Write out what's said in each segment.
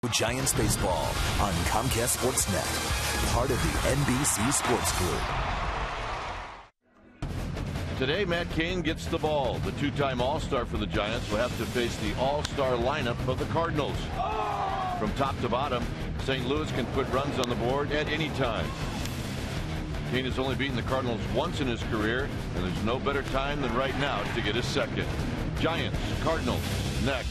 Giants baseball on Comcast Sportsnet, part of the NBC Sports Group. Today, Matt Cain gets the ball. The two-time All-Star for the Giants will have to face the All-Star lineup of the Cardinals. From top to bottom, St. Louis can put runs on the board at any time. Cain has only beaten the Cardinals once in his career, and there's no better time than right now to get his second. Giants, Cardinals, next.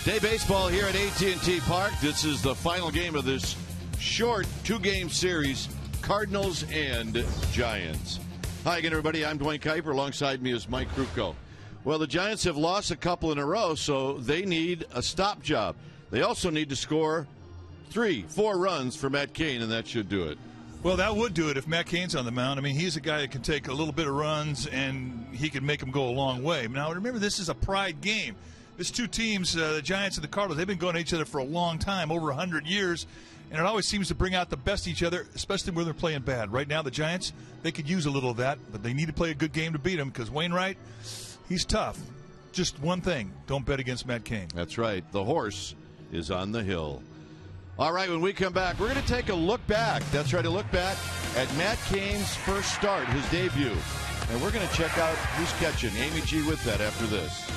Day baseball here at AT&T Park. This is the final game of this short two-game series, Cardinals and Giants. Hi again, everybody. I'm Dwayne Kuiper. Alongside me is Mike Krukow. Well, the Giants have lost a couple in a row, so they need a stop job. They also need to score 3-4 runs for Matt Cain, and that should do it. Well, that would do it if Matt Cain's on the mound. I mean, he's a guy that can take a little bit of runs, and he can make them go a long way. Now, remember, this is a pride game. These two teams, the Giants and the Cardinals, they've been going at each other for a long time, over 100 years, and it always seems to bring out the best of each other, especially when they're playing bad. Right now, the Giants, they could use a little of that, but they need to play a good game to beat him because Wainwright, he's tough. Just one thing, don't bet against Matt Cain. That's right. The horse is on the hill. All right, when we come back, we're going to take a look back. That's right, a look back at Matt Cain's first start, his debut. And we're going to check out who's catching. Amy G with that after this.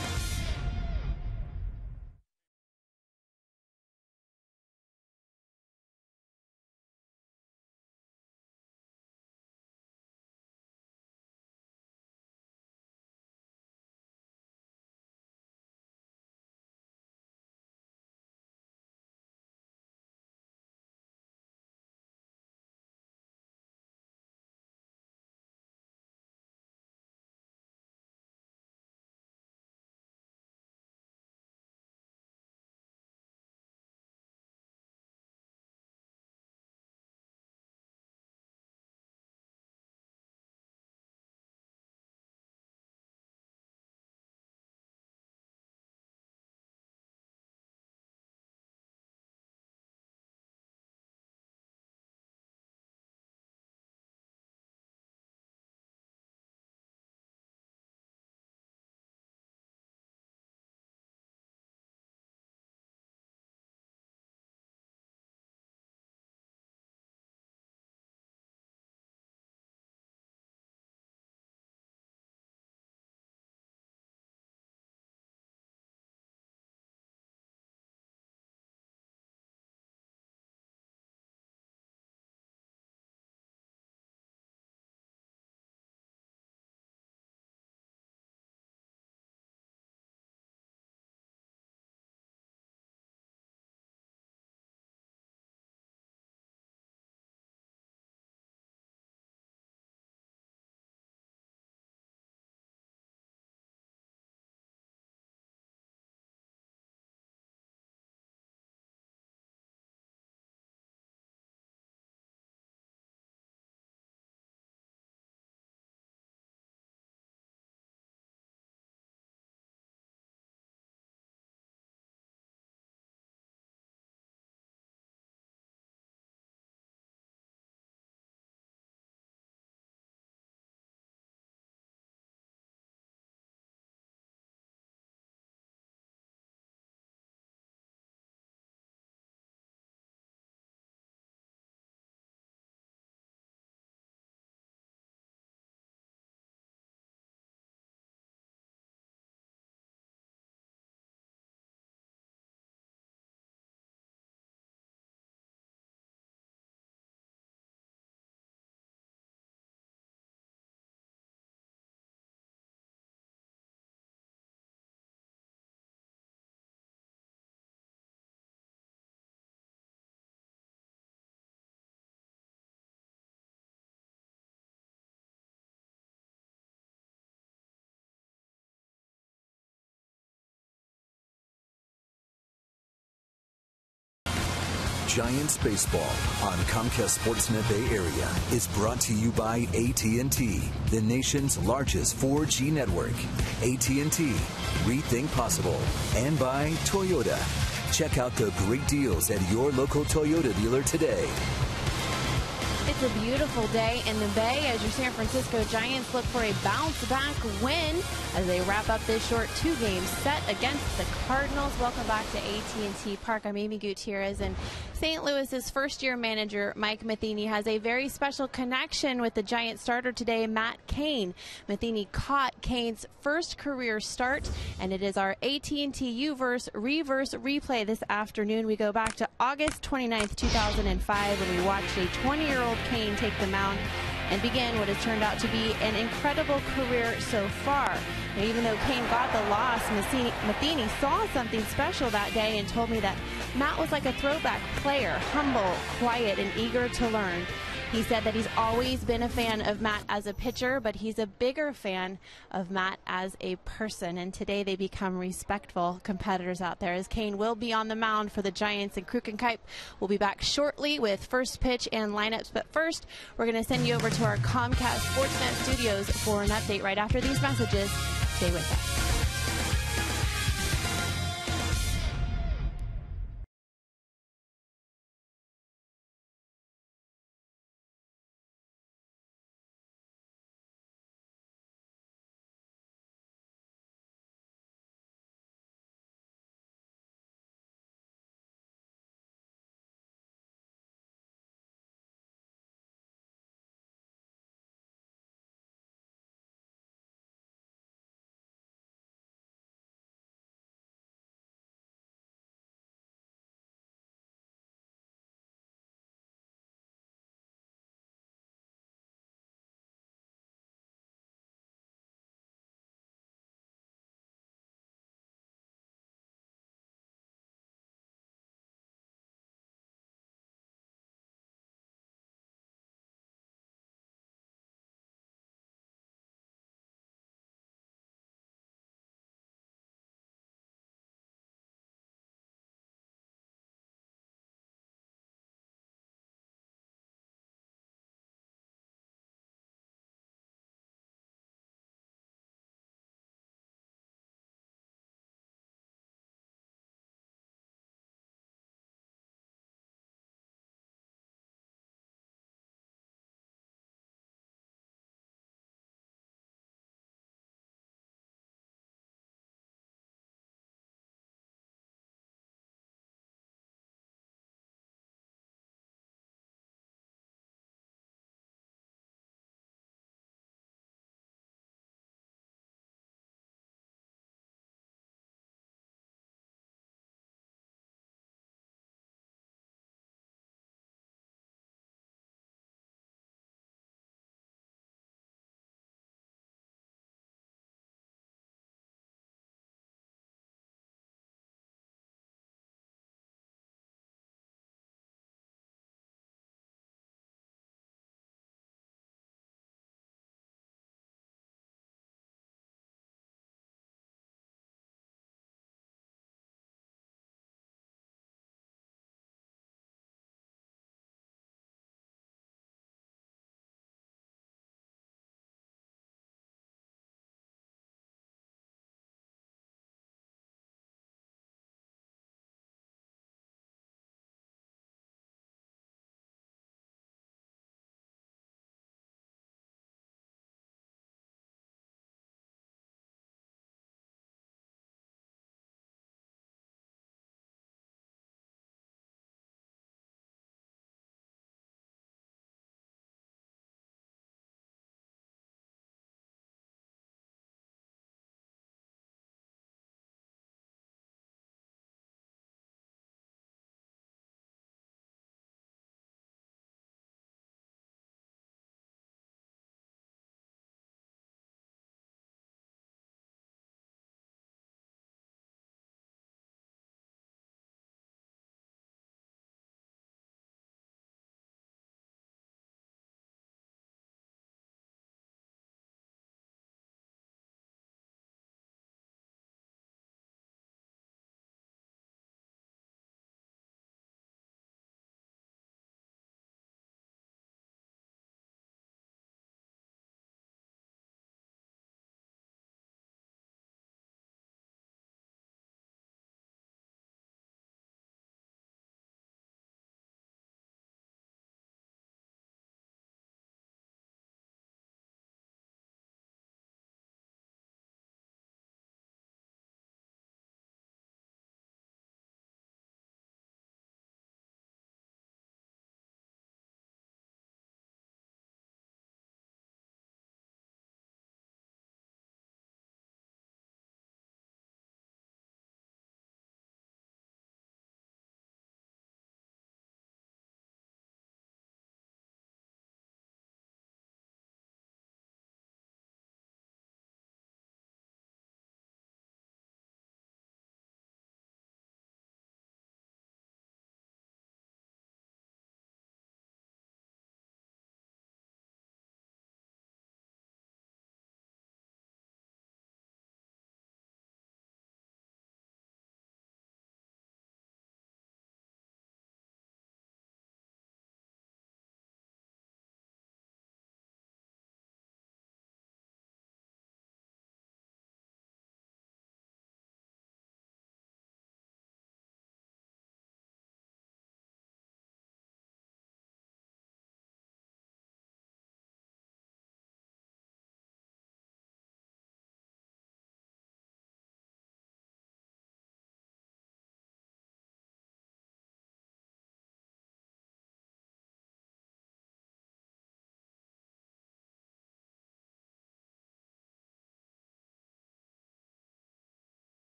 Giants baseball on Comcast Sportsnet Bay Area is brought to you by AT&T, the nation's largest 4G network. AT&T, rethink possible. And by Toyota. Check out the great deals at your local Toyota dealer today. It's a beautiful day in the Bay as your San Francisco Giants look for a bounce-back win as they wrap up this short two-game set against the Cardinals. Welcome back to AT&T Park. I'm Amy Gutierrez, and St. Louis's first-year manager Mike Matheny has a very special connection with the Giant starter today, Matt Cain. Matheny caught Cain's first career start, and it is our AT&T U-verse reverse replay this afternoon. We go back to August 29th, 2005, when we watched a 20-year-old Cain take the mound and begin what has turned out to be an incredible career so far. And even though Cain got the loss, Matheny saw something special that day and told me that Matt was like a throwback player, humble, quiet, and eager to learn. He said that he's always been a fan of Matt as a pitcher, but he's a bigger fan of Matt as a person. And today they become respectful competitors out there, as Cain will be on the mound for the Giants, and Kruk and Kuip will be back shortly with first pitch and lineups. But first, we're going to send you over to our Comcast Sportsnet studios for an update right after these messages. Stay with us.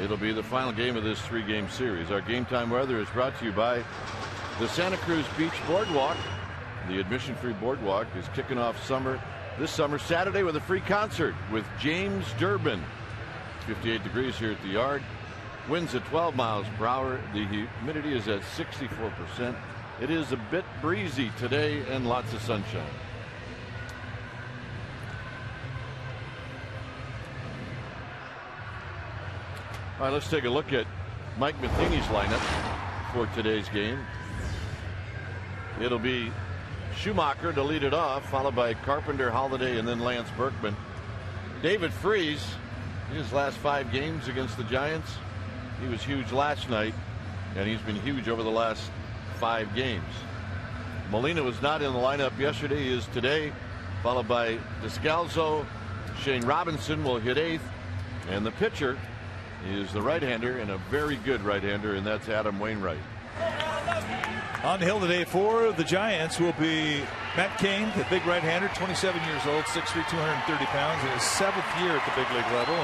It'll be the final game of this 3-game series. Our game time weather is brought to you by the Santa Cruz Beach Boardwalk. The admission-free boardwalk is kicking off this summer Saturday with a free concert with James Durbin. 58 degrees here at the Yard. Winds at 12 miles per hour. The humidity is at 64%. It is a bit breezy today and lots of sunshine. All right, let's take a look at Mike Matheny's lineup for today's game. It'll be Schumacher to lead it off, followed by Carpenter, Holiday, and then Lance Berkman. David Freese, his last 5 games against the Giants, he was huge last night, and he's been huge over the last 5 games. Molina was not in the lineup yesterday. He is today, followed by Descalzo. Shane Robinson will hit 8th, and the pitcher is the right-hander, and a very good right-hander, and that's Adam Wainwright. On the hill today for the Giants will be Matt Cain, the big right-hander, 27 years old, 6'3", 230 pounds, in his 7th year at the big league level.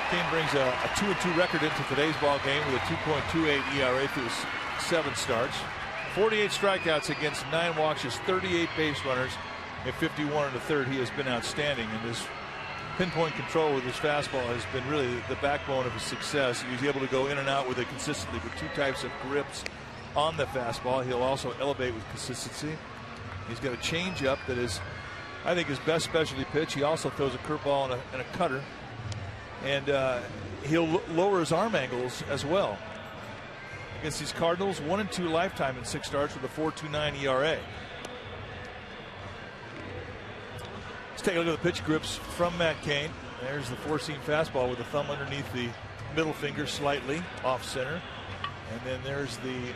Cain brings a 2-2 record into today's ball game with a 2.28 ERA through his 7 starts. 48 strikeouts against 9 walks, just 38 base runners, and 51 1/3. He has been outstanding, and his pinpoint control with his fastball has been really the backbone of his success. He's able to go in and out with it consistently with 2 types of grips on the fastball. He'll also elevate with consistency. He's got a changeup that is, I think, his best specialty pitch. He also throws a curveball and a cutter, and he'll lower his arm angles as well. Against these Cardinals, 1-2 lifetime in 6 starts with a 4.29 ERA. Let's take a look at the pitch grips from Matt Cain. There's the 4-seam fastball with the thumb underneath the middle finger slightly off center. And then there's the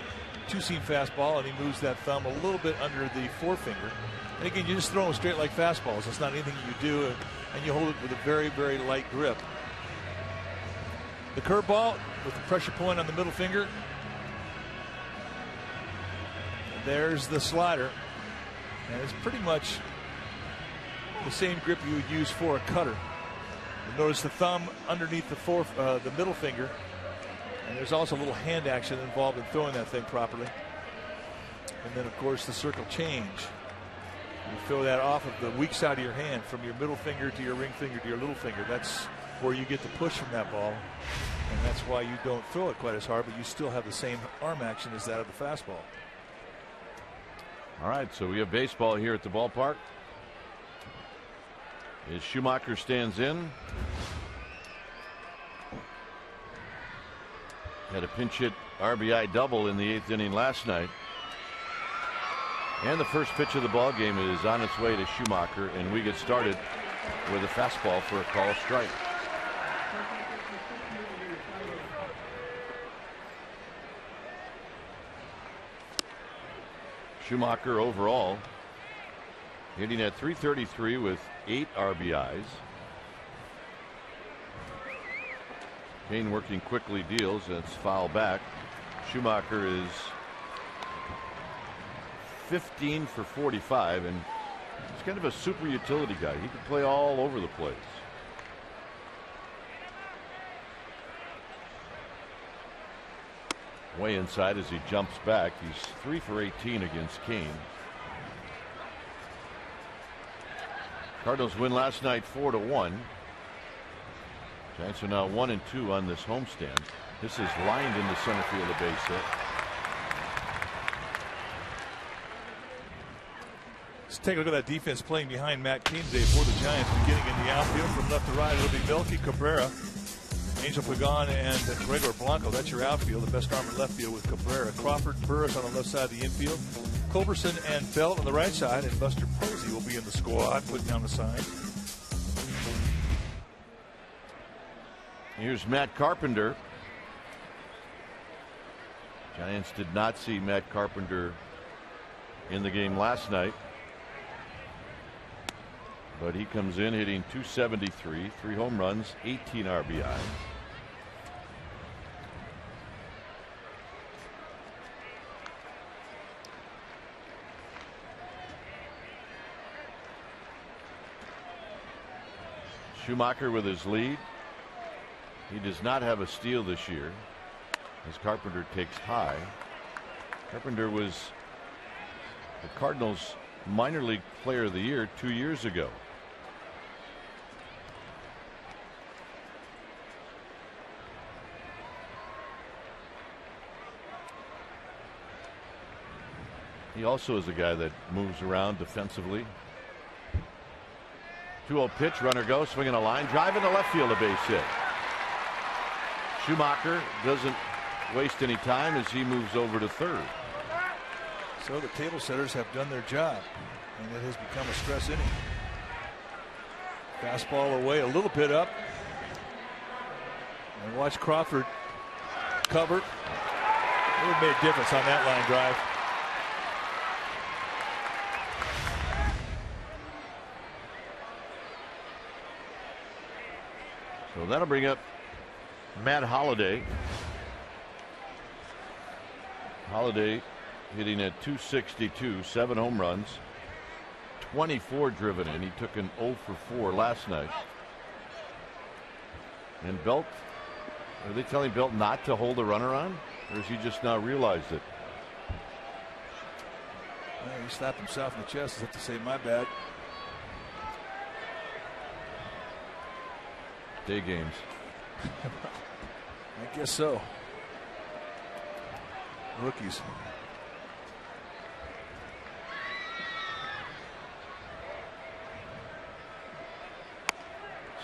2-seam fastball, and he moves that thumb a little bit under the forefinger. And again, you just throw them straight like fastballs. It's not anything you do, and you hold it with a very, very light grip. The curveball with the pressure point on the middle finger. And there's the slider. And it's pretty much the same grip you would use for a cutter. You notice the thumb underneath the middle finger, and there's also a little hand action involved in throwing that thing properly. And then, of course, the circle change. You throw that off of the weak side of your hand, from your middle finger to your ring finger to your little finger. That's where you get the push from that ball, and that's why you don't throw it quite as hard, but you still have the same arm action as that of the fastball. All right, so we have baseball here at the ballpark. As Schumacher stands in. Had a pinch hit RBI double in the 8th inning last night. And the first pitch of the ball game is on its way to Schumacher, and we get started with a fastball for a call strike. Schumacher overall hitting at .333 with 8 RBIs. Cain working quickly deals. That's foul back. Schumacher is 15 for 45, and he's kind of a super utility guy. He can play all over the place. Way inside as he jumps back. He's 3 for 18 against Cain. Cardinals win last night 4-1. Giants are now 1-2 on this homestand. This is lined into center field, a base hit. Let's take a look at that defense playing behind Matt Cain today for the Giants. Beginning in the outfield from left to right, it'll be Melky Cabrera, Angel Pagan, and Gregor Blanco. That's your outfield. The best arm in left field with Cabrera. Crawford, Burris on the left side of the infield. Culberson and Belt on the right side, and Buster Posey will be in the squad, putting down the sign. Here's Matt Carpenter. Giants did not see Matt Carpenter in the game last night, but he comes in hitting .273, 3 home runs, 18 RBI. Schumacher with his lead. He does not have a steal this year as Carpenter takes high. Carpenter was the Cardinals' minor league player of the year 2 years ago. He also is a guy that moves around defensively. 2-0 pitch, runner goes, swinging a line drive into left field, a base hit. Schumacher doesn't waste any time as he moves over to third. So the table setters have done their job, and it has become a stress inning. Fastball away, a little bit up, and watch Crawford cover. It would have made a difference on that line drive. So that'll bring up Matt Holliday. Holliday hitting at .262, 7 home runs, 24 driven in. He took an 0 for 4 last night. And Belt, are they telling Belt not to hold the runner on, or has he just now realized it? Well, he slapped himself in the chest as if to say, my bad. Day games. I guess so. Rookies.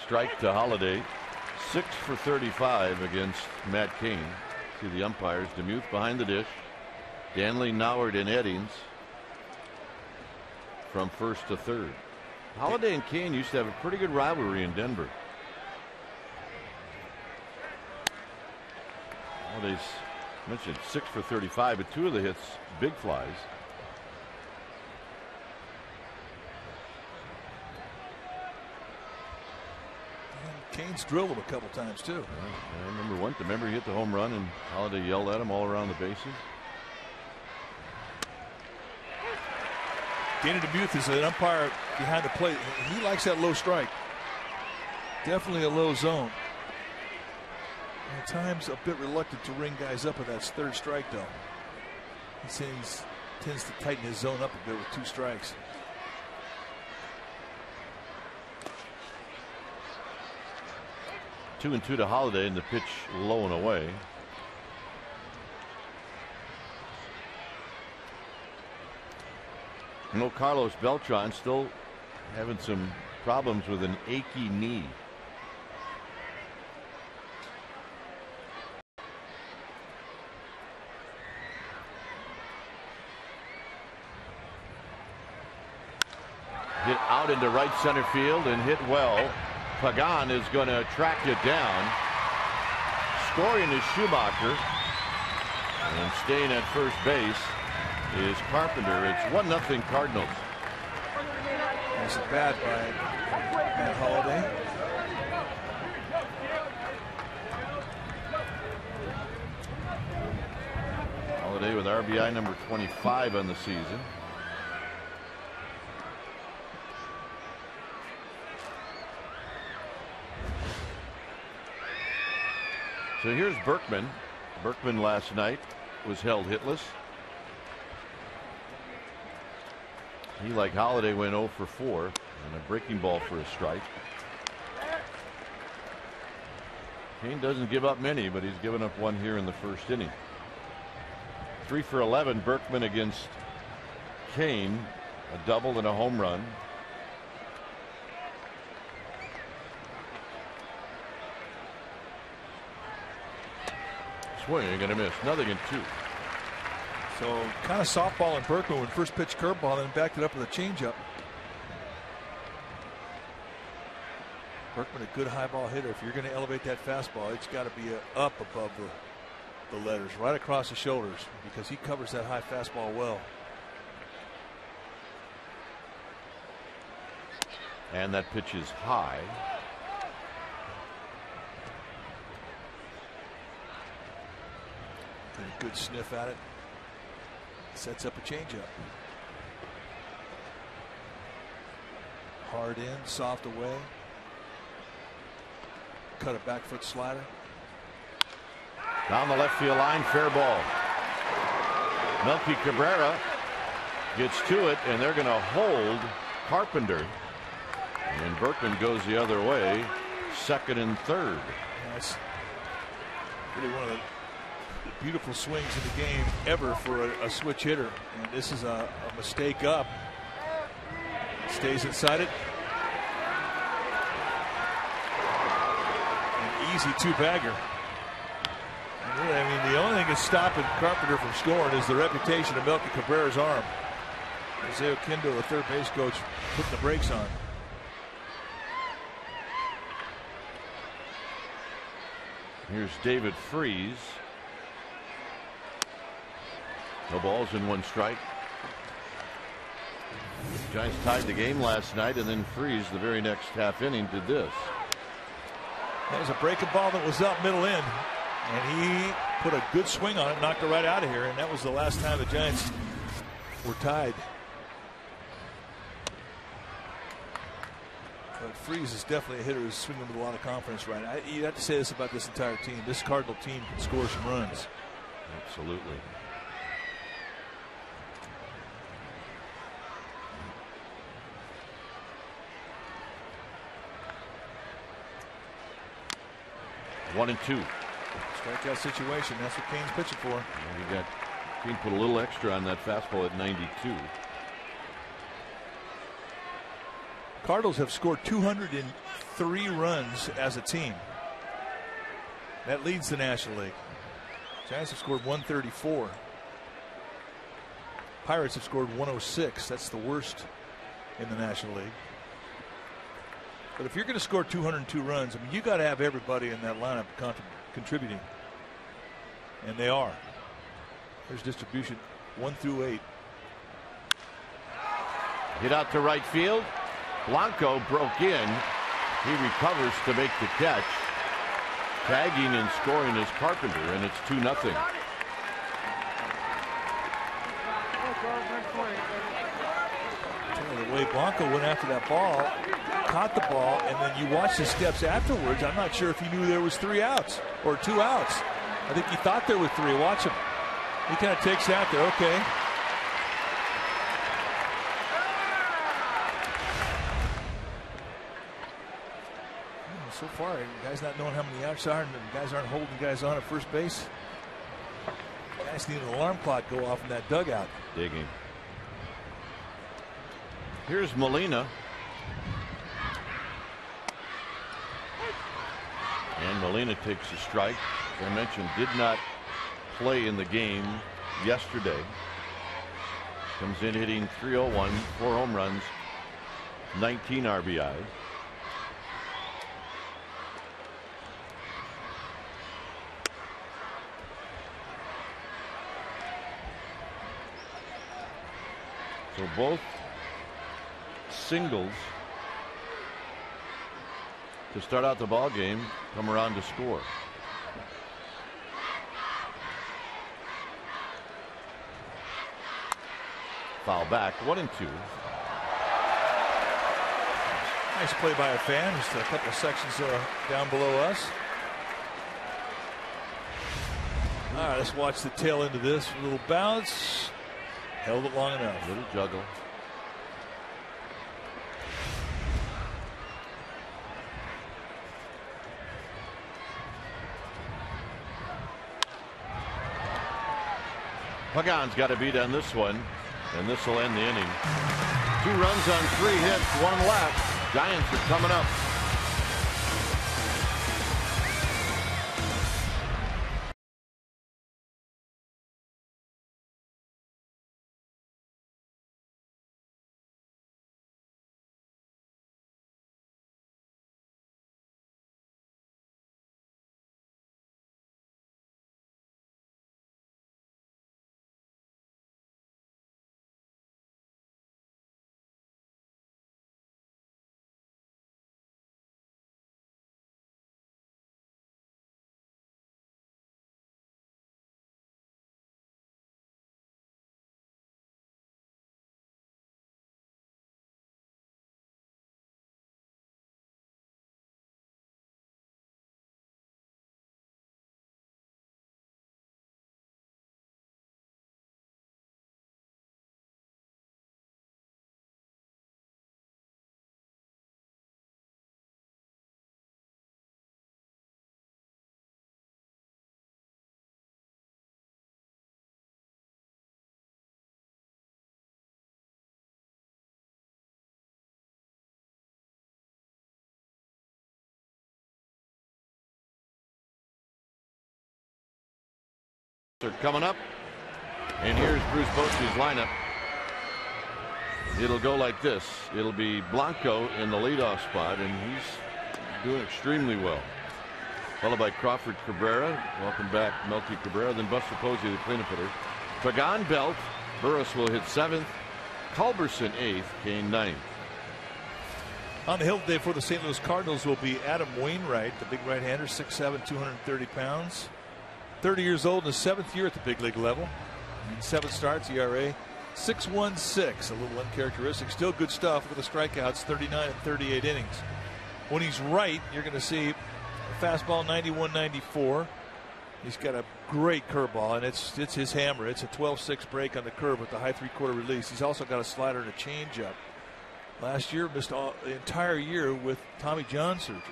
Strike to Holliday. 6 for 35 against Matt Cain. See the umpires. Demuth behind the dish. Danley, Noward, and Eddings from first to third. Holliday and Cain used to have a pretty good rivalry in Denver. Holliday's mentioned 6 for 35, but 2 of the hits big flies. Cain's drilled him a couple times too. Yeah, I remember one. Remember he hit the home run and Holliday yelled at him all around the bases. Danny Demuth is an umpire behind the plate. He likes that low strike. Definitely a low zone. At times a bit reluctant to ring guys up with that third strike though. He tends to tighten his zone up a bit with 2 strikes. Two and 2 to Holliday, and the pitch low and away. You know, Carlos Beltran still having some problems with an achy knee. Hit out into right center field and hit well. Pagan is going to track it down. Scoring is Schumacher. And staying at first base is Carpenter. It's 1-0 Cardinals. That's a bat by Matt Holliday. Holliday with RBI number 25 on the season. So here's Berkman. Berkman last night was held hitless. He, like Holliday, went 0 for 4 and a breaking ball for a strike. Cain doesn't give up many, but he's given up one here in the first inning. 3 for 11 Berkman against Cain, a double and a home run. Swing and a miss. Nothing in 2. So kind of softball in Berkman with first pitch curveball and backed it up with a changeup. Berkman a good high ball hitter. If you're going to elevate that fastball, it's got to be up above the letters, right across the shoulders, because he covers that high fastball well. And that pitch is high. A good sniff at it. Sets up a changeup. Hard in, soft away. cut a back foot slider. Down the left field line, fair ball. Melky Cabrera gets to it, and they're going to hold Carpenter. And Berkman goes the other way, second and third. That's really one of the beautiful swings in the game ever for a switch hitter. And this is a mistake up. Stays inside it. An easy two-bagger. Really, I mean, the only thing that's stopping Carpenter from scoring is the reputation of Melky Cabrera's arm. Jose Oquendo, the third base coach, putting the brakes on. Here's David Freese. No balls in one strike. The Giants tied the game last night, and then Freese, the very next half inning, did this. There's a breaking ball that was up middle in, and he put a good swing on it, knocked it right out of here, and that was the last time the Giants were tied. But Freese is definitely a hitter who's swinging with a lot of confidence right now. You have to say this about this entire team. This Cardinal team can score some runs. Absolutely. One and two. Strikeout situation. That's what Kane's pitching for. Kane put a little extra on that fastball at 92. Cardinals have scored 203 runs as a team. That leads the National League. Giants have scored 134. Pirates have scored 106. That's the worst in the National League. But if you're going to score 202 runs, I mean, you got to have everybody in that lineup contributing. And they are. There's distribution 1 through 8. Hit out to right field. Blanco broke in. He recovers to make the catch. Tagging and scoring is Carpenter, and it's 2-0. The way Blanco went after that ball, caught the ball, and then you watch the steps afterwards. I'm not sure if he knew there was 3 outs or 2 outs. I think he thought there were 3. Watch him. He kind of takes out there. Okay. So far, guys not knowing how many outs are, and guys aren't holding guys on at first base. Guys need an alarm clock go off in that dugout. Digging. Here's Molina. And Molina takes a strike. As I mentioned, did not play in the game yesterday. Comes in hitting .301, 4 home runs, 19 RBIs. So both singles to start out the ball game come around to score. Foul back, 1-2. Nice play by a fan, just a couple sections down below us. All right, let's watch the tail end of this. A little bounce. Held it long enough. Little juggle. Pagan's got a beat on this one, and this will end the inning. 2 runs on 3 hits, 1 left. Giants are coming up. They're coming up, and here's Bruce Bochy's lineup. It'll go like this. It'll be Blanco in the leadoff spot, and he's doing extremely well. Followed by Crawford Cabrera. Welcome back, Melky Cabrera. Then Buster Posey, the cleanup hitter. Pagan Belt. Burris will hit 7th. Culberson 8th. Kane 9th. On the hill today for the St. Louis Cardinals will be Adam Wainwright, the big right-hander, 6'7", 230 pounds. 30 years old in his 7th year at the big league level. In 7 starts, ERA 6.16, a little uncharacteristic. Still good stuff with the strikeouts, 39 and 38 innings. When he's right, you're going to see a fastball 91-94. He's got a great curveball, and it's his hammer. It's a 12-6 break on the curve with the high 3/4 release. He's also got a slider and a changeup. Last year, missed the entire year with Tommy John surgery.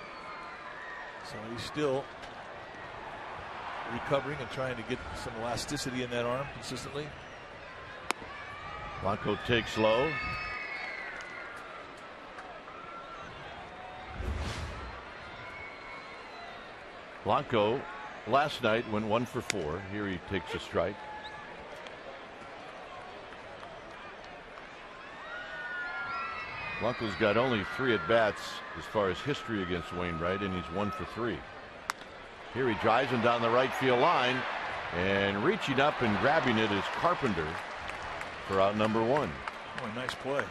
So he's still recovering and trying to get some elasticity in that arm consistently. Blanco takes low. Blanco last night went 1 for 4. Here he takes a strike. Blanco's got only 3 at-bats as far as history against Wainwright, and he's 1 for 3. Here he drives him down the right field line, and reaching up and grabbing it is Carpenter for out number 1. Oh, nice play.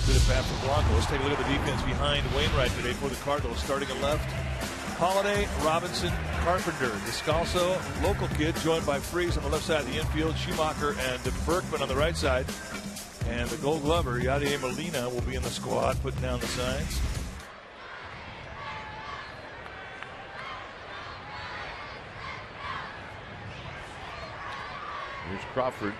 Good at bat for Blanco. Let's take a look at the defense behind Wainwright today for the Cardinals. Starting at left, Holiday, Robinson, Carpenter. Descalso, local kid, joined by Freese on the left side of the infield, Schumacher and Berkman on the right side. And the Gold Glover, Yadier Molina, will be in the squad, putting down the signs. Here's Crawford.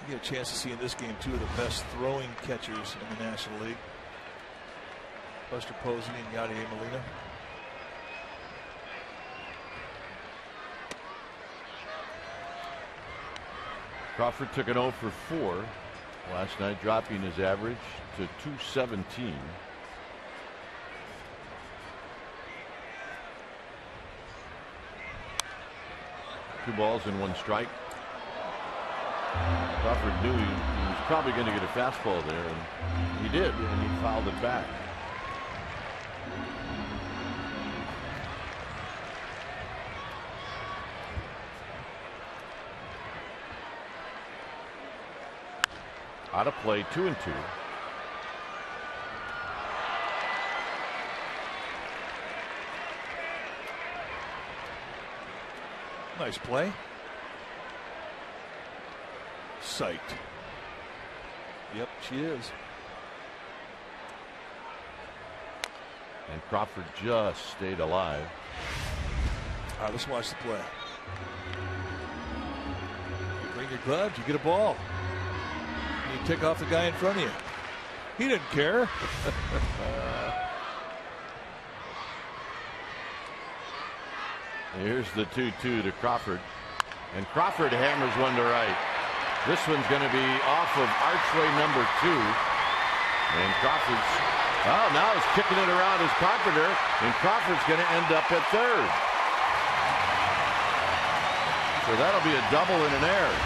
You get a chance to see in this game 2 of the best throwing catchers in the National League. Buster Posey and Yadier Molina. Crawford took an 0 for 4 last night, dropping his average to 217. Two balls and 1 strike. Crawford knew he was probably going to get a fastball there, and he did, and he fouled it back. Out of play, 2-2. Nice play. Psyched. Yep, she is. And Crawford just stayed alive. All right, let's watch the play. You bring your gloves, you get a ball. You tick off the guy in front of you. He didn't care. Here's the 2-2 to Crawford. And Crawford hammers one to right. This one's going to be off of archway number 2. And Crawford's, oh, now he's kicking it around as Carpenter. And Crawford's going to end up at 3rd. So that'll be a double and an error.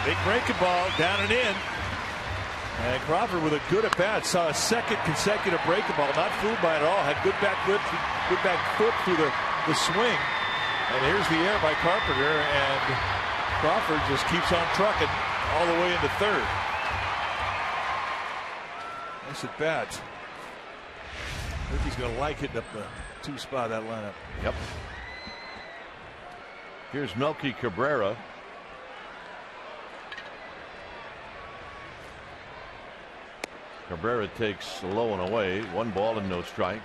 Big breaking ball down and in. And Crawford with a good at bat, saw a second consecutive breaking ball, not fooled by it at all, had good back foot through the swing. And here's the error by Carpenter, and Crawford just keeps on trucking all the way into 3rd. Nice at bat. I think he's going to like hitting up the 2 spot of that lineup. Yep. Here's Melky Cabrera. Cabrera takes low and away. 1 ball and no strikes.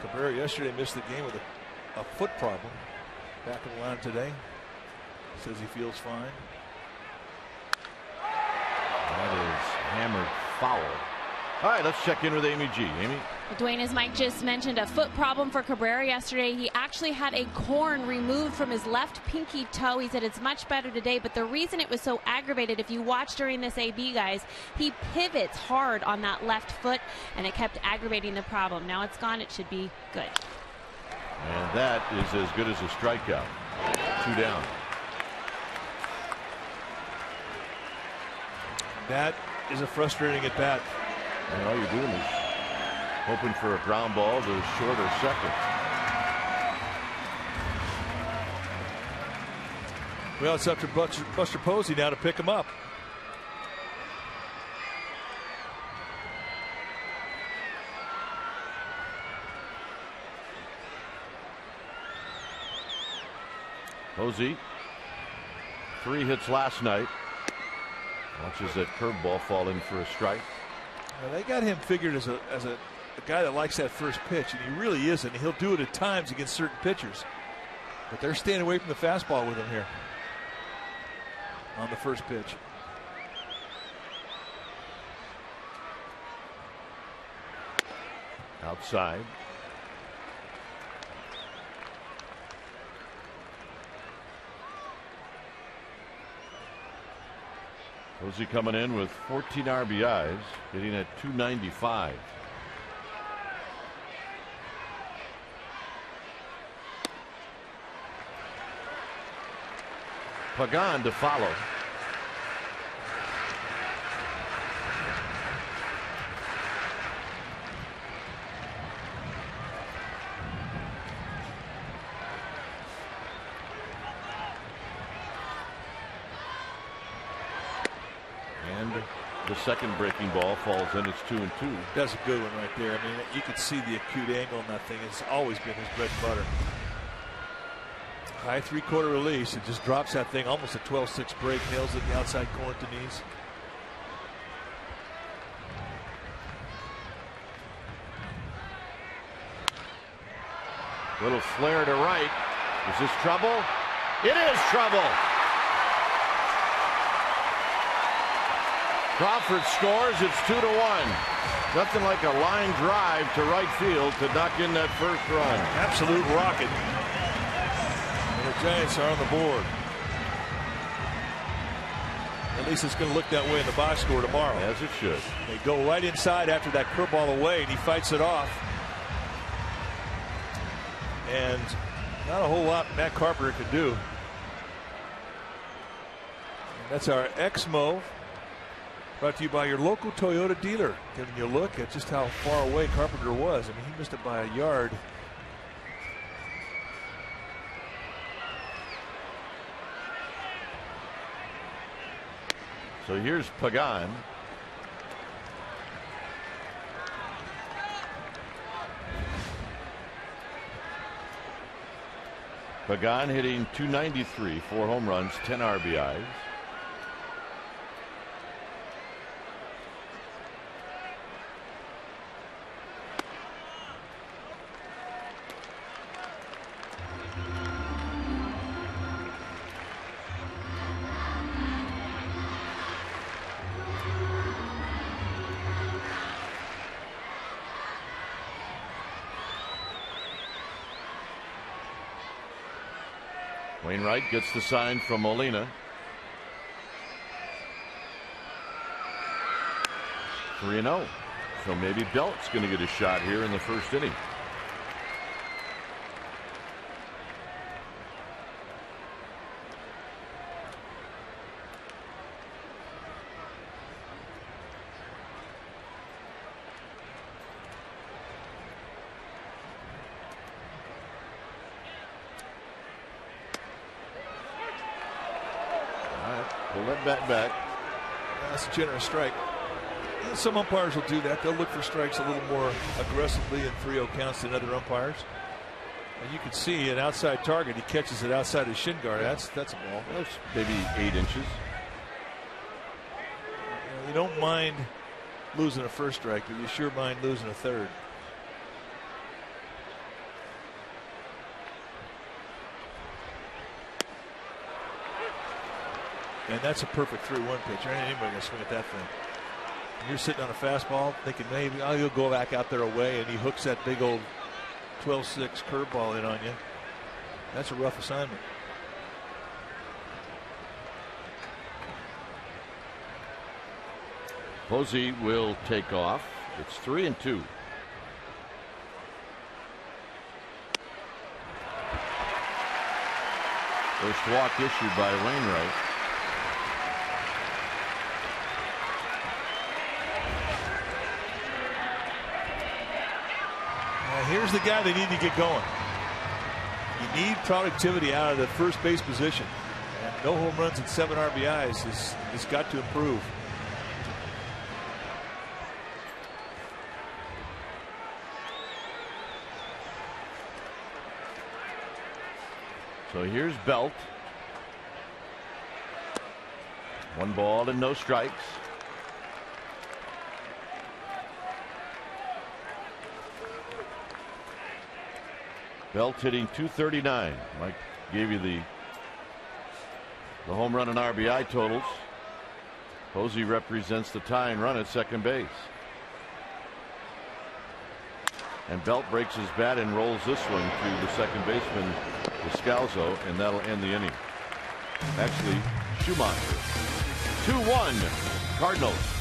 Cabrera yesterday missed the game with a foot problem. Back in the line today. Says he feels fine. That is hammered foul. All right, let's check in with Amy G. Amy? Dwayne, as Mike just mentioned, a foot problem for Cabrera yesterday. He actually had a corn removed from his left pinky toe. He said it's much better today, but the reason it was so aggravated, if you watch during this AB, guys, he pivots hard on that left foot, and it kept aggravating the problem. Now it's gone. It should be good. And that is as good as a strikeout. 2 down. That is a frustrating at bat. And all you're doing is hoping for a ground ball to short or second. Well, it's up to Buster Posey now to pick him up. Posey, 3 hits last night. Watches that curveball fall in for a strike. Well, they got him figured as a guy that likes that first pitch, and he really isn't. He'll do it at times against certain pitchers, but they're staying away from the fastball with him here on the first pitch. Outside. Posey coming in with 14 RBIs, hitting at .295. Pagan to follow. The second breaking ball falls in. It's 2-2. That's a good one right there. I mean, you can see the acute angle on that thing. It's always been his bread and butter. High 3/4 release. It just drops that thing almost a 12-6 break. Nails it the outside corner to knees. Little flare to right. Is this trouble? It is trouble. Crawford scores. It's 2-1. Nothing like a line drive to right field to knock in that first run. Absolute rocket. And the Giants are on the board. At least it's going to look that way in the box score tomorrow. As it should. They go right inside after that curveball away, and he fights it off. And not a whole lot Matt Carpenter could do. And that's our Exmo. Brought to you by your local Toyota dealer. Giving you a look at just how far away Carpenter was. I mean, he missed it by a yard. So here's Pagan. Pagan hitting .293, 4 home runs, 10 RBIs. Wainwright gets the sign from Molina. 3-0. So maybe Belt's going to get a shot here in the first inning. Pull that bat back. That's a generous strike. Some umpires will do that. They'll look for strikes a little more aggressively in 3-0 counts than other umpires. And you can see an outside target. He catches it outside his shin guard. That's a ball. That's maybe 8 inches. You don't mind losing a first strike, but you sure mind losing a third. And that's a perfect 3-1 pitch. There ain't anybody going to swing at that thing. You're sitting on a fastball thinking maybe you'll go back out there away, and he hooks that big old 12-6 curveball in on you. That's a rough assignment. Posey will take off. It's 3-2. First walk issued by Wainwright. Here's the guy they need to get going. You need productivity out of the first base position. And no home runs and 7 RBIs has got to improve. So here's Belt. 1 ball and no strikes. Belt hitting .239. Mike gave you the home run and RBI totals. Posey represents the tying run at second base. And Belt breaks his bat and rolls this one to the second baseman, Descalzo, and that'll end the inning. Actually, Schumacher. 2-1 Cardinals.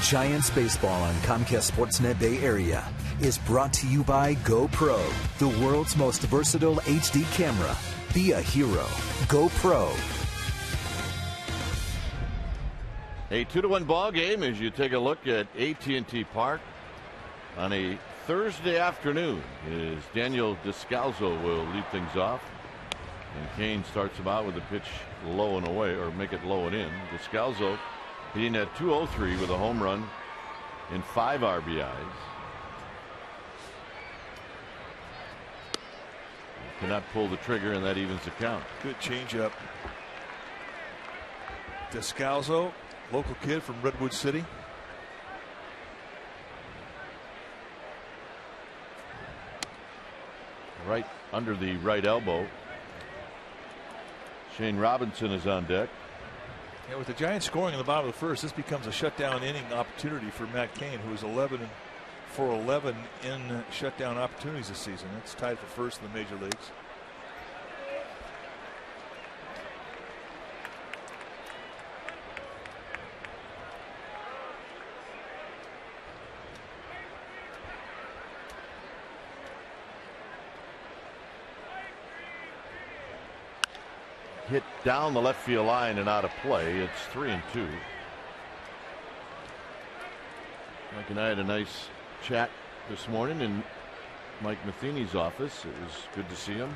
Giants baseball on Comcast Sportsnet Bay Area is brought to you by GoPro, the world's most versatile HD camera. Be a hero. GoPro. A 2-1 ball game as you take a look at AT&T Park on a Thursday afternoon. As Daniel Descalzo will lead things off, and Kane starts him out with a pitch low and away, or make it low and in. Descalzo hitting at .203 with a home run and 5 RBIs. Cannot pull the trigger, and that evens the count. Good changeup. Descalzo, local kid from Redwood City. Right under the right elbow. Shane Robinson is on deck. Yeah, with the Giants scoring in the bottom of the first, this becomes a shutdown inning opportunity for Matt Cain, who is 11 for 11 in shutdown opportunities this season. That's tied for first in the major leagues. Hit down the left field line and out of play. It's 3-2. Mike and I had a nice chat this morning in Mike Matheny's office. It was good to see him.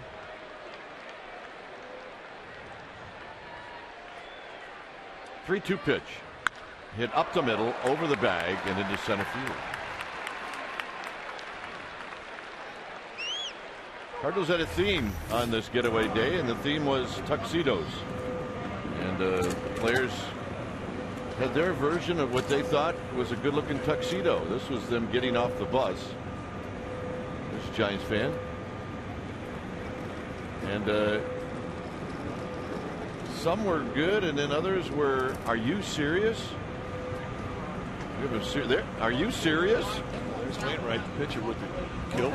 3-2 pitch. Hit up the middle, over the bag, and into center field. Cardinals had a theme on this getaway day, and the theme was tuxedos. And players had their version of what they thought was a good-looking tuxedo. This was them getting off the bus. There's a Giants fan. And some were good, and then others were, are you serious? Are you serious? There's Wainwright, the pitcher with the kill.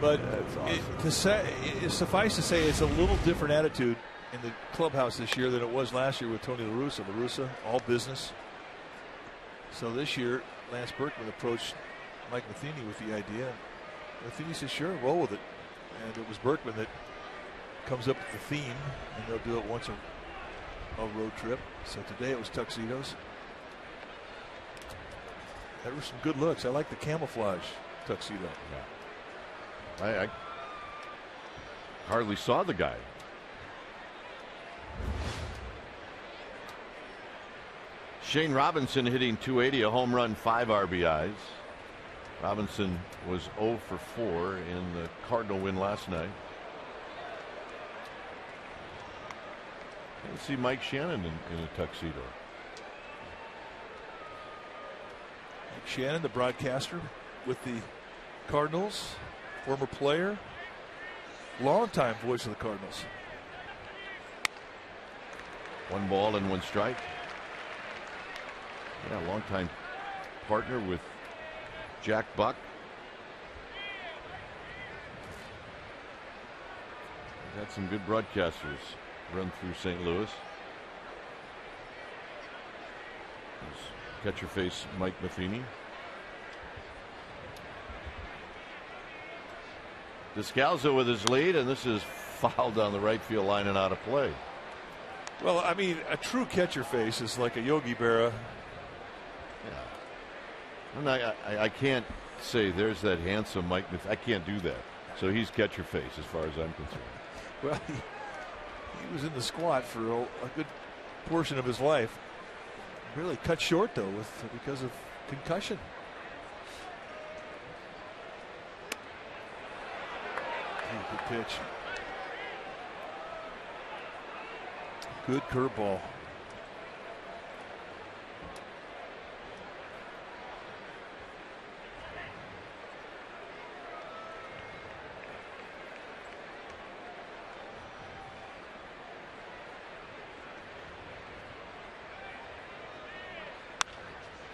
But suffice to say, it's a little different attitude in the clubhouse this year than it was last year with Tony La Russa. La Russa, all business. So this year, Lance Berkman approached Mike Matheny with the idea. Matheny said, sure, roll with it. And it was Berkman that comes up with the theme, and they'll do it once a road trip. So today it was tuxedos. There were some good looks. I like the camouflage tuxedo. Yeah. I hardly saw the guy. Shane Robinson hitting .280, a home run, 5 RBIs. Robinson was 0 for 4 in the Cardinal win last night. Let's see Mike Shannon in a tuxedo. Mike Shannon, the broadcaster with the Cardinals, former player, longtime voice of the Cardinals. 1 ball and 1 strike. Yeah, longtime partner with Jack Buck. We've had some good broadcasters run through St. Louis. Catcher face Mike Matheny. Descalzo with his lead, and this is fouled down the right field line and out of play. Well, I mean, a true catcher face is like a Yogi Berra. Yeah. And I can't say there's that handsome Mike Matheny. I can't do that. So he's catcher face as far as I'm concerned. Well, he was in the squat for a good portion of his life. Really cut short though because of concussion. Good pitch. Good curveball.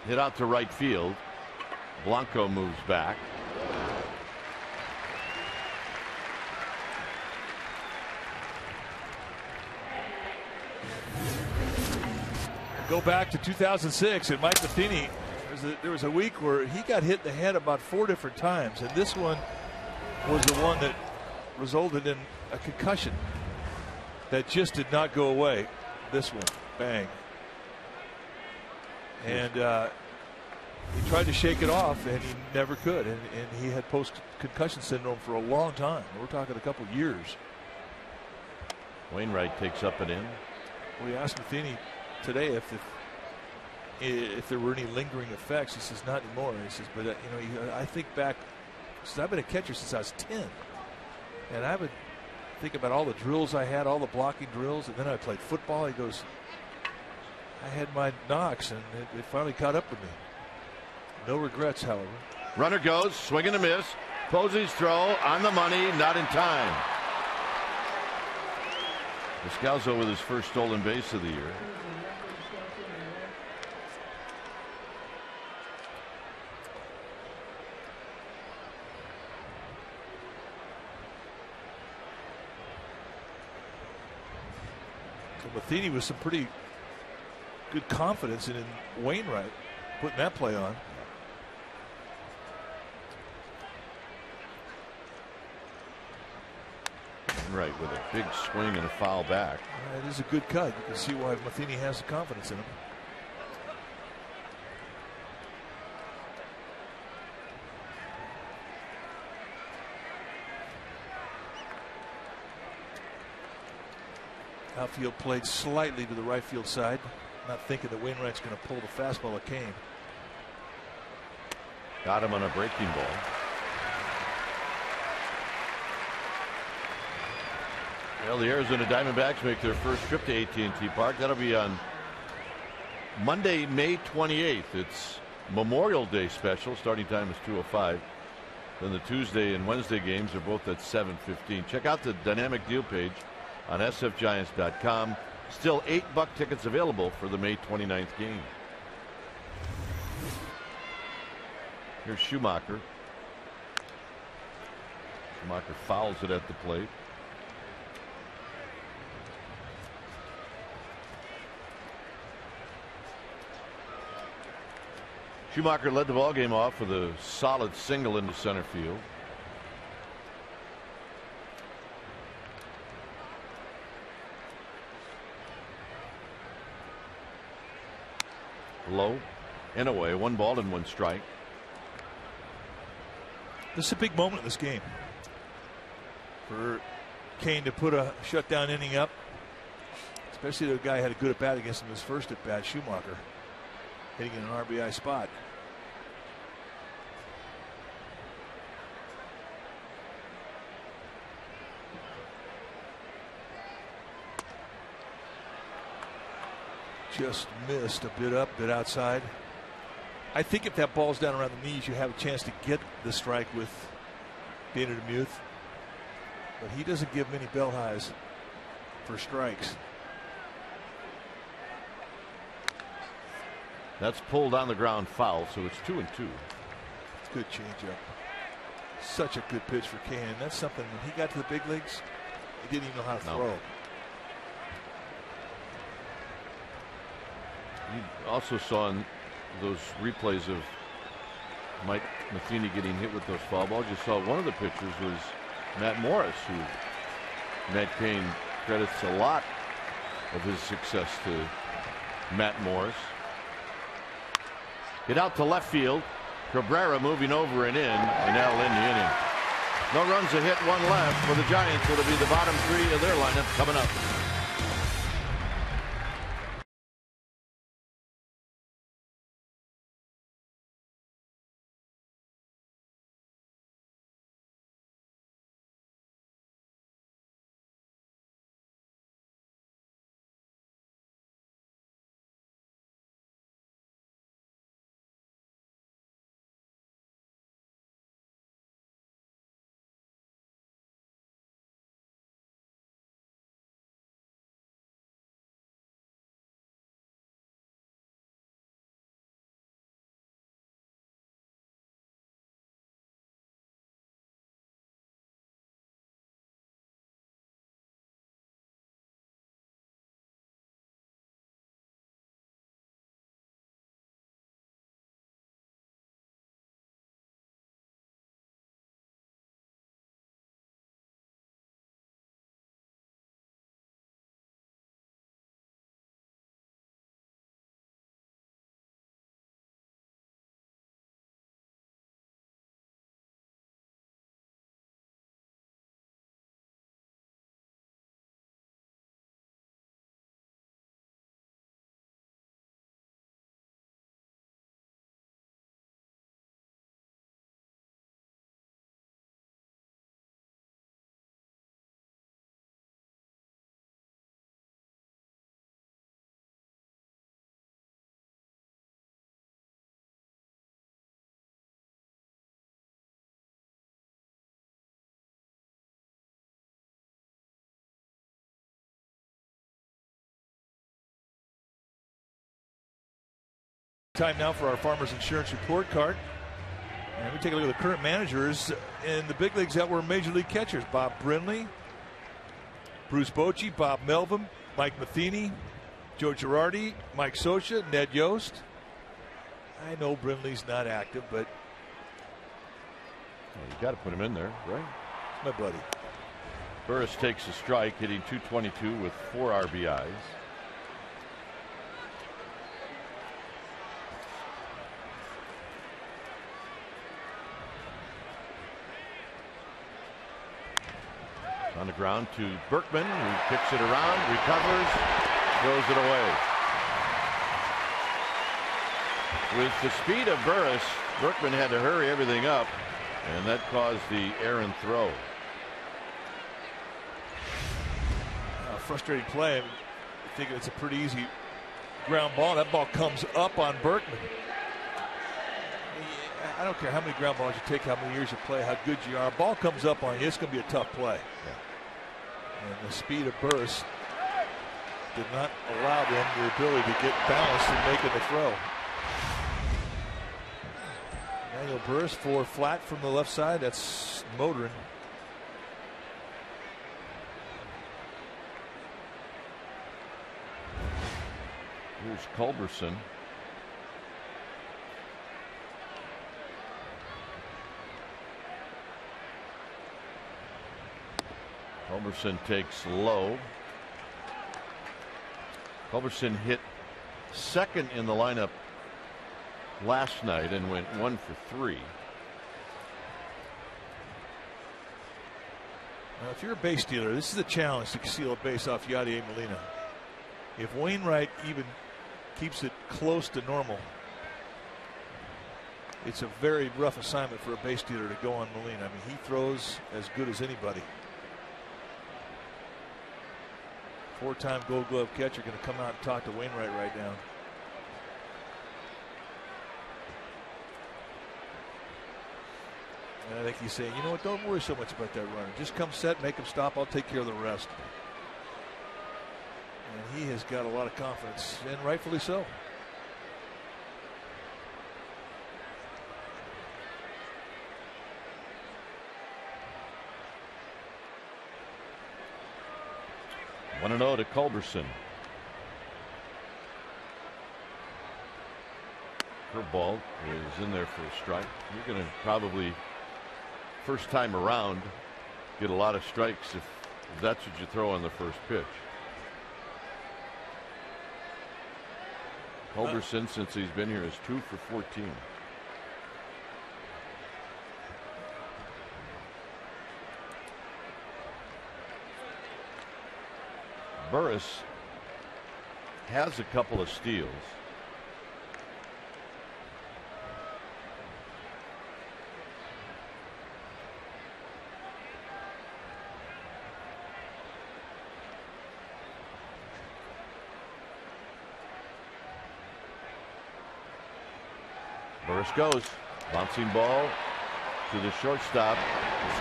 Hit out to right field. Blanco moves back. Go back to 2006 and Mike Matheny. There was a week where he got hit in the head about 4 different times, and this one was the one that resulted in a concussion that just did not go away. This one, bang. And he tried to shake it off, and he never could. And he had post-concussion syndrome for a long time. We're talking a couple years. Wainwright takes up and in. We asked Matheny today if there were any lingering effects. He says not anymore. He says, but I think back. Since I've been a catcher since I was 10, and I would think about all the drills I had, all the blocking drills, and then I played football. He goes, I had my knocks, and it finally caught up with me. No regrets, however. Runner goes, swing and a miss. Posey's throw on the money, not in time. Descalzo with his first stolen base of the year. So Matheny with some pretty good confidence in Wainwright putting that play on. Right, with a big swing and a foul back. It is a good cut. You can see why Matheny has the confidence in him. Outfield played slightly to the right field side. Not thinking that Wainwright's going to pull the fastball at Kane. Got him on a breaking ball. Well, the Arizona Diamondbacks make their first trip to AT&T Park. That'll be on Monday, May 28th. It's Memorial Day special. Starting time is 2:05. Then the Tuesday and Wednesday games are both at 7:15. Check out the dynamic deal page on sfgiants.com. Still $8 tickets available for the May 29th game. Here's Schumacher. Schumacher fouls it at the plate. Schumacher led the ball game off with a solid single into center field. Low and away. 1 ball and 1 strike. This is a big moment in this game for Kane to put a shutdown inning up, especially the guy had a good at bat against him his first at bat, Schumacher, hitting in an RBI spot. Just missed a bit up, bit outside. I think if that ball's down around the knees, you have a chance to get the strike with Dana DeMuth. But he doesn't give many bell highs for strikes. That's pulled on the ground foul, so it's 2-2. It's a good changeup. Such a good pitch for Kane. That's something when he got to the big leagues, he didn't even know how to throw. You also saw in those replays of Mike Matheny getting hit with those foul balls. You saw one of the pitchers was Matt Morris, who Matt Kane credits a lot of his success to Matt Morris. Get out to left field. Cabrera moving over and in, and that'll end the inning. No runs, a hit, 1 left for the Giants. It'll be the bottom 3 of their lineup coming up. Time now for our Farmers Insurance Report Card. And we take a look at the current managers in the big leagues that were Major League catchers. Bob Brinley, Bruce Bochy, Bob Melvin, Mike Matheny, Joe Girardi, Mike Scioscia, Ned Yost. I know Brinley's not active, but you got to put him in there, right? It's my buddy. Burris takes a strike, hitting .222 with 4 RBIs. On the ground to Berkman, who kicks it around, recovers, throws it away. With the speed of Burris, Berkman had to hurry everything up, and that caused the errant throw. Frustrating play. I think it's a pretty easy ground ball. That ball comes up on Berkman. I don't care how many ground balls you take, how many years you play, how good you are. Ball comes up on you, it's going to be a tough play. Yeah. And the speed of Burris did not allow them the ability to get balanced and making the throw. Daniel Burris, 4 flat from the left side. That's motoring. Here's Culberson. Culberson takes low. Culberson hit second in the lineup last night and went 1 for 3. Now, if you're a base stealer, this is a challenge to steal a base off Yadier Molina. If Wainwright even keeps it close to normal, it's a very rough assignment for a base stealer to go on Molina. I mean, he throws as good as anybody. 4-time Gold Glove catcher going to come out and talk to Wainwright right now. And I think he's saying, you know what, don't worry so much about that runner. Just come set, make him stop. I'll take care of the rest. And he has got a lot of confidence, and rightfully so. One and 0 to Culberson. Curveball is in there for a strike. You're going to probably, first time around, get a lot of strikes if that's what you throw on the first pitch. Culberson, since he's been here, is 2 for 14. Burris has a couple of steals. Burris goes, bouncing ball to the shortstop,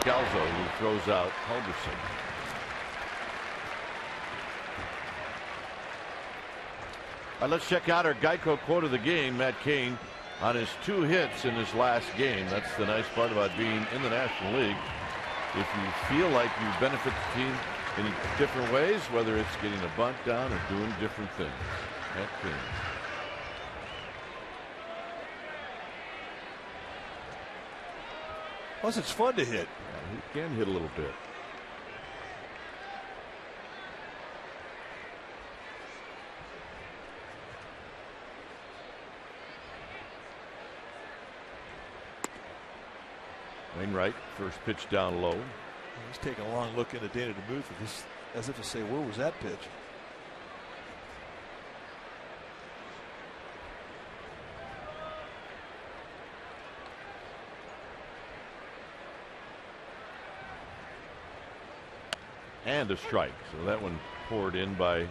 Scalzo, who throws out Culberson. All right, let's check out our Geico quote of the game. Matt Cain on his 2 hits in his last game. That's the nice part about being in the National League. If you feel like you benefit the team in different ways, whether it's getting a bunt down or doing different things. Matt Cain. Plus, it's fun to hit. Yeah, he can hit a little bit. Wainwright, first pitch down low. He's taking a long look into Dana DeMuth as if to say, where was that pitch? And a strike. So that one poured in by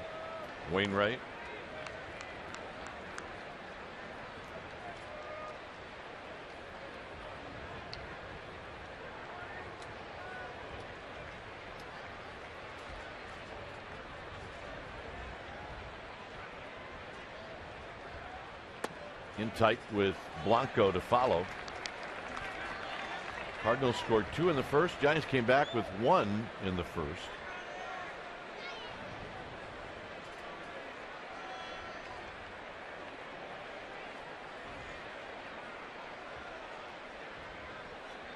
Wainwright. In tight with Blanco to follow. Cardinals scored 2 in the first. Giants came back with 1 in the first.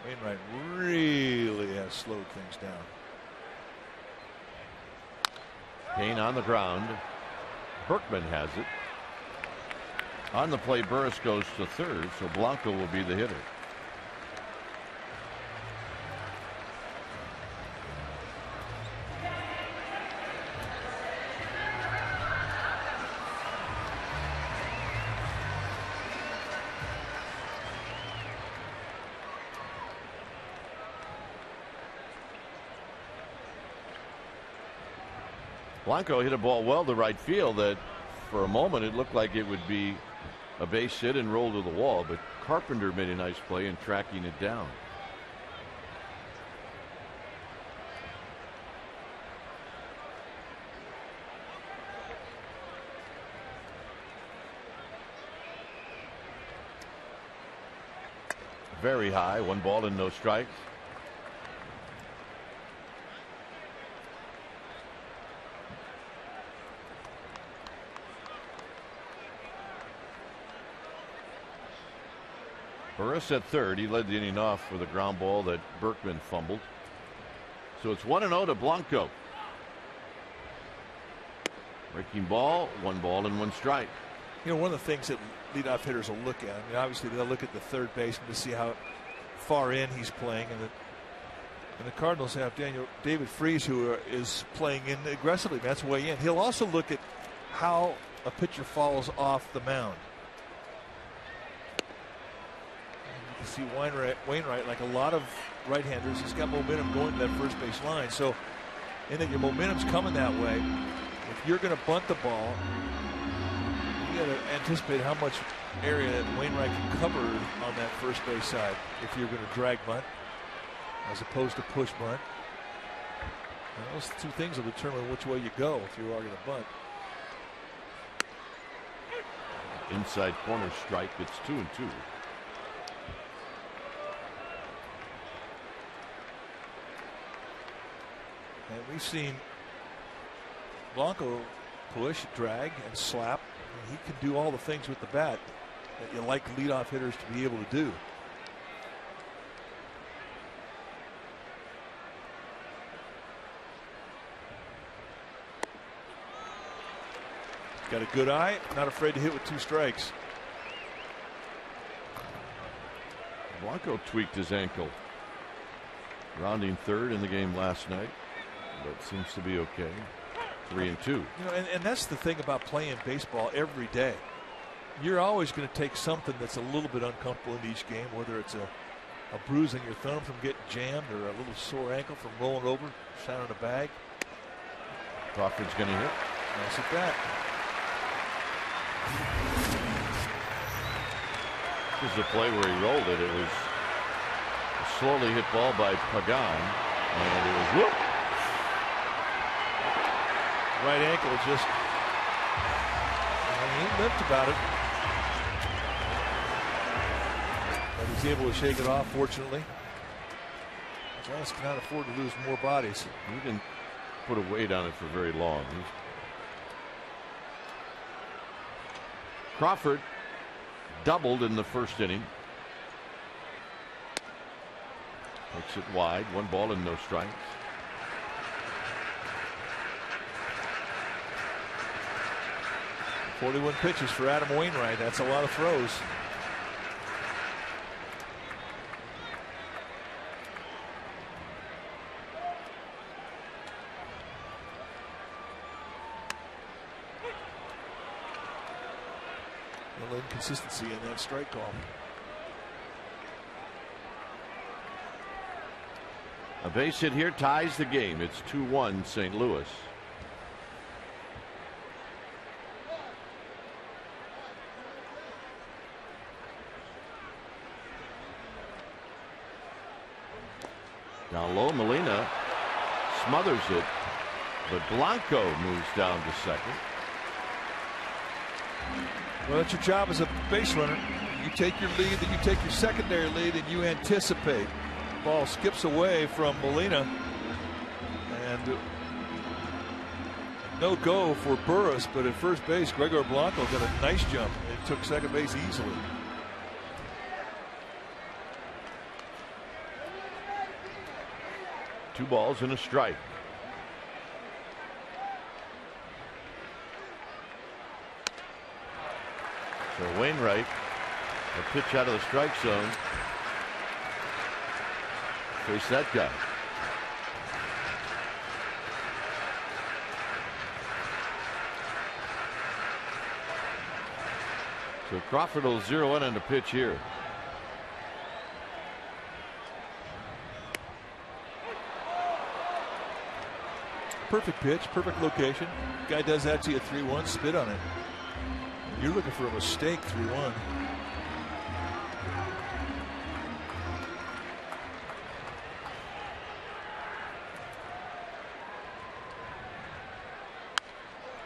Wainwright really has slowed things down. Cain on the ground. Berkman has it. On the play, Burris goes to third, so Blanco will be the hitter. Blanco hit a ball well to right field that for a moment it looked like it would be a base hit and roll to the wall, but Carpenter made a nice play in tracking it down. Very high, 1 ball and no strikes. Burris at third. He led the inning off with a ground ball that Berkman fumbled. So it's 1-0 to Blanco. Breaking ball, 1 ball and 1 strike. You know, one of the things that leadoff hitters will look at, I mean, obviously they'll look at the third baseman to see how far in he's playing, and the Cardinals have David Freese, who is playing in aggressively. That's way in. He'll also look at how a pitcher falls off the mound. And you can see Wainwright, like a lot of right-handers, he's got momentum going to that first base line. So, in that your momentum's coming that way, if you're going to bunt the ball, you got to anticipate how much area that Wainwright can cover on that first base side if you're going to drag bunt as opposed to push bunt. And those two things will determine which way you go if you are going to bunt. Inside corner strike. It's 2-2. And we've seen Blanco push, drag, and slap. He can do all the things with the bat that you like leadoff hitters to be able to do. Got a good eye, not afraid to hit with 2 strikes. Blanco tweaked his ankle, rounding third in the game last night, but seems to be okay. 3-2. You know, and that's the thing about playing baseball every day. You're always going to take something that's a little bit uncomfortable in each game, whether it's a bruise in your thumb from getting jammed or a little sore ankle from rolling over, shining a bag. Crawford's going to hit. Nice at that. This is a play where he rolled it. It was a slowly hit ball by Pagan, and it was whoop. Right ankle just, he limped about it. But he's able to shake it off, fortunately. Giants cannot afford to lose more bodies. He didn't put a weight on it for very long. Crawford doubled in the first inning. Takes it wide, 1 ball and no strikes. .41 pitches for Adam Wainwright. That's a lot of throws. A little inconsistency in that strike call. A base hit here ties the game. It's 2-1 St. Louis. Down low, Molina smothers it, but Blanco moves down to second. Well, that's your job as a base runner. You take your lead, then you take your secondary lead, and you anticipate. Ball skips away from Molina, and no go for Burris, but at first base, Gregor Blanco got a nice jump. It took second base easily. Two balls and a strike. So Wainwright, a pitch out of the strike zone. Face that guy. So Crawford will zero in on the pitch here. perfect pitch, perfect location. Guy does that to you 3-1, spit on it. You're looking for a mistake, 3-1.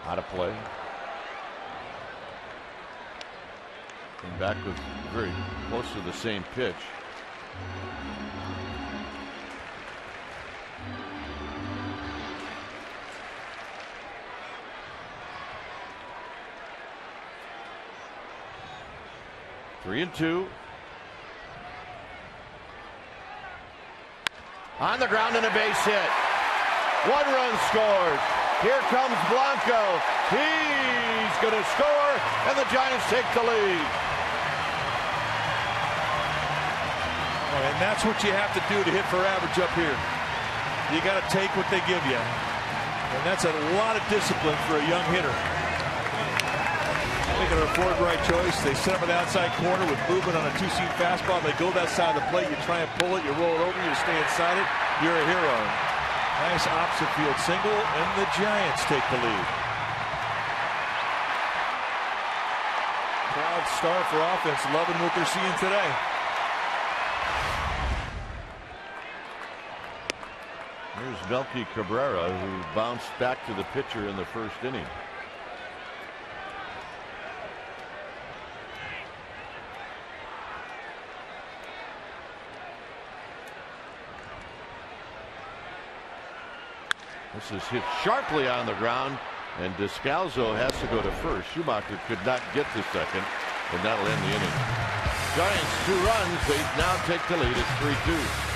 Out of play. Came back with very close to the same pitch. Three and two. On the ground and a base hit. 1 run scores. Here comes Blanco. He's going to score, and the Giants take the lead. Oh, and that's what you have to do to hit for average up here. You got to take what they give you. And that's a lot of discipline for a young hitter. Making a forward right choice. They set up an outside corner with movement on a 2-seam fastball. They go that side of the plate. You try and pull it. You roll it over. You stay inside it. You're a hero. Nice opposite field single, and the Giants take the lead. Proud start for offense. Loving what they're seeing today. Here's Melky Cabrera, who bounced back to the pitcher in the first inning. This is hit sharply on the ground, and Descalzo has to go to first. Schumacher could not get to second, and that'll end the inning. Giants 2 runs. They now take the lead. It's 3-2.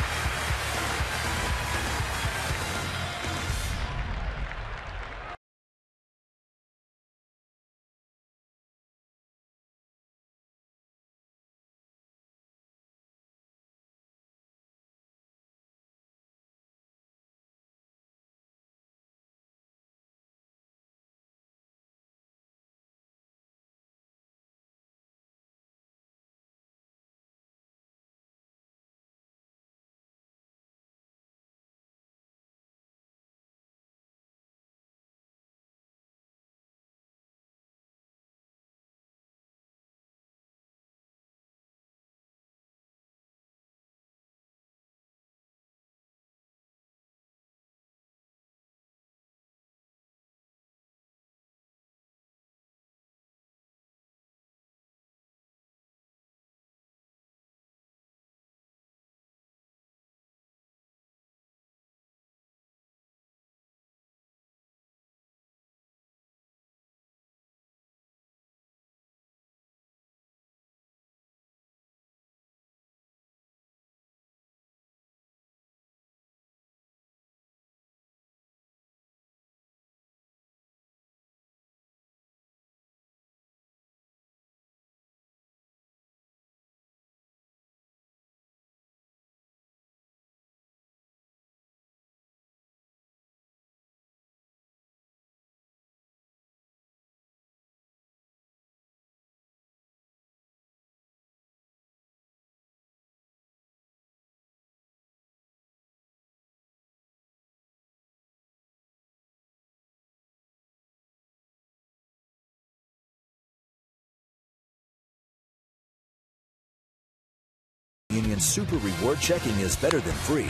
Union Super Reward checking is better than free.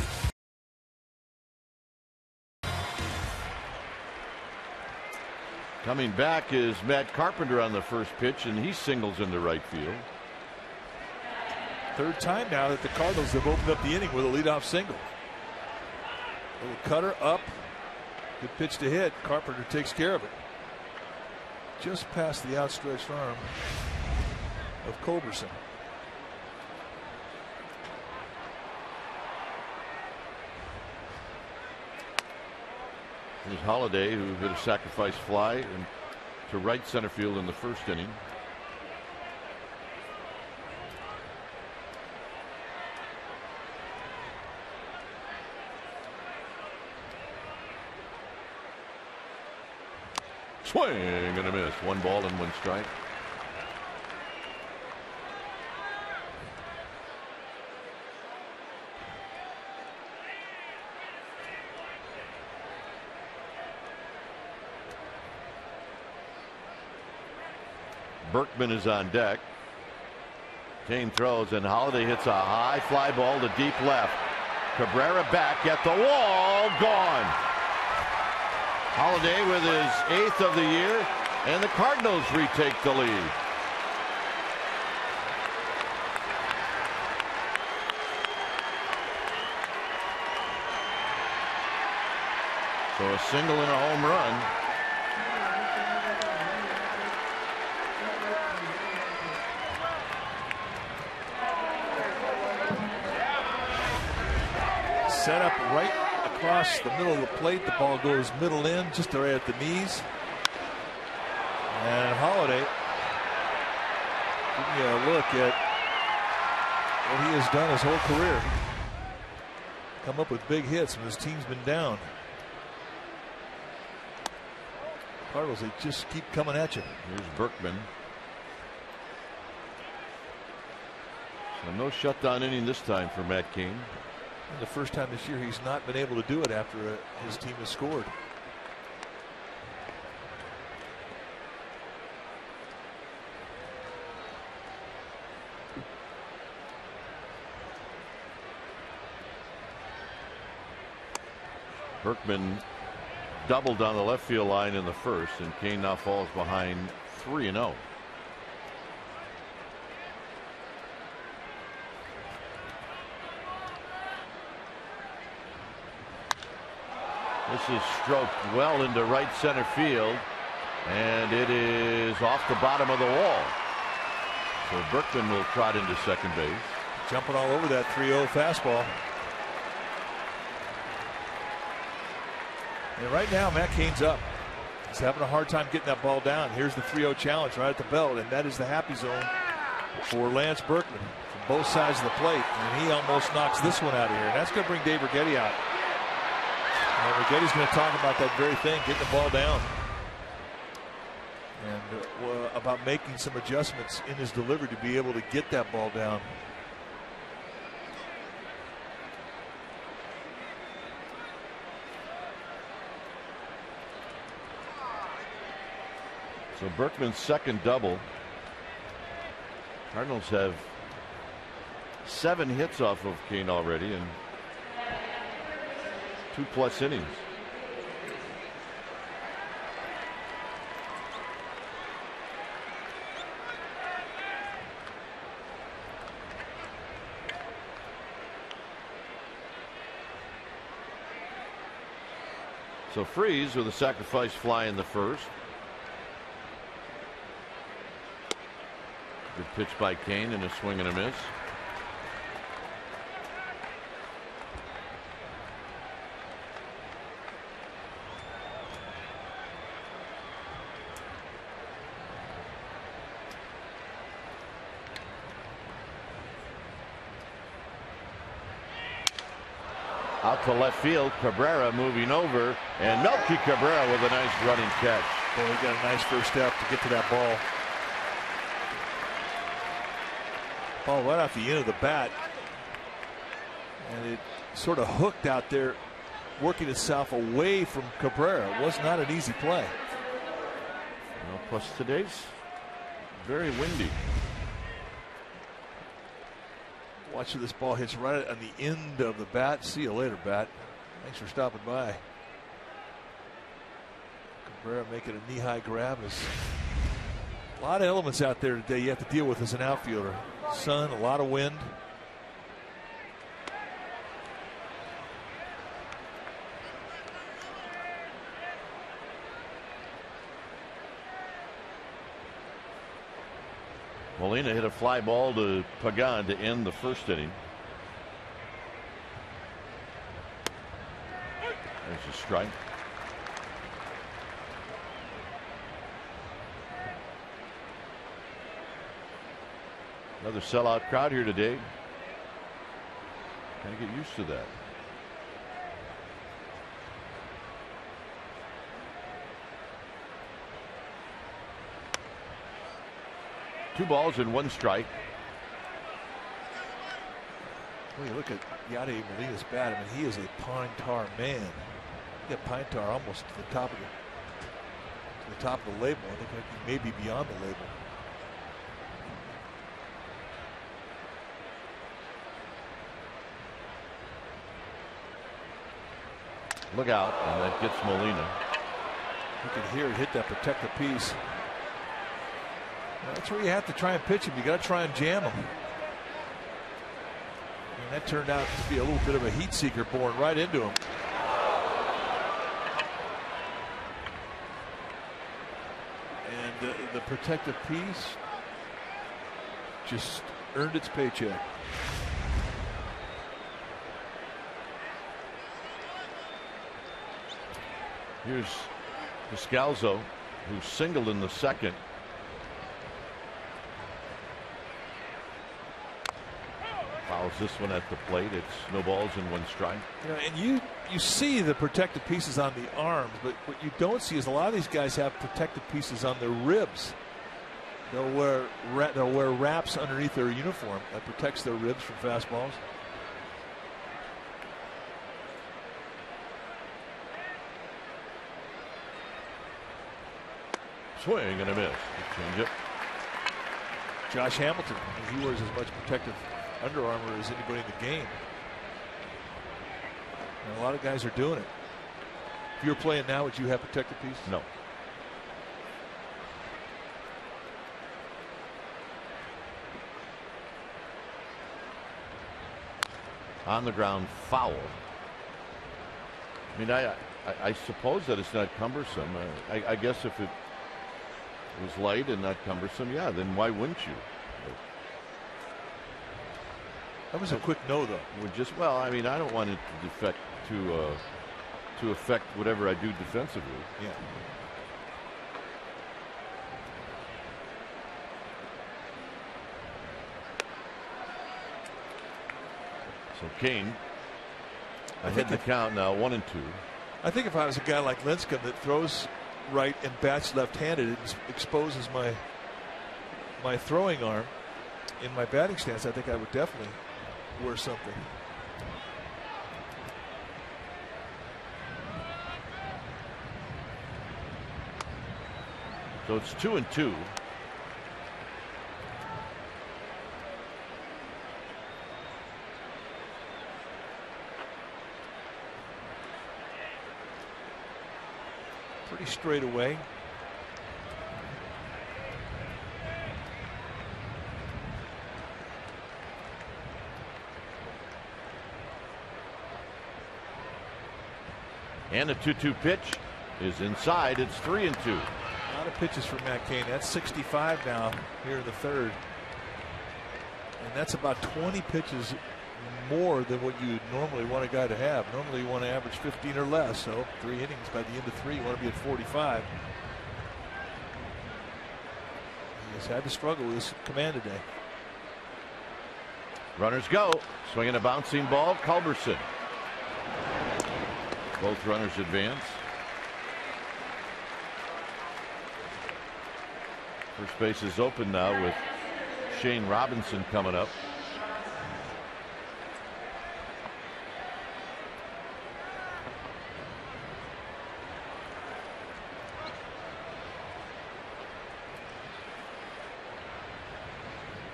Coming back is Matt Carpenter on the first pitch, and he singles into right field. Third time now that the Cardinals have opened up the inning with a leadoff single. Little cutter up. Good pitch to hit. Carpenter takes care of it. Just past the outstretched arm of Culberson. Here's Holiday, who hit a sacrifice fly to right center field in the first inning. Swing and a miss. 1 ball and 1 strike. Berkman is on deck. Kane throws, and Holiday hits a high fly ball to deep left. Cabrera back at the wall, gone. Holiday with his 8th of the year, and the Cardinals retake the lead. So a single and a home run. Set up right across the middle of the plate. The ball goes middle in, just right at the knees. And Holiday giving you a look at what he has done his whole career. Come up with big hits when his team's been down. Cardinals, they just keep coming at you. Here's Berkman. So no shutdown inning this time for Matt Cain. The first time this year he's not been able to do it after his team has scored. Berkman doubled down the left field line in the first, and Cain now falls behind 3-0. This is stroked well into right center field, and it is off the bottom of the wall. So Berkman will trot into second base. Jumping all over that 3-0 fastball. And right now, Matt Cain's up. He's having a hard time getting that ball down. Here's the 3-0 challenge right at the belt, and that is the happy zone for Lance Berkman from both sides of the plate. And he almost knocks this one out of here. And that's going to bring Dave Righetti out. And Righetti's going to talk about that very thing, getting the ball down. And about making some adjustments in his delivery to be able to get that ball down. So Berkman's second double. Cardinals have 7 hits off of Cain already in 2+ innings. So Freese with a sacrifice fly in the first. Good pitch by Cain and a swing and a miss. Out to left field, Cabrera moving over, and Melky Cabrera with a nice running catch. Boy, he got a nice first step to get to that ball. Ball right off the end of the bat, and it sort of hooked out there, working itself away from Cabrera. It was not an easy play. Well, plus today's very windy. Watch where this ball hits right on the end of the bat. See you later, bat. Thanks for stopping by. Cabrera making a knee-high grab. A lot of elements out there today you have to deal with as an outfielder. Sun, a lot of wind. Molina hit a fly ball to Pagan to end the first inning. There's a strike. Another sellout crowd here today. Kind of get used to that. Two balls and one strike. Well, you look at Yadier Molina's bat. I mean, he is a pine tar man. You got pine tar almost to the top of the label. I think he may be beyond the label. Look out, and that gets Molina. You can hear it hit that protective piece. That's where you have to try and pitch him. You got to try and jam him. And that turned out to be a little bit of a heat seeker born right into him. And the protective piece just earned its paycheck. Here's Descalzo, who singled in the second. Fouls this one at the plate. It's no balls and one strike. You know, and you see the protective pieces on the arms, but what you don't see is a lot of these guys have protective pieces on their ribs. They'll wear wraps underneath their uniform that protects their ribs from fastballs. Swing and a miss. Change it. Josh Hamilton, he wears as much protective Under Armour as anybody in the game. And a lot of guys are doing it. If you were playing now, would you have protective pieces? No. On the ground, foul. I mean, I suppose that it's not cumbersome. I guess if it was light and not cumbersome, yeah, then why wouldn't you? That was a quick no, though. Would just, well, I mean, I don't want it to affect whatever I do defensively. Yeah. So Kane ahead in the count now, 1-2. I think if I was a guy like Lincecum that throws right and bats left-handed, it exposes my throwing arm in my batting stance. I think I would definitely wear something. So it's 2-2. Pretty straight away. And the 2-2 pitch is inside. It's 3-2. A lot of pitches for Matt Cain. That's 65 now here in the third. And that's about 20 pitches more than what you normally want a guy to have. Normally you want to average 15 or less. So 3 innings, by the end of 3 you want to be at 45. He's had to struggle with his command today. Runners go. Swinging a bouncing ball. Culberson. Both runners advance. First base is open now with Shane Robinson coming up.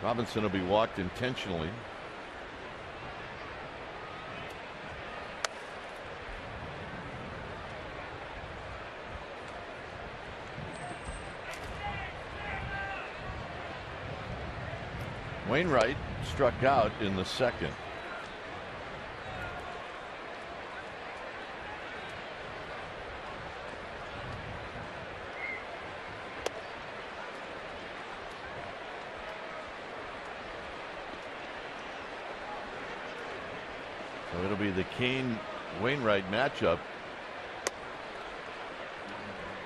Robinson will be walked intentionally. Wainwright struck out in the second. So it'll be the Kane Wainwright matchup.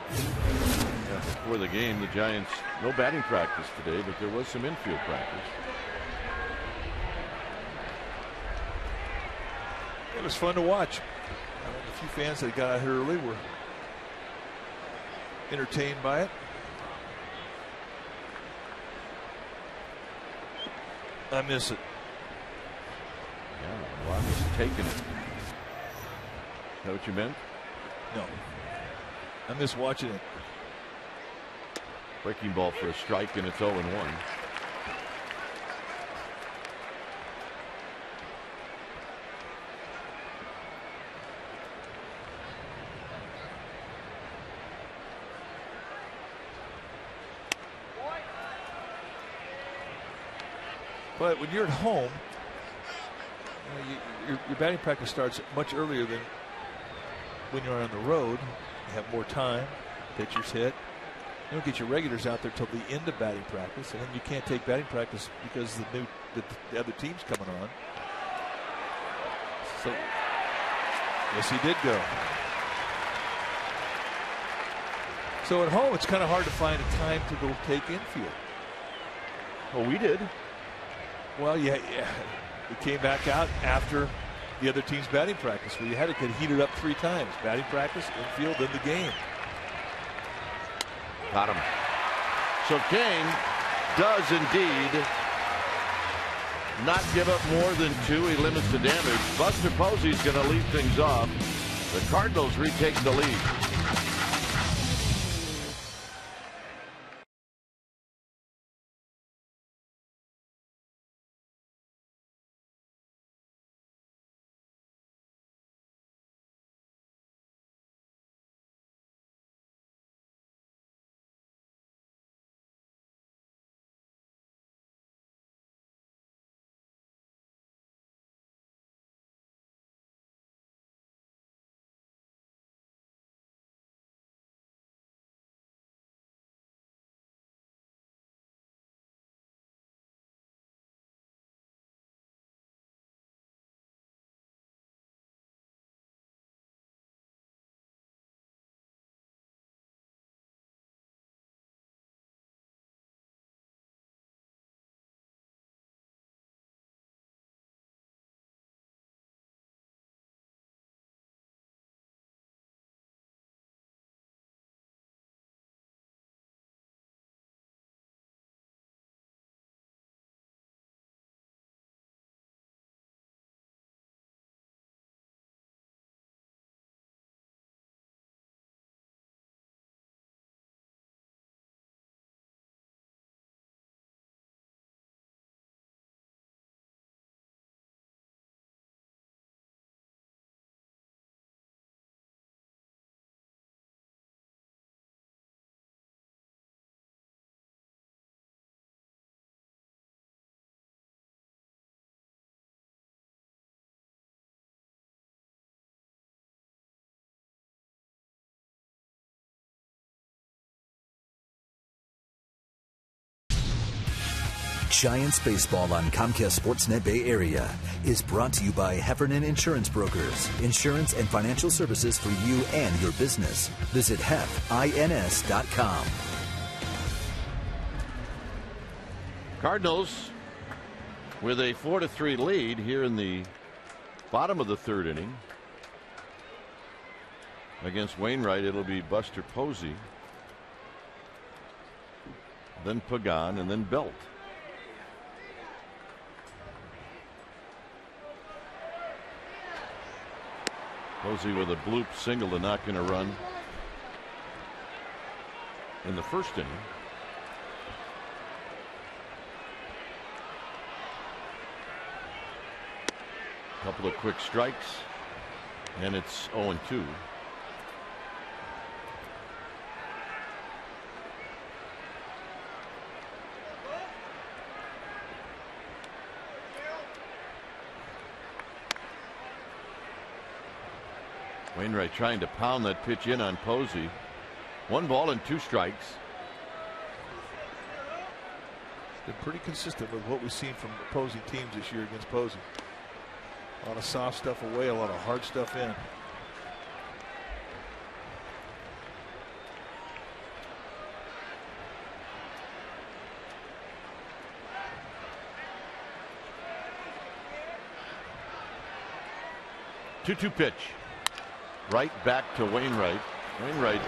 Before the game, the Giants, no batting practice today, but there was some infield practice. It was fun to watch. A few fans that got out here early were entertained by it. I miss it. Yeah, well, I was taking it. Is that what you meant? No. I miss watching it. Breaking ball for a strike, and it's 0-1. But when you're at home, your batting practice starts much earlier than when you're on the road. You have more time. Pitchers hit. You don't get your regulars out there till the end of batting practice, and then you can't take batting practice because the other team's coming on. So, yes, he did go. So at home, it's kind of hard to find a time to go take infield. Well, we did. Well, yeah. We came back out after the other team's batting practice, where you had to get heated up 3 times: batting practice, infield, then the game. Got him. So Kane does indeed not give up more than 2. He limits the damage. Buster Posey's going to lead things off. The Cardinals retake the lead. Giants baseball on Comcast Sportsnet Bay Area is brought to you by Heffernan Insurance Brokers. Insurance and financial services for you and your business. Visit hefins.com. Cardinals with a 4-3 lead here in the bottom of the 3rd inning. Against Wainwright, it'll be Buster Posey, then Pagan, and then Belt. Posey with a bloop single to knock in a run in the 1st inning. Couple of quick strikes, and it's 0-2. Wainwright trying to pound that pitch in on Posey. 1 ball and 2 strikes. Been pretty consistent with what we've seen from opposing teams this year against Posey. A lot of soft stuff away, a lot of hard stuff in. Two-two pitch. Right back to Wainwright. Wainwright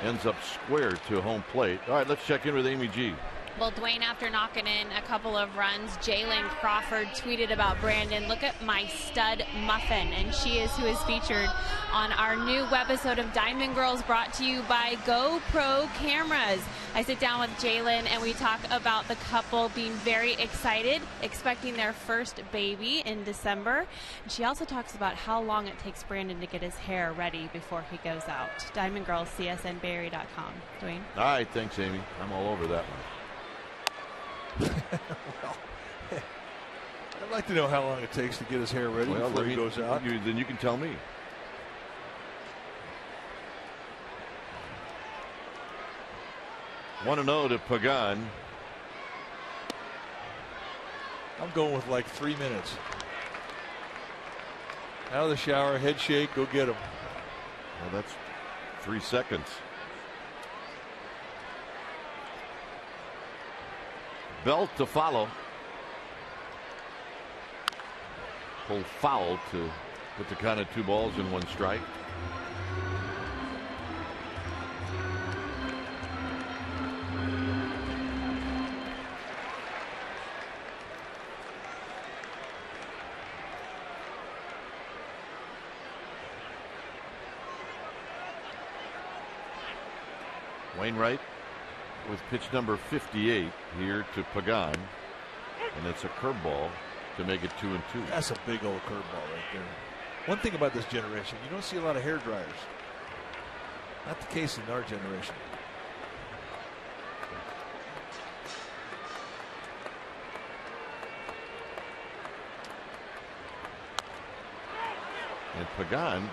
ends up square to home plate. All right, let's check in with Amy G. Well, Dwayne, after knocking in a couple of runs, Jalen Crawford tweeted about Brandon, "Look at my stud muffin." And she is who is featured on our new webisode of Diamond Girls, brought to you by GoPro cameras. I sit down with Jalen and we talk about the couple being very excited, expecting their first baby in December. And she also talks about how long it takes Brandon to get his hair ready before he goes out. Diamond Girls, CSNBayArea.com. Dwayne? All right, thanks, Amy. I'm all over that one. Well, I'd like to know how long it takes to get his hair ready before he goes out. Then you can tell me. One 1-0 to Pagan. I'm going with like 3 minutes. Out of the shower, head shake, go get him. Well, that's 3 seconds. Belt to follow. Pull foul to put the count at 2 balls and 1 strike. Wainwright with pitch number 58 here to Pagan, and it's a curveball to make it 2-2. That's a big old curveball right there. One thing about this generation, you don't see a lot of hair dryers. Not the case in our generation. And Pagan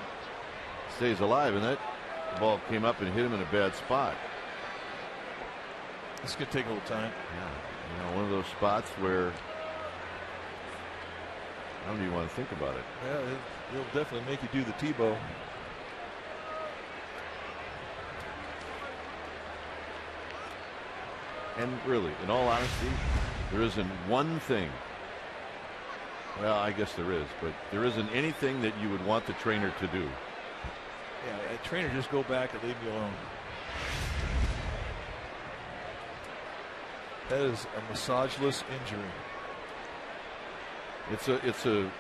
stays alive, and that ball came up and hit him in a bad spot. This could take a little time. Yeah, one of those spots where I don't even want to think about it. Yeah, it'll definitely make you do the Tebow. And really, in all honesty, there isn't one thing. Well, I guess there is, but there isn't anything that you would want the trainer to do. Yeah, a trainer, just go back and leave me alone. That is a massageless injury. It's a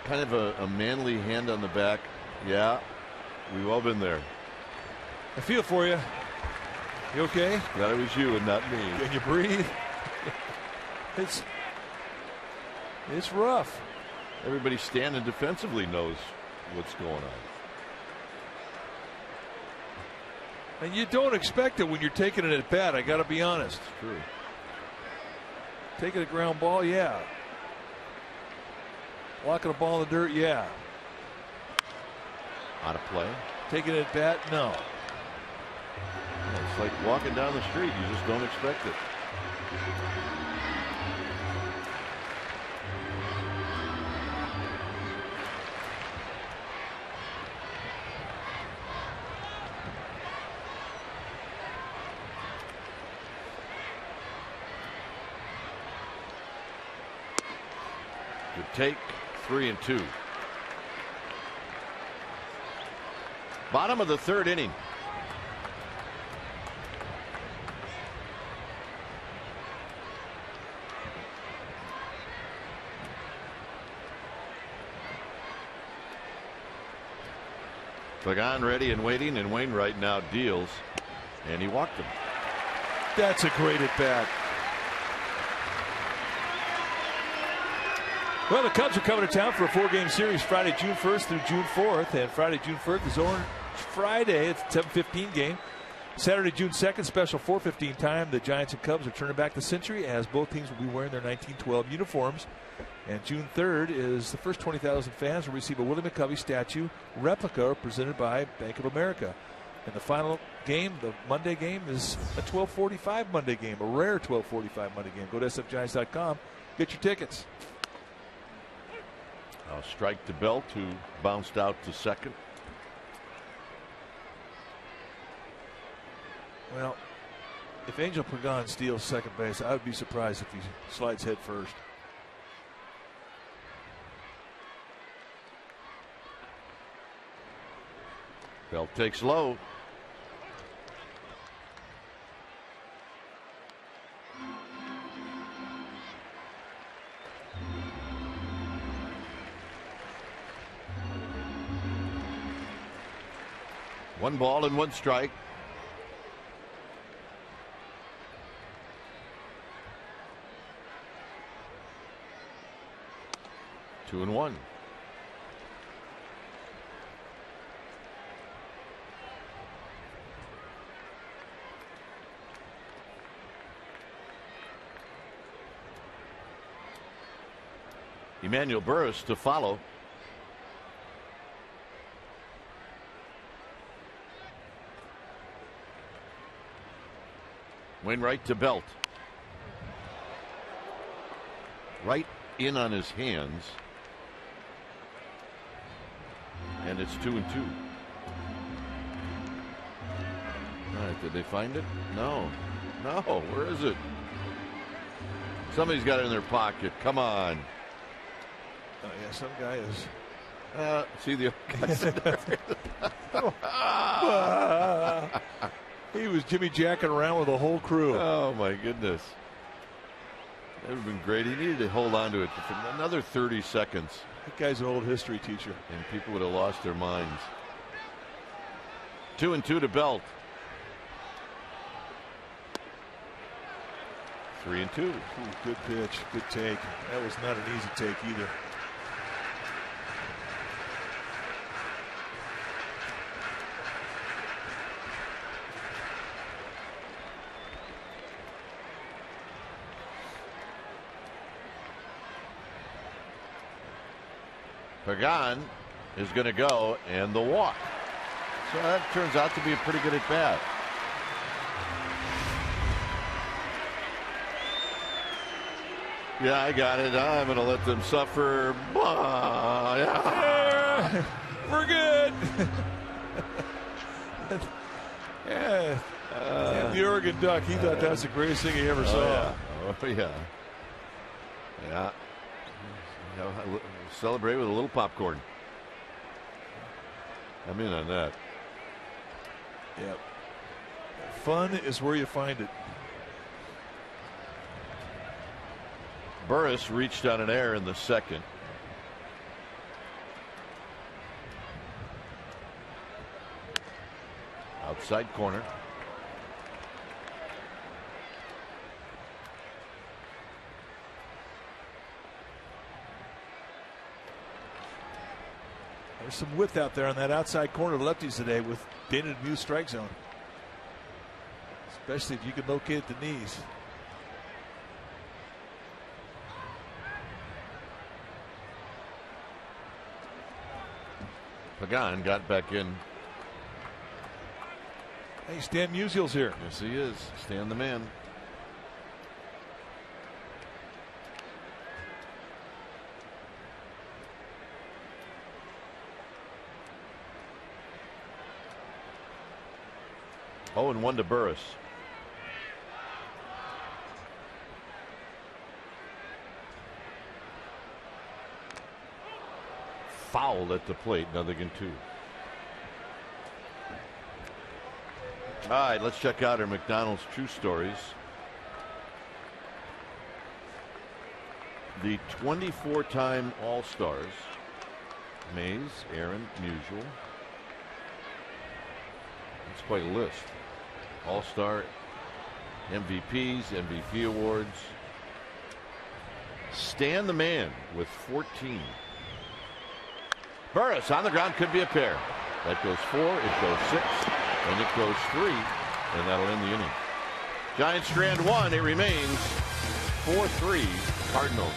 kind of a manly hand on the back. Yeah, we've all been there. I feel for you. You okay? Glad it was you and not me. Can you breathe? It's rough. Everybody standing defensively knows what's going on. And you don't expect it when you're taking it at bat. I got to be honest. It's true. Taking a ground ball, yeah. Walking a ball in the dirt, yeah. Out of play. Taking it at bat, no. It's like walking down the street. You just don't expect it. Good take. 3-2. Bottom of the 3rd inning. Pagan ready and waiting, and Wainwright now deals, and he walked him. That's a great at bat. Well, the Cubs are coming to town for a 4-game series Friday, June 1st through June 4th. And Friday, June 1st is Orange Friday. It's a 7:15 game. Saturday, June 2nd, special 4:15 time. The Giants and Cubs are turning back the century as both teams will be wearing their 1912 uniforms. And June 3rd is the first 20,000 fans will receive a Willie McCovey statue replica presented by Bank of America. And the final game, the Monday game, is a 12:45 Monday game, a rare 12:45 Monday game. Go to sfgiants.com, get your tickets. Strike to Belt, who bounced out to second. Well, if Angel Pagan steals second base, I would be surprised if he slides head first. Belt takes low. One ball and 1 strike. Two and 1. Emmanuel Burris to follow. Wainwright to Belt. Right in on his hands. And it's 2-2. All right, did they find it? No. No, where is it? Somebody's got it in their pocket. Come on. Oh, yeah, some guy is. See the He was Jimmy jacking around with the whole crew. Oh, my goodness. That would have been great. He needed to hold on to it for another 30 seconds. That guy's an old history teacher. And people would have lost their minds. 2-2 to Belt. 3-2. Ooh, good pitch. Good take. That was not an easy take either. Pagan is going to go, and the walk. So that turns out to be a pretty good at bat. Yeah, I got it. I'm going to let them suffer. Yeah. We're good. Yeah. The Oregon Duck, he thought that's the greatest thing he ever saw. Yeah. Oh, yeah. Yeah. Celebrate with a little popcorn. I'm in on that. Yep. Fun is where you find it. Burris reached on an error in the second. Outside corner. There's some width out there on that outside corner of lefties today with Dana Demuth's strike zone. Especially if you can locate the knees. Pagan got back in. Hey, Stan Musial's here. Yes, he is. Stan the man. Oh, and 1 to Burris. Fouled at the plate, 0-2. All right, let's check out our McDonald's True Stories. The 24-time All-Stars. Mays, Aaron, Musial. That's quite a list. All-Star, MVPs, MVP awards. Stan the man with 14. Burris on the ground, could be a pair. That goes 4, it goes 6, and it goes 3, and that'll end the inning. Giants strand 1, it remains 4-3 Cardinals.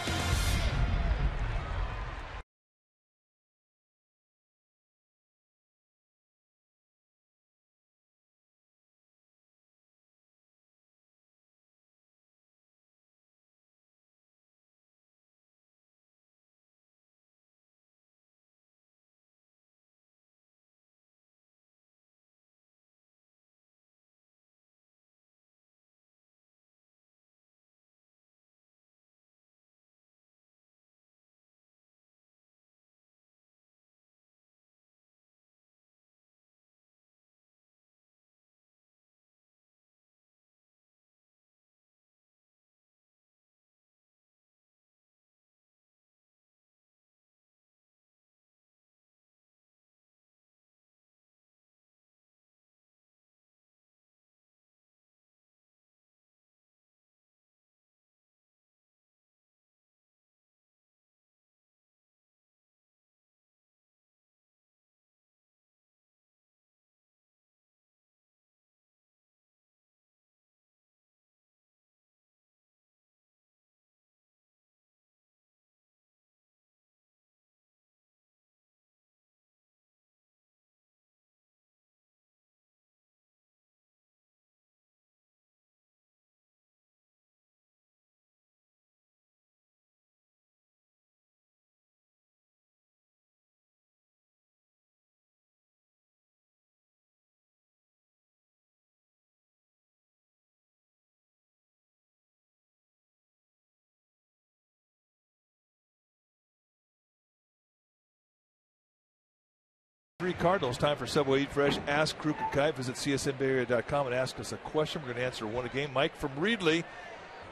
3 Cardinals. Time for Subway Eat Fresh. Ask Kruk and Kai. Visit csnbayarea.com and ask us a question. We're going to answer one a game. Mike from Reedley,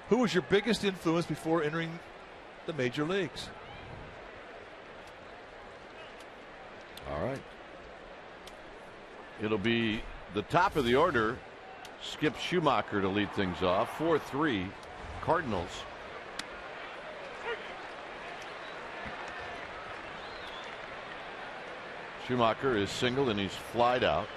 who was your biggest influence before entering the major leagues? All right. It'll be the top of the order. Skip Schumacher to lead things off. 4-3 Cardinals. Schumacher is singled and he's flied out.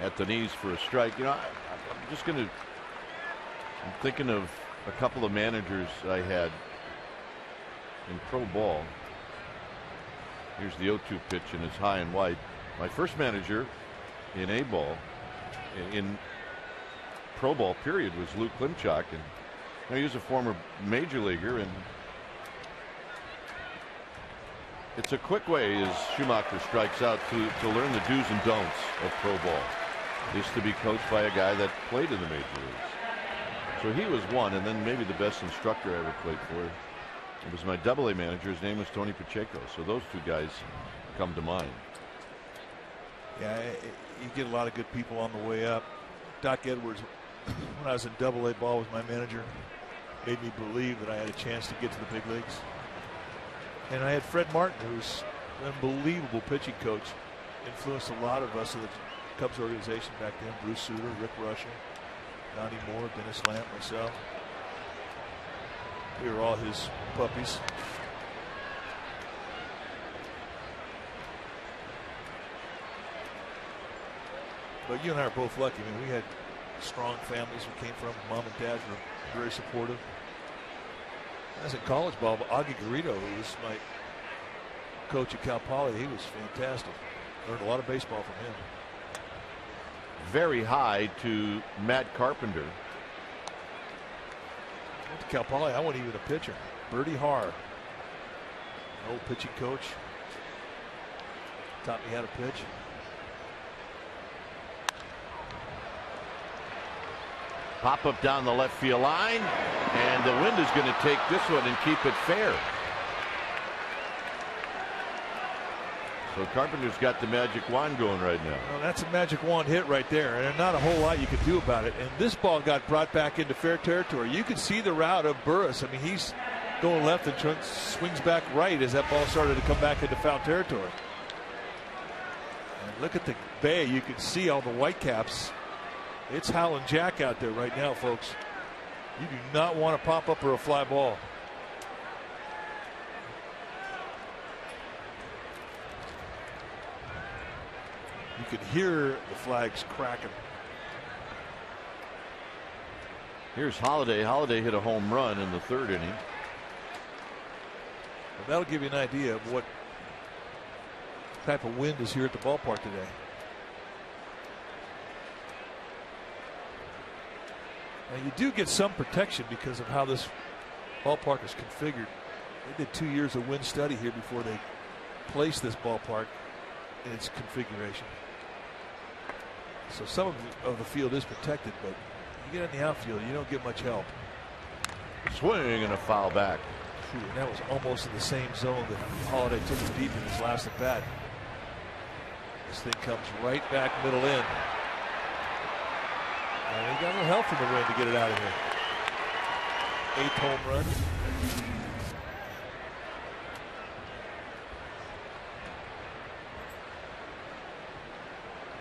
At the knees for a strike. You know, I'm just going to. I'm thinking of a couple of managers I had in pro ball. Here's the 0-2 pitch and it's high and wide. My first manager in A ball, in pro ball period, was Lou Klimchak, and he was a former major leaguer, and it's a quick way as Schumacher strikes out to learn the do's and don'ts of pro ball. Used to be coached by a guy that played in the major leagues. So he was one, and then maybe the best instructor I ever played for. It was my AA manager. His name was Tony Pacheco. So those two guys come to mind. Yeah, you get a lot of good people on the way up. Doc Edwards, when I was in AA ball, was my manager. Made me believe that I had a chance to get to the big leagues. And I had Fred Martin, who was an unbelievable pitching coach. Influenced a lot of us in the Cubs organization back then. Bruce Sutter, Rick Rusher, Donnie Moore, Dennis Lamp, myself. We were all his puppies. But you and I are both lucky. I mean, we had strong families we came from. Mom and dad were very supportive. As in college ball, Augie Garrido, who was my coach at Cal Poly, he was fantastic. Learned a lot of baseball from him. Very high to Matt Carpenter. Went to Cal Poly, I wasn't even a pitcher. Bertie Haar, an old pitching coach, taught me how to pitch. Pop up down the left field line, and the wind is going to take this one and keep it fair. So Carpenter's got the magic wand going right now. Well, that's a magic wand hit right there, and not a whole lot you could do about it. And this ball got brought back into fair territory. You could see the route of Burris. I mean, he's going left and swings back right as that ball started to come back into foul territory. And look at the bay. You can see all the Whitecaps. It's Howlin' Jack out there right now, folks. You do not want to pop up or a fly ball. You can hear the flags cracking. Here's Holiday. Holiday hit a home run in the 3rd inning. Well, that'll give you an idea of what type of wind is here at the ballpark today. Now you do get some protection because of how this ballpark is configured. They did 2 years of wind study here before they placed this ballpark in its configuration. So some of the field is protected, but you get in the outfield, you don't get much help. Swing and a foul back. And that was almost in the same zone that Holiday took it deep in his last at bat. This thing comes right back middle in. And he got a little help from the wind to get it out of here. 8th home run.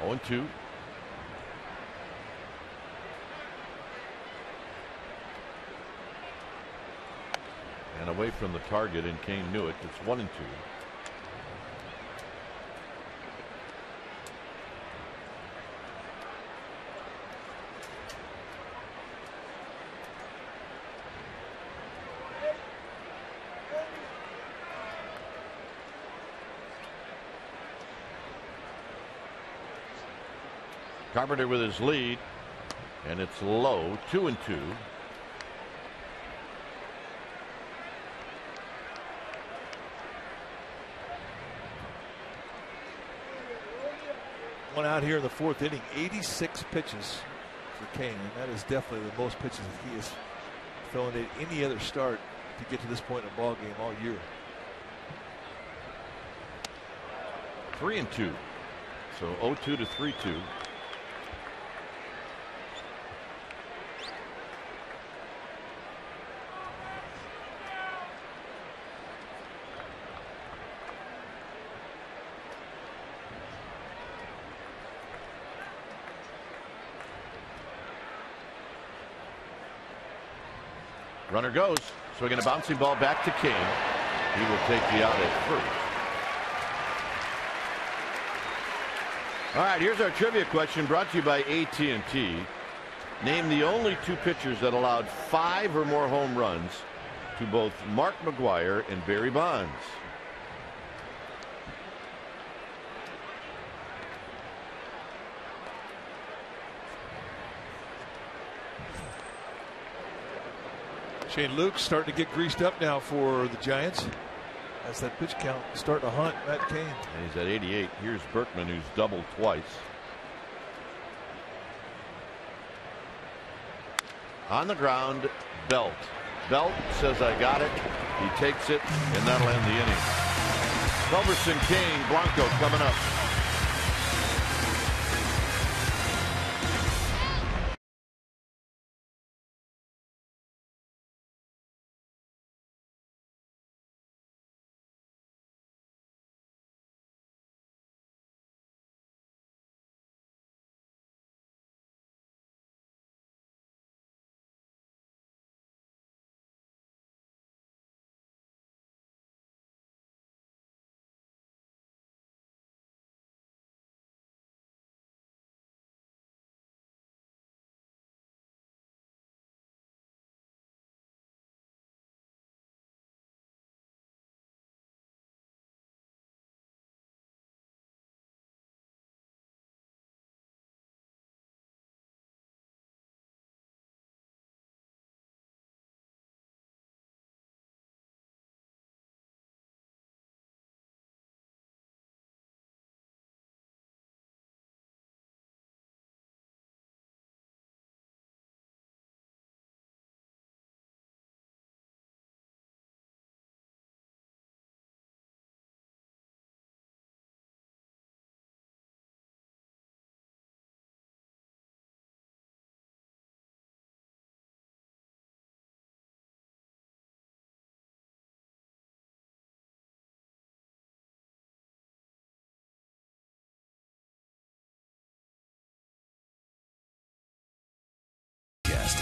Oh, 2. And away from the target, and Kane knew it. It's 1-2. Carpenter with his lead, and it's low. 2-2. One out here in the 4th inning. 86 pitches for Kane, and that is definitely the most pitches that he has thrown at any other start to get to this point in a ball game all year. 3-2. So 0-2 to 3-2. Runner goes, swinging a bouncing ball back to Kane. He will take the out at first. All right, here's our trivia question brought to you by AT&T. Name the only two pitchers that allowed 5 or more home runs to both Mark McGwire and Barry Bonds. Shane Luke's starting to get greased up now for the Giants. As that pitch count starting to hunt Matt Cain. And he's at 88. Here's Berkman, who's doubled twice. On the ground, Belt. Belt says, I got it. He takes it, and that'll end the inning. Culberson, Kane, Blanco coming up.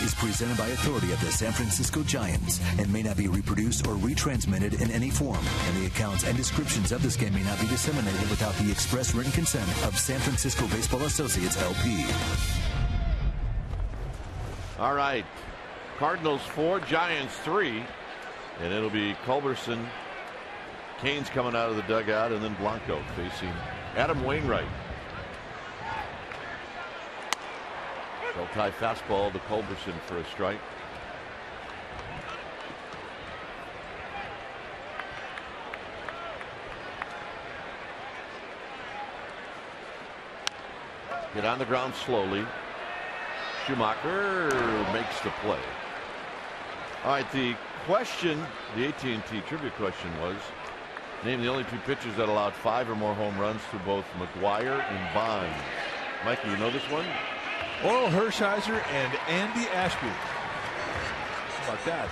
Is presented by authority of the San Francisco Giants and may not be reproduced or retransmitted in any form. And the accounts and descriptions of this game may not be disseminated without the express written consent of San Francisco Baseball Associates, LP. All right. Cardinals 4, Giants 3. And it'll be Culberson. Kane's coming out of the dugout, and then Blanco facing Adam Wainwright. High fastball to Culberson for a strike. Get on the ground slowly. Schumacher makes the play. All right, the question, the AT&T trivia question was, name the only two pitchers that allowed 5 or more home runs to both McGwire and Bonds. Mikey, you know this one? Oral Hershiser and Andy Ashby. How about that?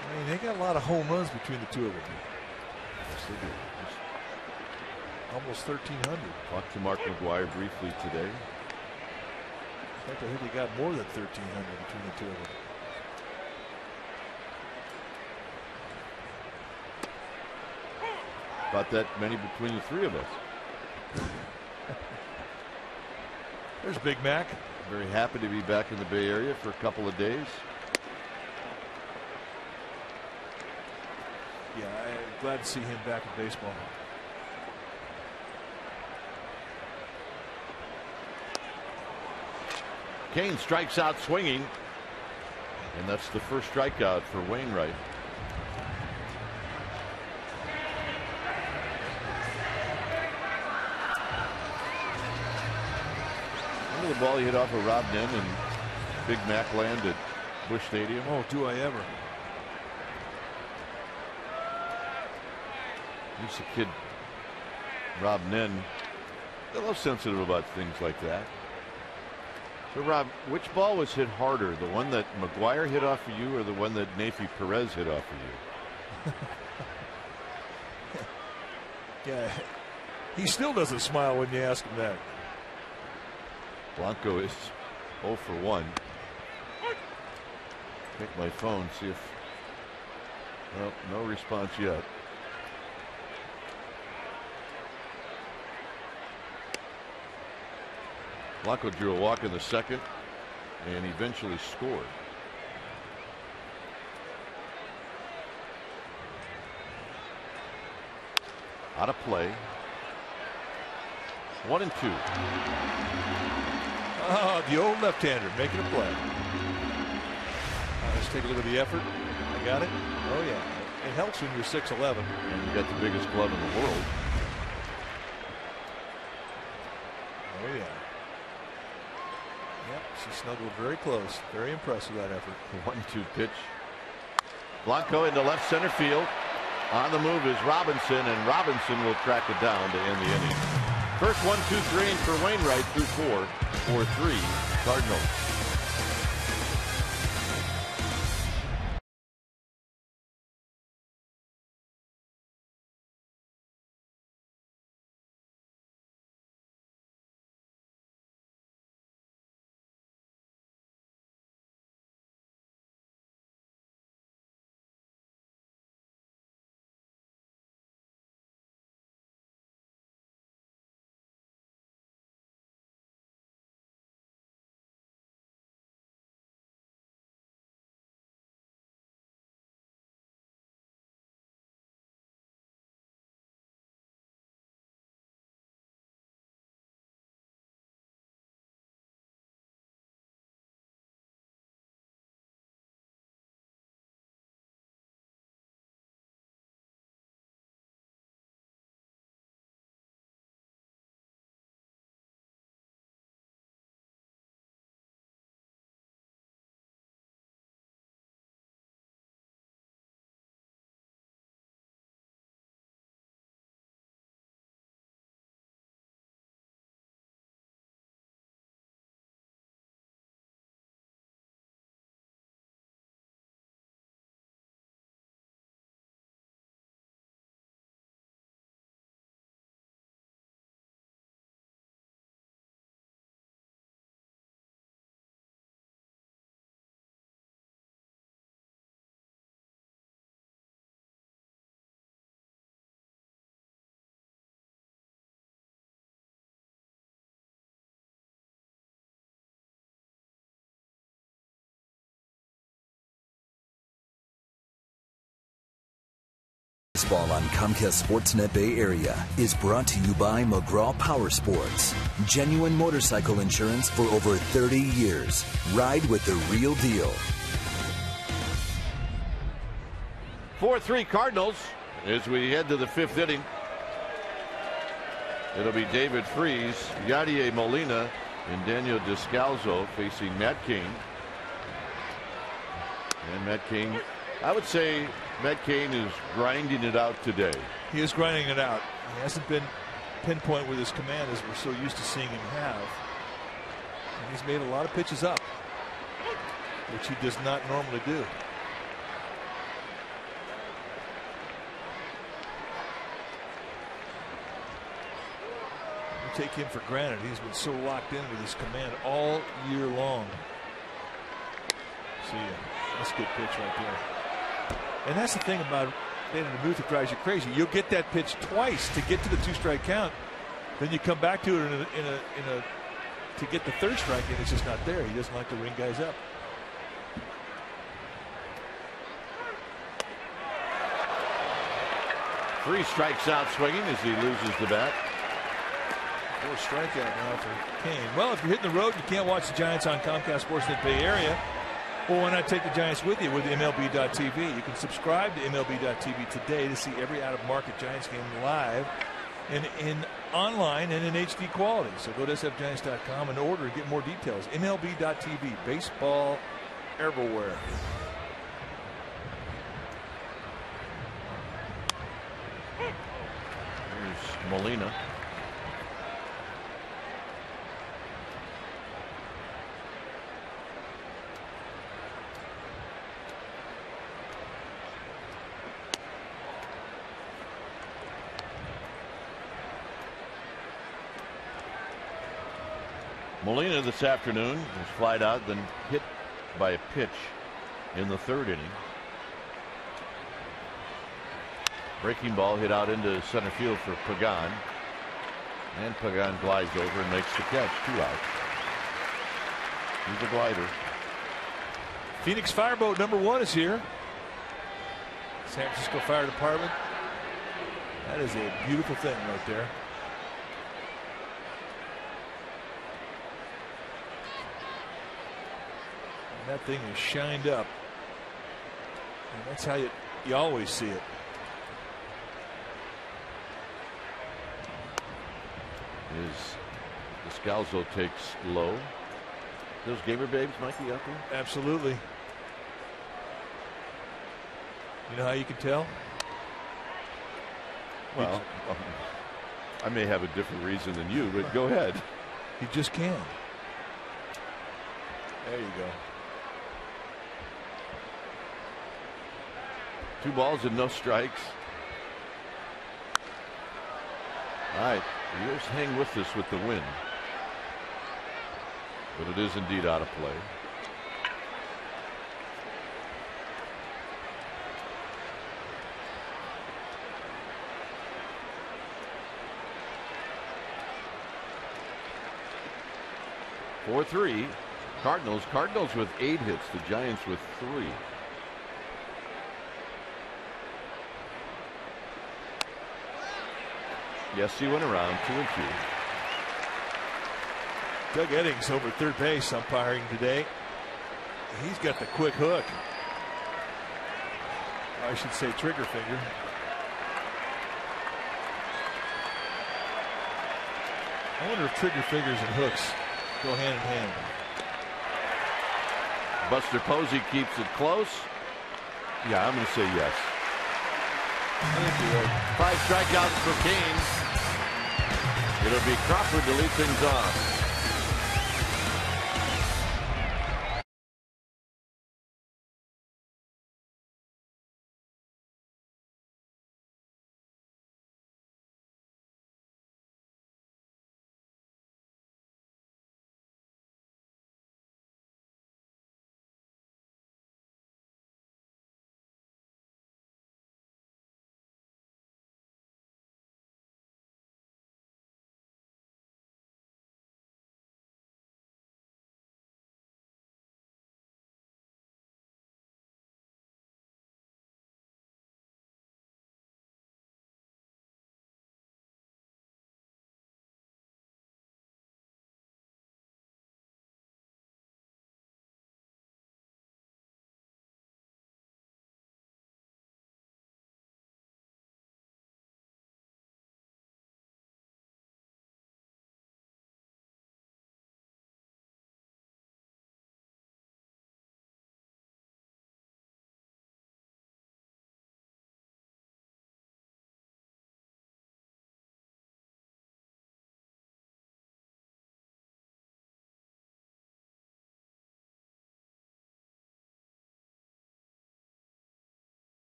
I mean, they got a lot of home runs between the two of them. Yes, they do. Almost 1,300. Talked to Mark McGwire briefly today. In fact, I think they got more than 1,300 between the two of them. About that many between the three of us. There's Big Mac. Very happy to be back in the Bay Area for a couple of days. Yeah, I'm glad to see him back in baseball. Kane strikes out swinging, and that's the first strikeout for Wainwright. The ball he hit off of Rob Nim, and Big Mac land at Busch Stadium. Oh, do I ever. He's a kid, Rob Nen, a little sensitive about things like that. So, Rob, which ball was hit harder? The one that McGuire hit off of you or the one that Nafi Perez hit off of you? Yeah, he still doesn't smile when you ask him that. Blanco is 0 for 1. Check my phone, see if. Well, no response yet. Blanco drew a walk in the second and eventually scored. Out of play. 1-2. Oh, the old left-hander making a play. Let's take a look at the effort. I got it. Oh, yeah. It helps when you're 6'11". And you got the biggest glove in the world. Oh, yeah. Yep, she snuggled very close. Very impressed with that effort. 1-2 pitch. Blanco into left center field. On the move is Robinson, and Robinson will track it down to end the inning. First 1-2-3 for Wainwright through 4. 4-3 Cardinals. Baseball on Comcast Sportsnet Bay Area is brought to you by McGraw Power Sports. Genuine motorcycle insurance for over 30 years. Ride with the real deal. 4-3 Cardinals as we head to the 5th inning. It'll be David Freese, Yadier Molina, and Daniel Descalzo facing Matt Cain. And Matt Cain, I would say Matt Cain is grinding it out today. He is grinding it out. He hasn't been pinpoint with his command as we're so used to seeing him have. And he's made a lot of pitches up, which he does not normally do. We take him for granted. He's been so locked in with his command all year long. See ya. That's a good pitch right there. And that's the thing about being in the booth that drives you crazy. You'll get that pitch twice to get to the 2-strike count. Then you come back to it to get the 3rd strike, and it's just not there. He doesn't like to ring guys up. Three strikes out swinging as he loses the bat. 4 strikeout now for Cain. Well, if you're hitting the road and you can't watch the Giants on Comcast Sportsnet Bay Area, well, why not take the Giants with you with MLB.tv? You can subscribe to MLB.tv today to see every out-of-market Giants game live in online and in HD quality. So go to sfgiants.com and order and get more details. MLB.tv, baseball everywhere. Here's Molina. Molina this afternoon was flied out, then hit by a pitch in the third inning. Breaking ball hit out into center field for Pagan. And Pagan glides over and makes the catch. 2 out. He's a glider. Phoenix Fireboat #1 is here. San Francisco Fire Department. That is a beautiful thing right there. That thing is shined up, and that's how you always see it. Descalzo takes low. Those gamer babes might be out there. Absolutely. You know how you can tell? Well, I may have a different reason than you, but go ahead. You just can. There you go. 2 balls and no strikes. All right, the Eagles hang with this with the win, but it is indeed out of play. (4-3) Cardinals with 8 hits. The Giants with 3. Yes, he went around 2-2. Doug Eddings over third base umpiring today. He's got the quick hook. I should say trigger finger. I wonder if trigger fingers and hooks go hand in hand. Buster Posey keeps it close. Yeah, I'm going to say yes. 5 strikeouts for Kane. It'll be Crawford to lead things off.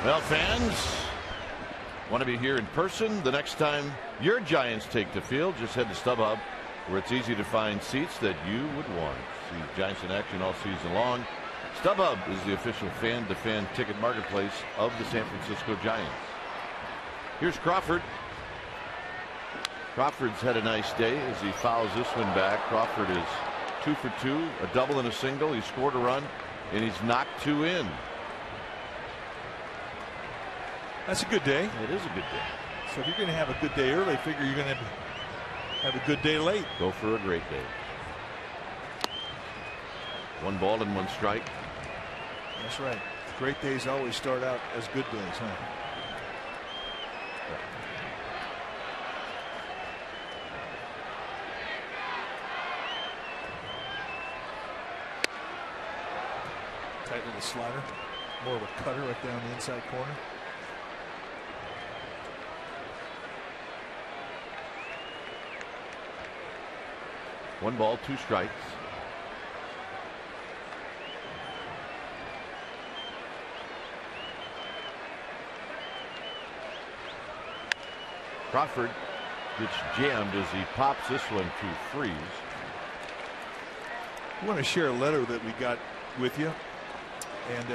Well, fans, want to be here in person the next time your Giants take the field? Just head to StubHub, where it's easy to find seats that you would want. See Giants in action all season long. StubHub is the official fan-to-fan ticket marketplace of the San Francisco Giants. Here's Crawford. Crawford's had a nice day as he fouls this one back. Crawford is 2 for 2, a double and a single. He scored a run and he's knocked 2 in. That's a good day. It is a good day. So if you're going to have a good day early, figure you're going to have a good day late. Go for a great day. 1 ball and 1 strike. That's right. Great days always start out as good days, huh? Tight little slider. More of a cutter right down the inside corner. One ball, 2 strikes. Crawford gets jammed as he pops this one to freeze. I want to share a letter that we got with you. And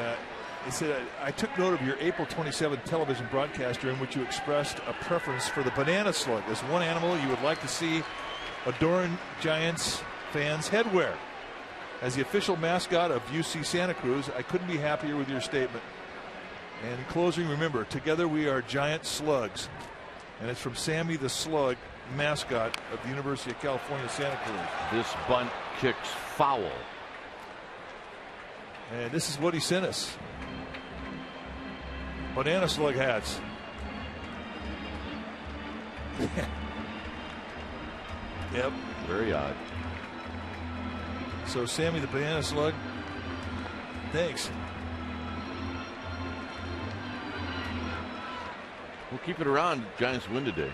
it said, I took note of your April 27th television broadcast in which you expressed a preference for the banana slug as one animal you would like to see adoring Giants fans headwear. As the official mascot of UC Santa Cruz, I couldn't be happier with your statement. And in closing, remember, together we are giant slugs. And it's from Sammy the Slug, mascot of the University of California, Santa Cruz. This bunt kicks foul. And this is what he sent us. Banana slug hats. Yep. Very odd. So Sammy the Banana Slug, thanks. We'll keep it around. Giants win today.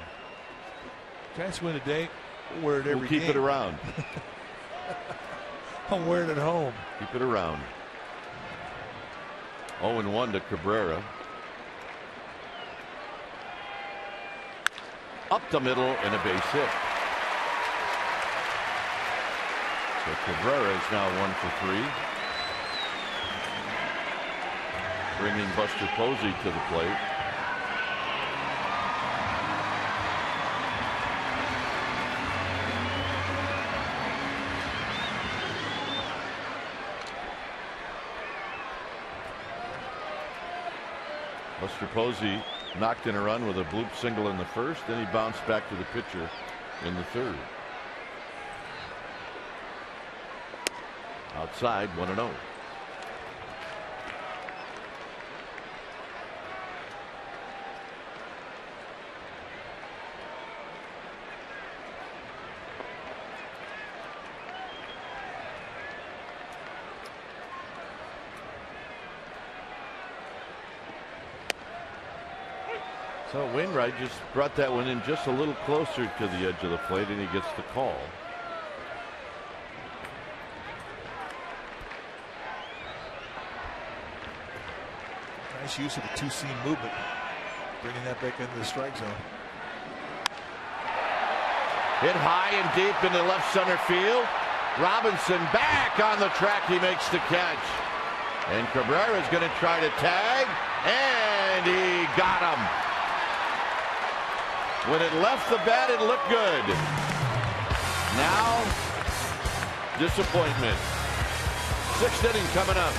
Giants win today. We'll wear it every We'll keep game. it around. I'm wearing it at home. Keep it around. 0-1 to Cabrera. Up the middle and a base hit. So Cabrera is now 1 for 3. Bringing Buster Posey to the plate. Buster Posey knocked in a run with a bloop single in the first, then he bounced back to the pitcher in the third. Outside, 1-0. So Wainwright just brought that one in just a little closer to the edge of the plate, and he gets the call. Nice use of the two-seam movement, bringing that back into the strike zone. Hit high and deep into left center field. Robinson back on the track. He makes the catch. And Cabrera is going to try to tag, and he got him. When it left the bat, it looked good. Now, disappointment. 6th inning coming up.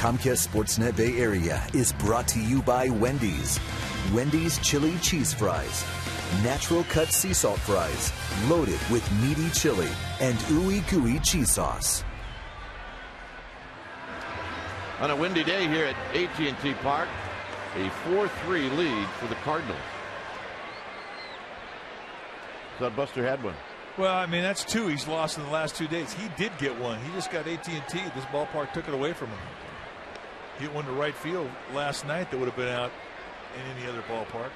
Comcast Sportsnet Bay Area is brought to you by Wendy's. Wendy's Chili Cheese Fries. Natural cut sea salt fries, loaded with meaty chili and ooey gooey cheese sauce. On a windy day here at AT&T Park, a 4-3 lead for the Cardinals. Thought Buster had one. Well, I mean, that's two he's lost in the last 2 days. He did get one. He just got AT&T. This ballpark took it away from him. He hit one to right field last night that would have been out in any other ballpark.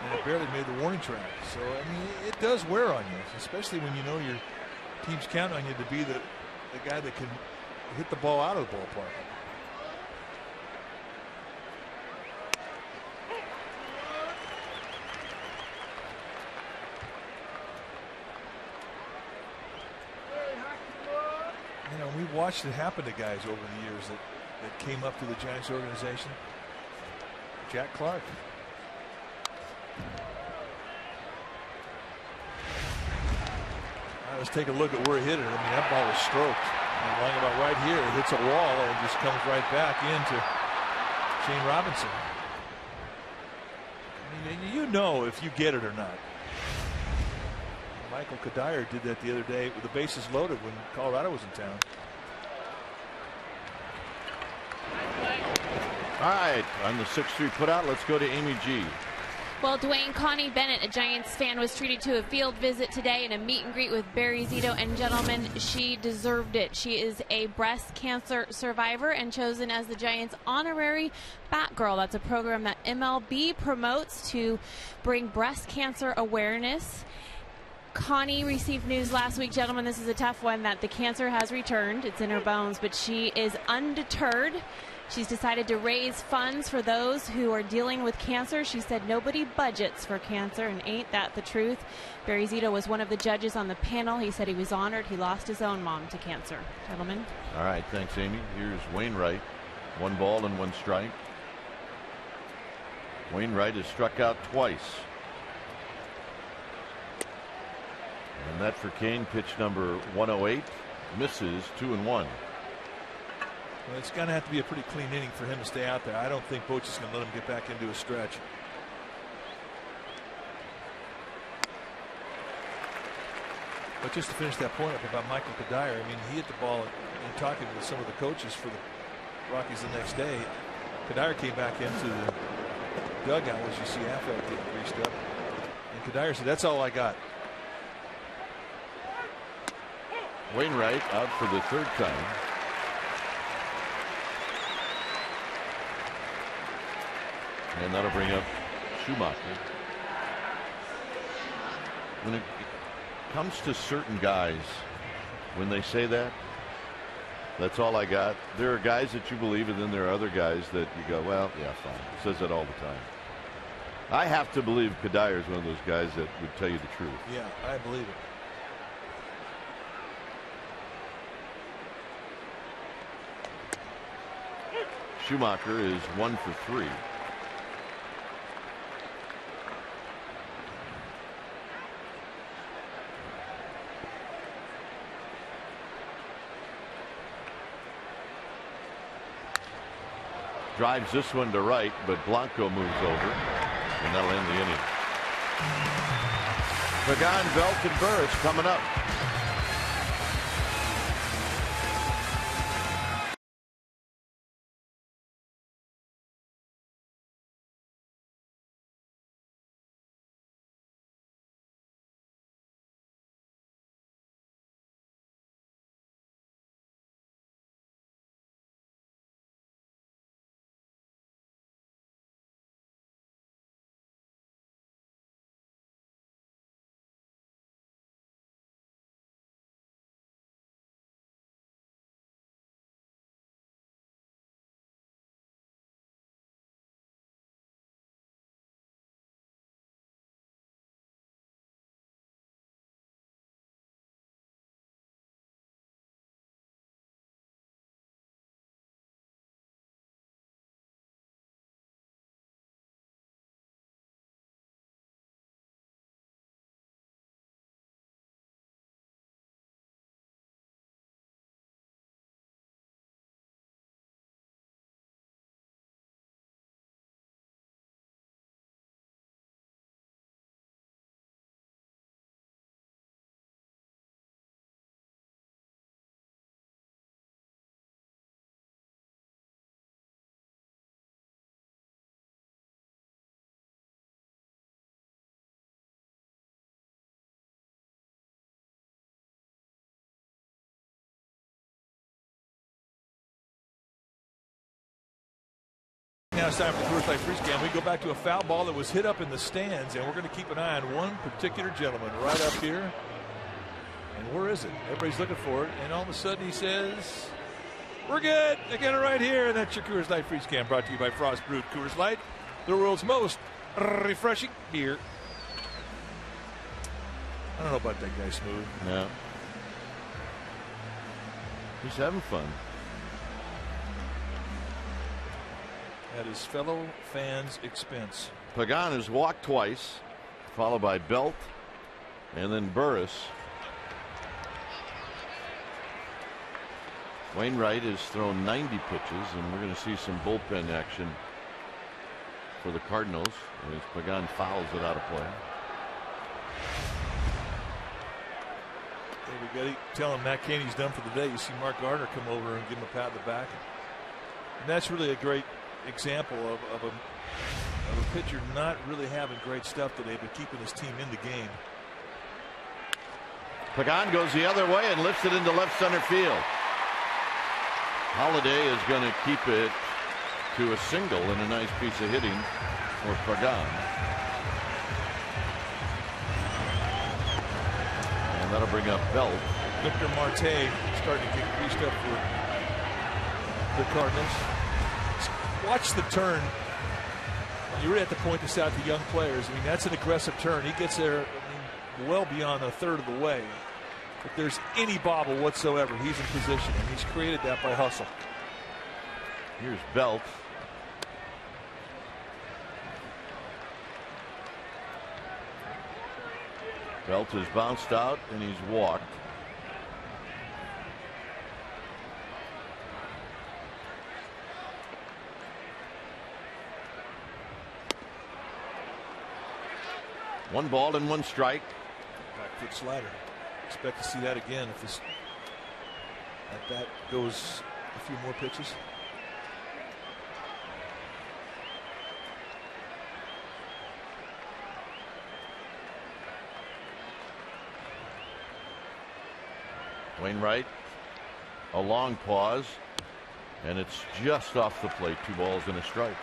And it barely made the warning track. So, I mean, it does wear on you, especially when you know your team's counting on you to be the guy that can hit the ball out of the ballpark. You know, we watched it happen to guys over the years that came up through the Giants organization. Jack Clark. Let's take a look at where he hit it. I mean, that ball was stroked. And lying about right here, it hits a wall and just comes right back into Shane Robinson. I mean, you know if you get it or not. Michael Kadire did that the other day with the bases loaded when Colorado was in town. All right, on the 6-3 putout, let's go to Amy G. Well, Dwayne, Connie Bennett, a Giants fan, was treated to a field visit today and a meet and greet with Barry Zito. And gentlemen, she deserved it. She is a breast cancer survivor and chosen as the Giants' honorary Batgirl. That's a program that MLB promotes to bring breast cancer awareness. Connie received news last week, gentlemen, this is a tough one, that the cancer has returned. It's in her bones, but she is undeterred. She's decided to raise funds for those who are dealing with cancer. She said nobody budgets for cancer, and ain't that the truth? Barry Zito was one of the judges on the panel. He said he was honored. He lost his own mom to cancer. Gentlemen. All right, thanks, Amy. Here's Wainwright. 1 ball and 1 strike. Wainwright has struck out twice. And that for Kane, pitch number 108, misses 2-1. Well, it's going to have to be a pretty clean inning for him to stay out there. I don't think Boch is going to let him get back into a stretch. But just to finish that point up about Michael Kadire, I mean, he hit the ball in talking with some of the coaches for the Rockies the next day. Kadire came back into the dugout, as you see Affleck getting greased up. And Kadire said, "That's all I got." Wainwright out for the 3rd time. And that'll bring up Schumacher. When it comes to certain guys, when they say that, that's all I got. There are guys that you believe, and then there are other guys that you go, well, yeah, fine. He says that all the time. I have to believe Kadire is one of those guys that would tell you the truth. Yeah, I believe it. Schumacher is 1 for 3. Drives this one to right, but Blanco moves over, and that'll end the inning. Pagan, Velk, and Burris coming up. now it's time for Coors Light Freeze Cam. We go back to a foul ball that was hit up in the stands, and we're going to keep an eye on one particular gentleman right up here. And where is it? Everybody's looking for it, and all of a sudden he says, "We're good. I got it right here." And that's your Coors Light Freeze Cam, brought to you by Frost Brewed Coors Light, the world's most refreshing beer. I don't know about that guy, Smooth. Yeah. He's having fun. At his fellow fans' expense. Pagan has walked twice, followed by Belt and then Burris. Wainwright has thrown 90 pitches, and we're going to see some bullpen action for the Cardinals as Pagan fouls it out of play. We got to tell him Matt Caney's done for the day. You see Mark Gardner come over and give him a pat on the back. And that's really a great example of a pitcher not really having great stuff today, but keeping his team in the game. Pagan goes the other way and lifts it into left center field. Holiday is going to keep it to a single and a nice piece of hitting for Pagan. And that'll bring up Belt. Victor Marte starting to get greased up for the Cardinals. Watch the turn. You really have to point this out to young players. I mean, that's an aggressive turn. He gets there, I mean, well beyond a third of the way. If there's any bobble whatsoever, he's in position, and he's created that by hustle. Here's Belt. Belt has bounced out and he's walked. One ball and one strike. Back foot slider. Expect to see that again if this at bat goes a few more pitches. Wainwright, a long pause, and it's just off the plate. 2 balls and a strike.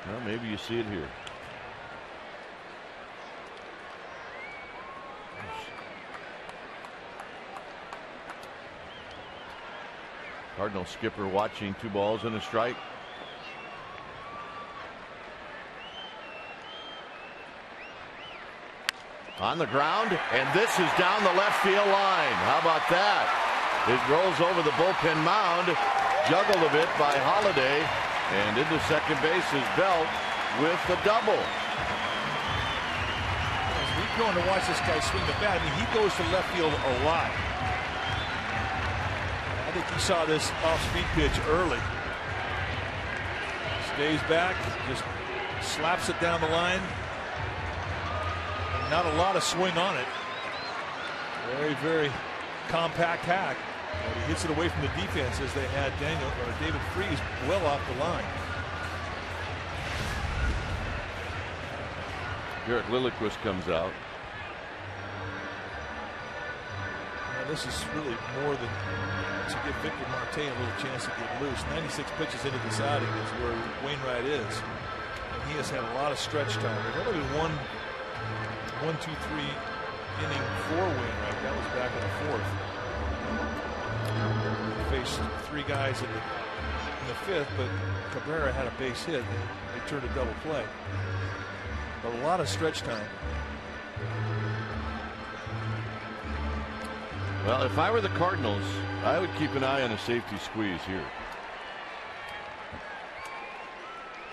Well, maybe you see it here. Cardinal skipper watching. 2 balls and a strike. On the ground, and this is down the left field line. How about that? It rolls over the bullpen mound, juggled a bit by Holiday, and into second base is Belt with the double. As we're going to watch this guy swing the bat, I mean, he goes to left field a lot. I think you saw this off-speed pitch early. Stays back, just slaps it down the line. Not a lot of swing on it. Very, very compact hack. But he hits it away from the defense as they had David Freese well off the line. Garrett Lilliquist comes out. Now this is really more than to give Victor Marte a little chance to get loose. 96 pitches into this outing is where Wainwright is. And he has had a lot of stretch time. There's only been one, 2, 3 inning for Wainwright. That was back in the 4th. He faced 3 guys in the 5th, but Cabrera had a base hit. They turned a double play. But a lot of stretch time. Well, if I were the Cardinals, I would keep an eye on a safety squeeze here.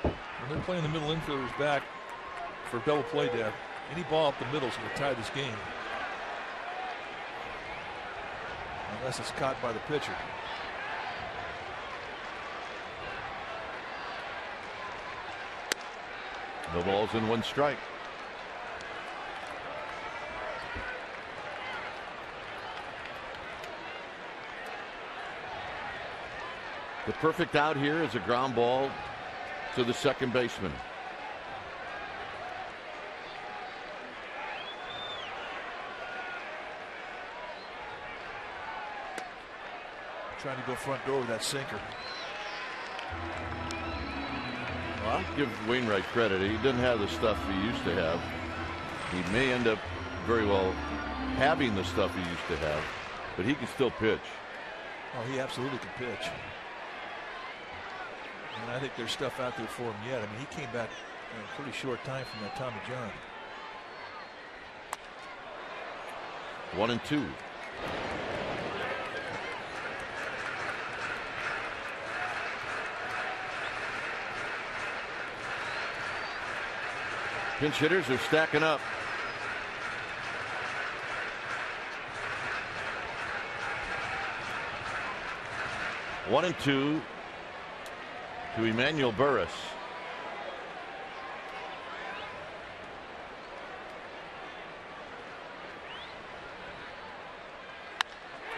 When they're playing the middle infielders back for double play, Dad, any ball up the middle is going to tie this game. Unless it's caught by the pitcher. No balls and 1 strike. The perfect out here is a ground ball to the second baseman. Trying to go front door with that sinker. Well, I'll give Wainwright credit. He didn't have the stuff he used to have. He may end up very well having the stuff he used to have, but he can still pitch. Oh, he absolutely can pitch. And I think there's stuff out there for him yet. I mean, he came back in a pretty short time from that Tommy John. 1-2. Pinch hitters are stacking up. One and two to Emmanuel Burris.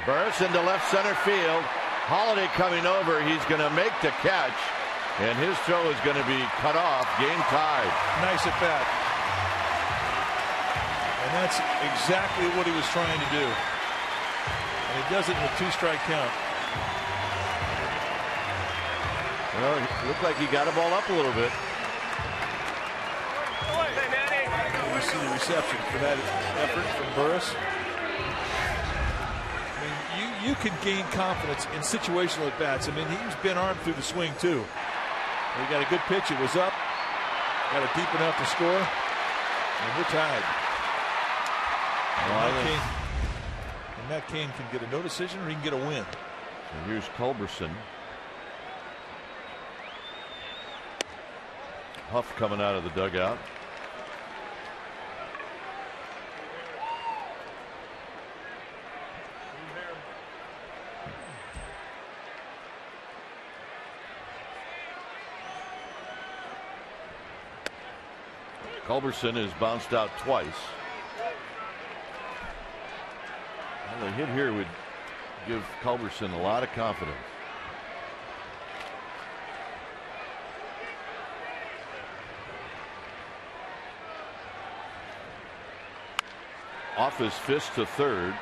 Burris into left center field. Holiday coming over. He's going to make the catch. And his throw is going to be cut off. Game tied. Nice at bat. And that's exactly what he was trying to do. And he does it in a 2-strike count. Well, it looked like he got a ball up a little bit. You see the reception for that effort from Burris. I mean, you can gain confidence in situational at bats. I mean, he's been armed through the swing too. He got a good pitch. It was up. Got it deep enough to score. And we're tied. And Matt Cain can get a no decision or he can get a win. And here's Culberson. Huff coming out of the dugout. Culberson has bounced out twice. Well, a hit here would give Culberson a lot of confidence. Off his fist to third.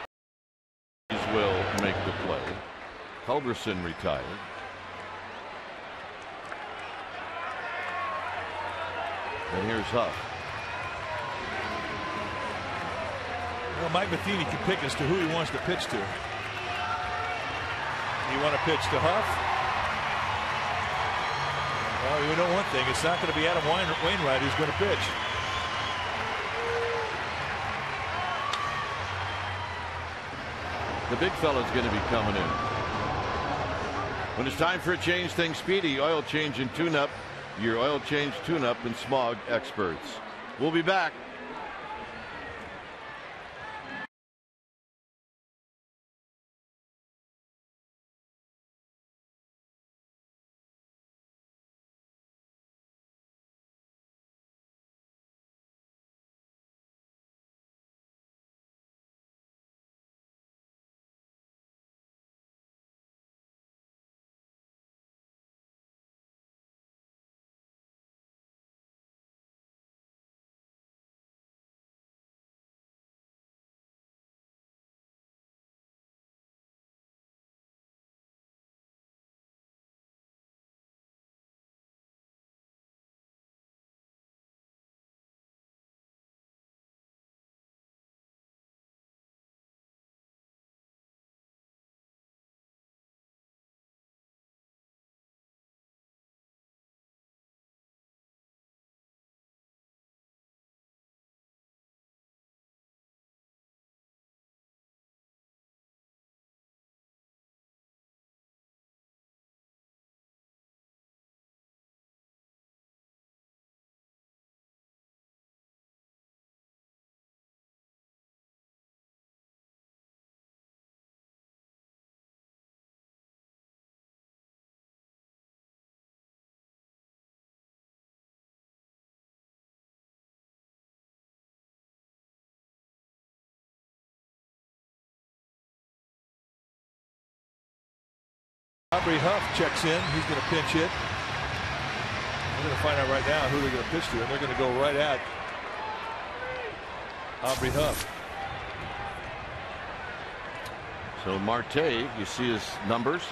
Will make the play. Culberson retired. And here's Huff. Well, Mike Matheny can pick as to who he wants to pitch to. You want to pitch to Huff? Well, we know one thing. It's not going to be Adam Wainwright who's going to pitch. The big fella's going to be coming in. When it's time for a change, think Speedy Oil Change and Tune-Up. Your oil change, tune-up, and smog experts. We'll be back. Aubrey Huff checks in. He's going to pinch hit. We're going to find out right now who they're going to pitch to, and they're going to go right at Aubrey Huff. So Marte, you see his numbers.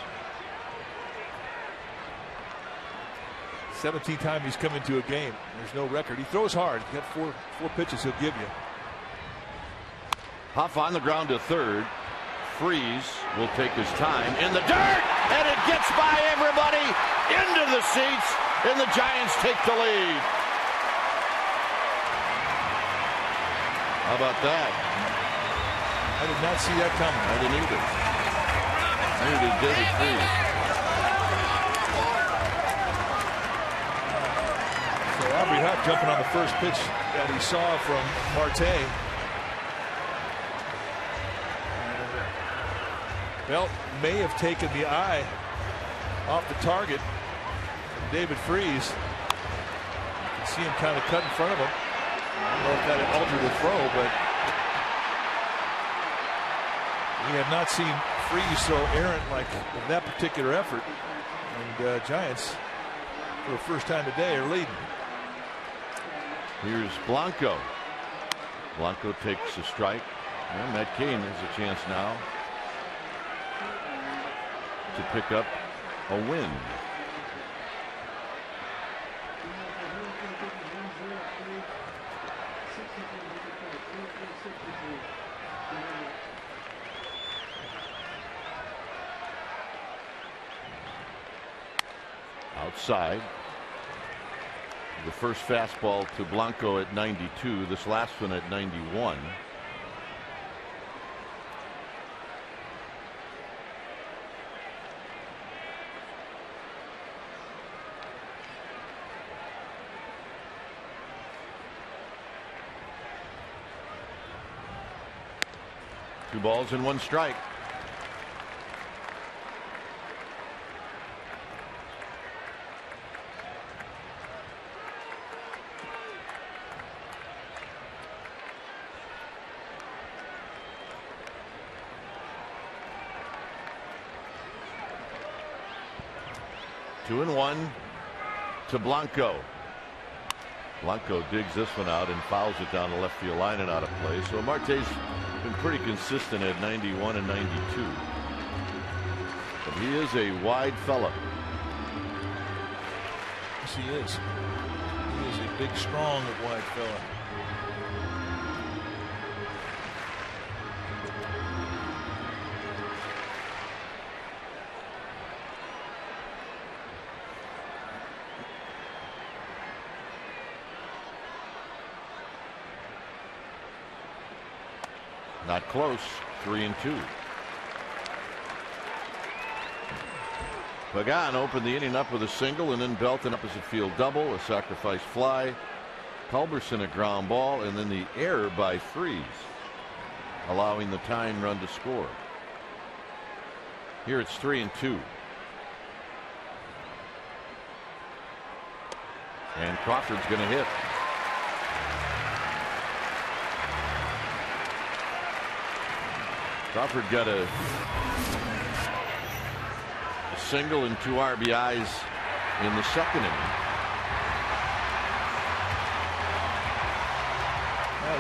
17th time he's come into a game. There's no record. He throws hard. He's got four pitches he'll give you. Huff on the ground to third. Freeze will take his time in the dirt, and it gets by everybody into the seats, and the Giants take the lead. How about that? I did not see that coming. I didn't either. Neither did David Freeze. So Aubrey Huff jumping on the first pitch that he saw from Marte. Belt may have taken the eye off the target from David Freeze. You can see him kind of cut in front of him. I don't know if that altered the throw, but we have not seen Freeze throw errant like in that particular effort. And Giants, for the first time today, are leading. Here's Blanco. Blanco takes a strike. And Matt Cain has a chance now to pick up a win. Outside. The first fastball to Blanco at 92, this last one at 91. Two balls and one strike. Two and one to Blanco. Blanco digs this one out and fouls it down the left field line and out of play. So Marte's been pretty consistent at 91 and 92. But he is a wide fella. Yes, he is. He is a big, strong, wide fella. Not close. 3-2. Pagan opened the inning up with a single, and then Belt an opposite field double, a sacrifice fly, Culberson a ground ball, and then the error by Freeze, allowing the tying run to score. Here it's 3-2. And Crawford's going to hit. Crawford got a single and 2 RBIs in the second inning.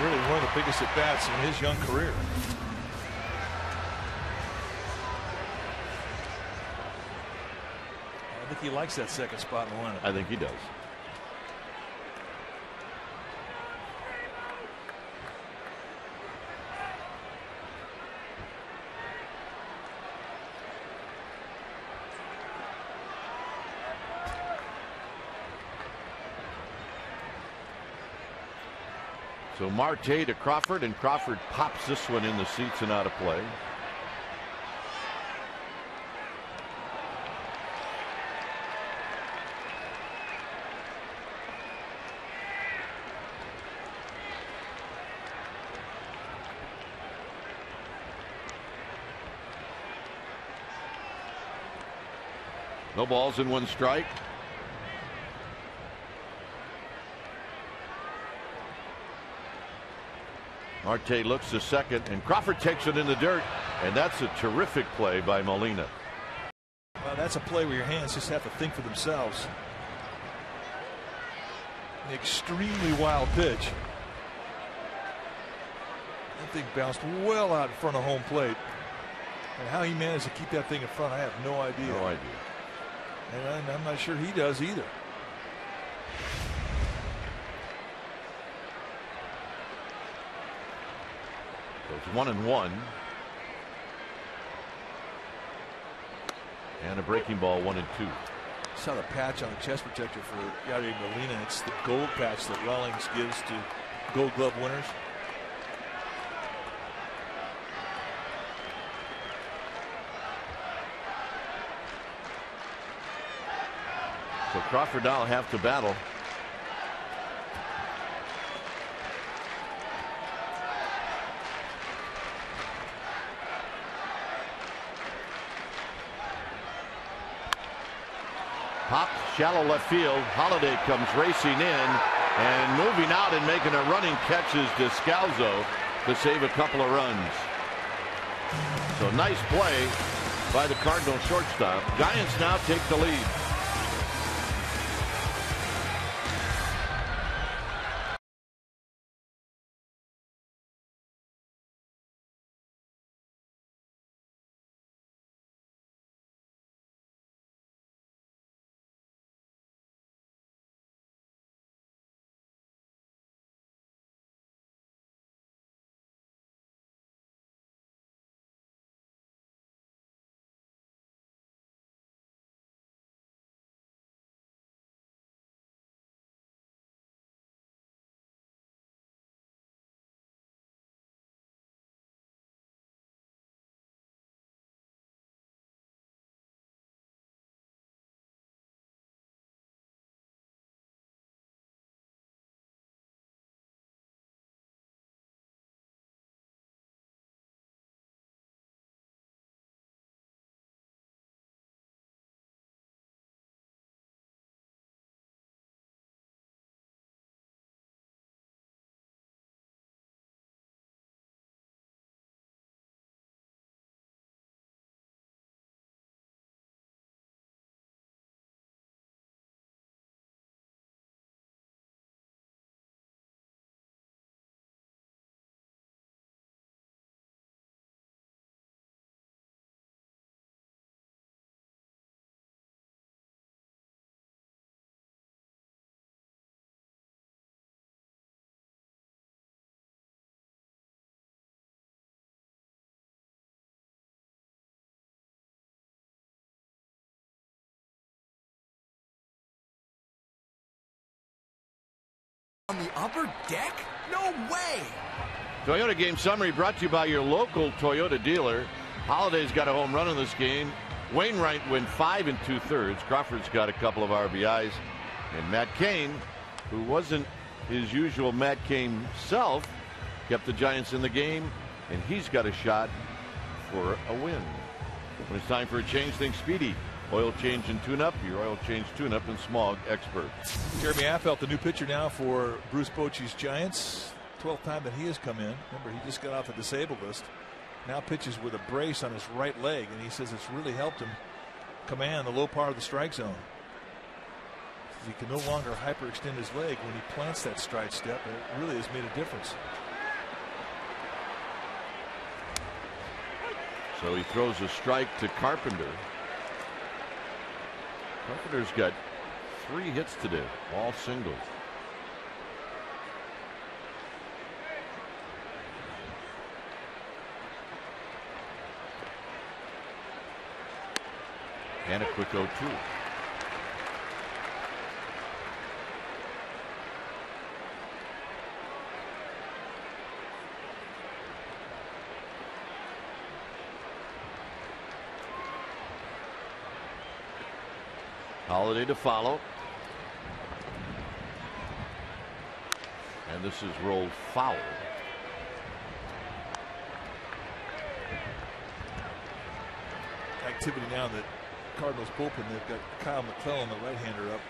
Really one of the biggest at bats in his young career. I think he likes that second spot in the lineup. I think he does. So Marte to Crawford, and Crawford pops this one in the seats and out of play. No balls and 1 strike. Marte looks to second, and Crawford takes it in the dirt, and that's a terrific play by Molina. Well, that's a play where your hands just have to think for themselves. An extremely wild pitch. That thing bounced well out in front of home plate. And how he managed to keep that thing in front, I have no idea. No idea. And I'm not sure he does either. So it's 1-1. And a breaking ball, 1-2. Saw the patch on the chest protector for Yadier Molina. It's the gold patch that Rawlings gives to Gold Glove winners. So Crawford now will have to battle. Popped shallow left field. Holiday comes racing in and moving out and making a running catch is Descalzo to save a couple of runs. So nice play by the Cardinal shortstop. Giants now take the lead. On the upper deck? No way! Toyota game summary brought to you by your local Toyota dealer. Holiday's got a home run in this game. Wainwright went 5 2/3. Crawford's got a couple of RBIs. And Matt Cain, who wasn't his usual Matt Cain self, kept the Giants in the game. And he's got a shot for a win. When it's time for a change, think Speedy. Oil change and tune-up. Your oil change tune-up and smog expert. Jeremy Affeldt, the new pitcher now for Bruce Bochy's Giants. 12th time that he has come in. Remember, he just got off the disabled list. Now pitches with a brace on his right leg, and he says it's really helped him command the low part of the strike zone. He can no longer hyperextend his leg when he plants that stride step. It really has made a difference. So he throws a strike to Carpenter. Carpenter's got 3 hits today, all singles. And a quick 0-2. Holiday to follow. And this is rolled foul. Activity now that Cardinals bullpen, they've got Kyle McClellan, the right-hander, up.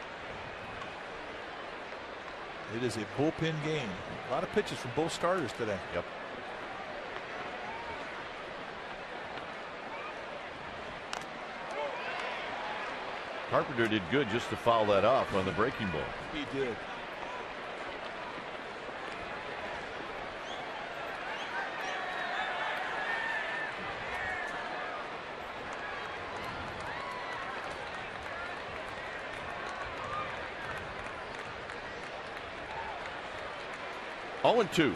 It is a bullpen game. A lot of pitches from both starters today. Yep. Carpenter did good just to foul that off on the breaking ball. He did. 0-2.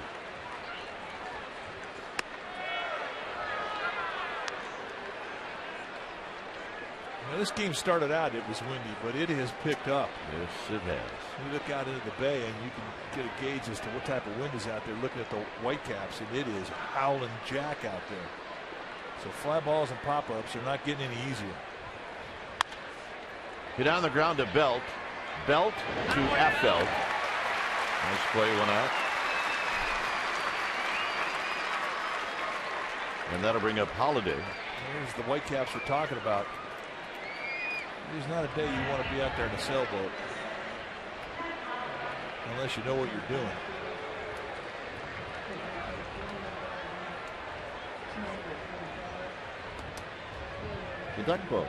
Now, this game started out, it was windy, but it has picked up. Yes, it has. You look out into the bay and you can get a gauge as to what type of wind is out there looking at the Whitecaps, and it is howling jack out there. So fly balls and pop-ups are not getting any easier. Hit on the ground to Belt. Belt to Affeld. Nice play, one out. And that'll bring up Holiday. There's the Whitecaps we're talking about. There's not a day you want to be out there in a sailboat unless you know what you're doing. The duck boat.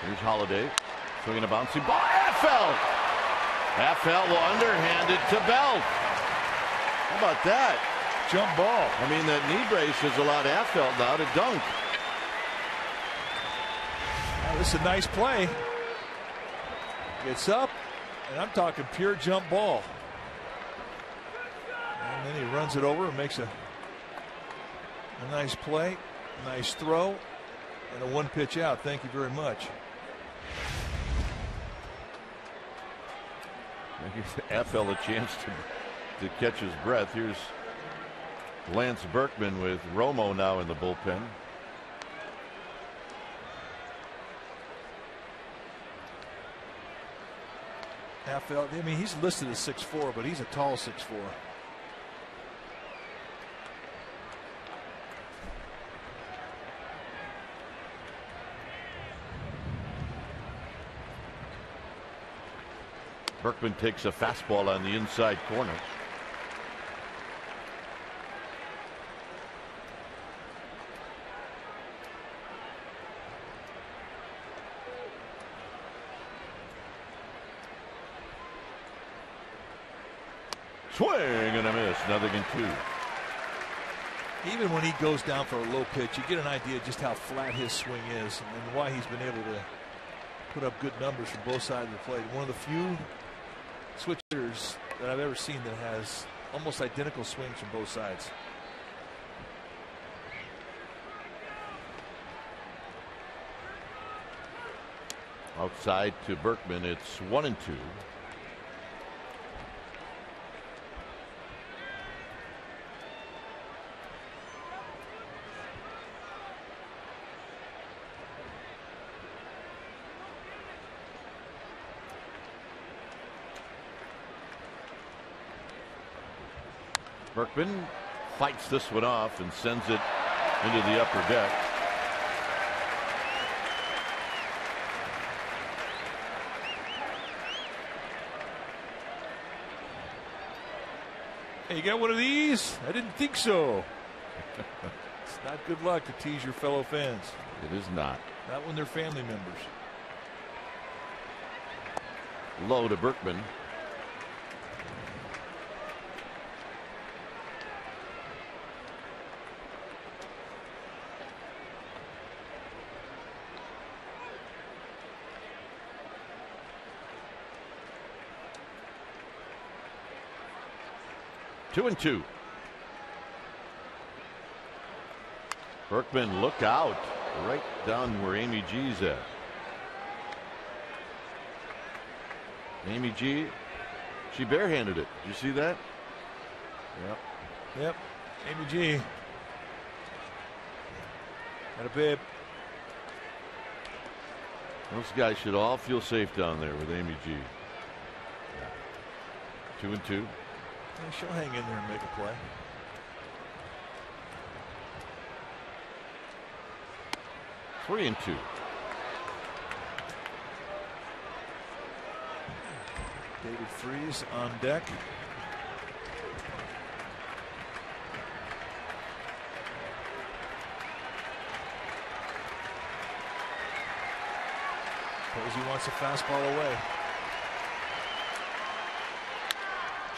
Here's Holiday swinging a bouncing ball. Affeld! Affeld will underhand it to Belt. How about that? Jump ball. I mean, that knee brace has allowed Affeld now to dunk. Now, this is a nice play. Gets up, and I'm talking pure jump ball. And then he runs it over and makes a nice play, nice throw, and a one pitch out. Thank you very much. Affeld a chance to catch his breath. Here's Lance Berkman with Romo now in the bullpen. Affeld, I mean, he's listed as 6'4", but he's a tall 6'4". Berkman takes a fastball on the inside corner. Swing and a miss. Nothing in two. Even when he goes down for a low pitch, you get an idea just how flat his swing is and why he's been able to put up good numbers from both sides of the plate. One of the few switchers that I've ever seen that has almost identical swings from both sides. Outside to Berkman. It's 1-2. Berkman fights this one off and sends it into the upper deck. Hey, you got one of these? I didn't think so. It's not good luck to tease your fellow fans. It is not. Not when they're family members. Low to Berkman. Two and two. Berkman, look out. Right down where Amy G's at. Amy G, she barehanded it. Did you see that? Yep. Yep. Amy G. Had a bib. Those guys should all feel safe down there with Amy G. 2 and 2. Yeah, she'll hang in there and make a play. Three and 2. David Freese on deck. Posey wants a fastball away.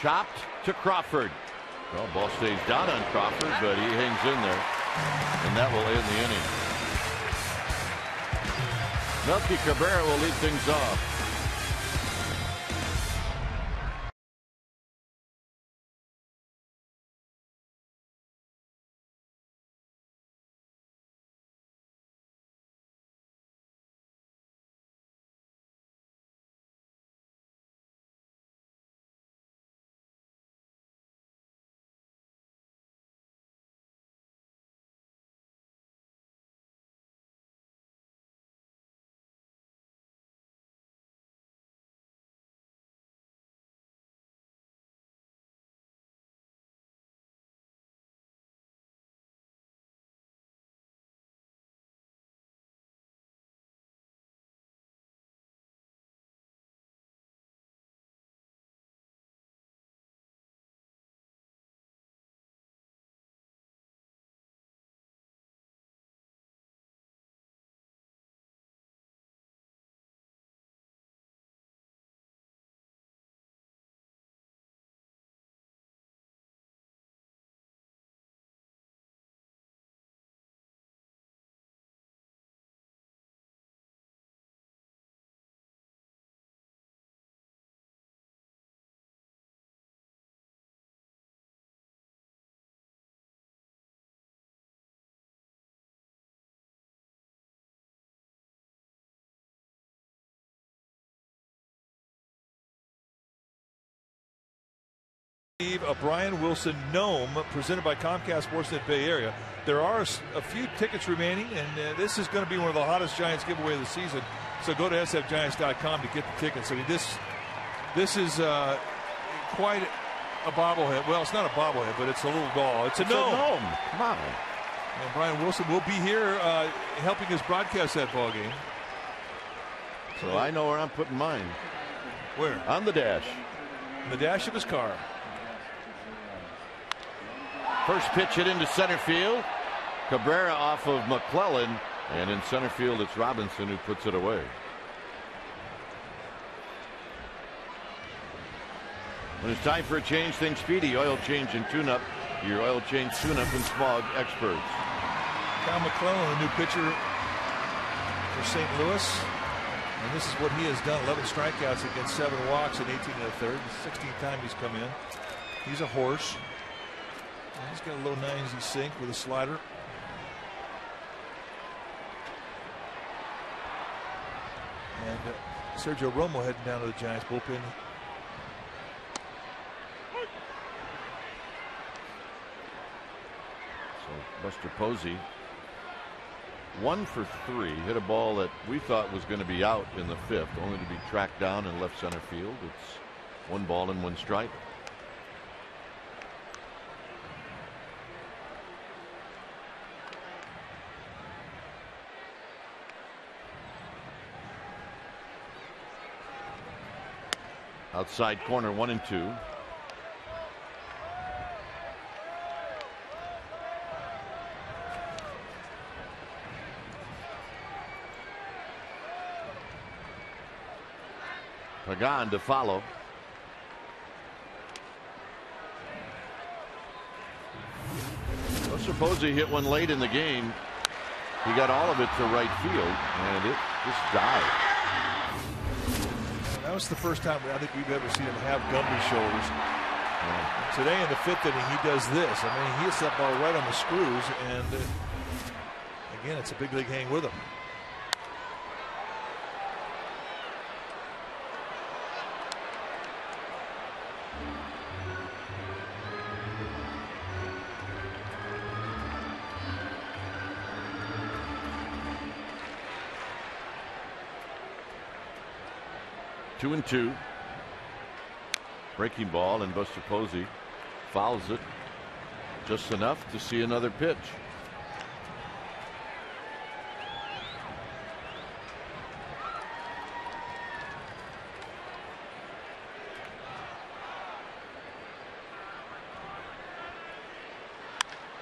Chopped to Crawford. Well, ball stays down on Crawford, but he hangs in there. And that will end the inning. Melky Cabrera will lead things off. A Brian Wilson Gnome presented by Comcast Sportsnet Bay Area. There are a few tickets remaining, and this is going to be one of the hottest Giants giveaway of the season. So go to sfgiants.com to get the tickets. I mean, this is quite a bobblehead. Well, it's not a bobblehead, but it's a little doll. It's a gnome. Come on. And Brian Wilson will be here helping us broadcast that ball game. So I know where I'm putting mine. Where? On the dash. On the dash of his car. First pitch hit into center field. Cabrera off of McClellan. And in center field, it's Robinson who puts it away. When it's time for a change, think Speedy Oil Change and Tune-Up. Your oil change tune-up and smog experts. Kyle McClellan, the new pitcher for St. Louis. And this is what he has done. 11 strikeouts against 7 walks in 18 1/3. 16th time he's come in. He's a horse. And he's got a low 90s sink with a slider. And Sergio Romo heading down to the Giants bullpen. So Buster Posey, 1 for 3, hit a ball that we thought was going to be out in the 5th, only to be tracked down in left center field. It's 1 ball and 1 strike. Outside corner, 1-2. Pagan to follow. Well, suppose he hit one late in the game. He got all of it to right field, and it just died. That was the first time I think we've ever seen him have Gumby shoulders. Yeah. Today in the 5th inning, he does this. I mean, he hits that ball right on the screws, and again, it's a big league hang with him. Two and 2. Breaking ball, and Buster Posey fouls it just enough to see another pitch.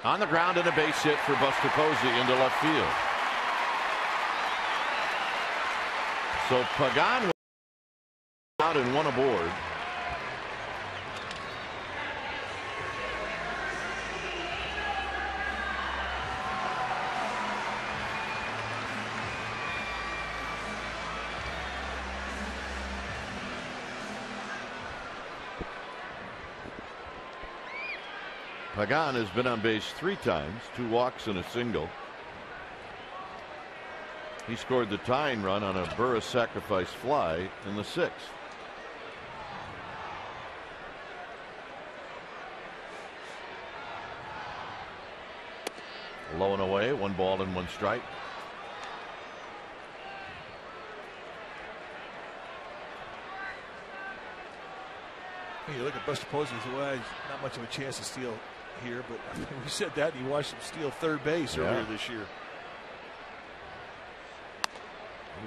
On the ground and a base hit for Buster Posey into left field. So Pagan out and 1 aboard. Pagan has been on base 3 times, 2 walks and a single. He scored the tying run on a Burris sacrifice fly in the 6th. Low and away, 1 ball and 1 strike. You look at Buster Posey, you say, well, he's not much of a chance to steal here, but we said that, and you watched him steal third base earlier this year.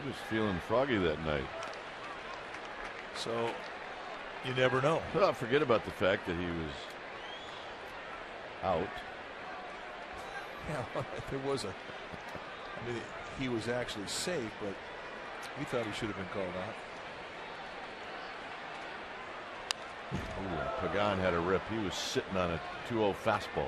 He was feeling froggy that night. So you never know. Well, forget about the fact that he was out. Yeah, there was I mean, he was actually safe, but we thought he should have been called out. Ooh, Pagan had a rip. He was sitting on a 2-0 fastball.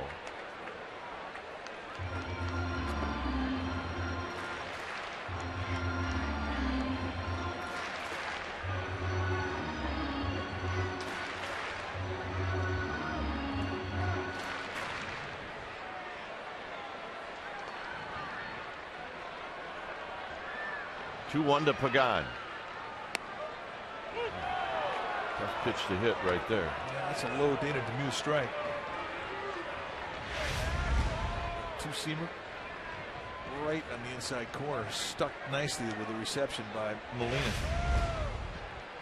Two-1 to Pagan. Tough pitch to hit right there. Yeah, that's a low Dana Demuth strike. 2-seamer right on the inside corner, stuck nicely with the reception by Molina.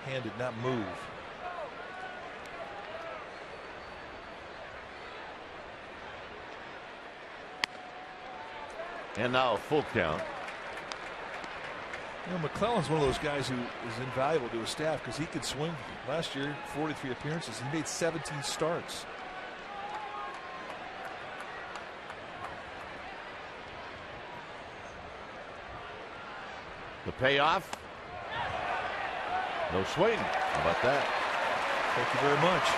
Hand did not move. And now a full count. You know, McClellan's one of those guys who is invaluable to his staff because he could swing. Last year, 43 appearances. He made 17 starts. The payoff. No swing. How about that? Thank you very much.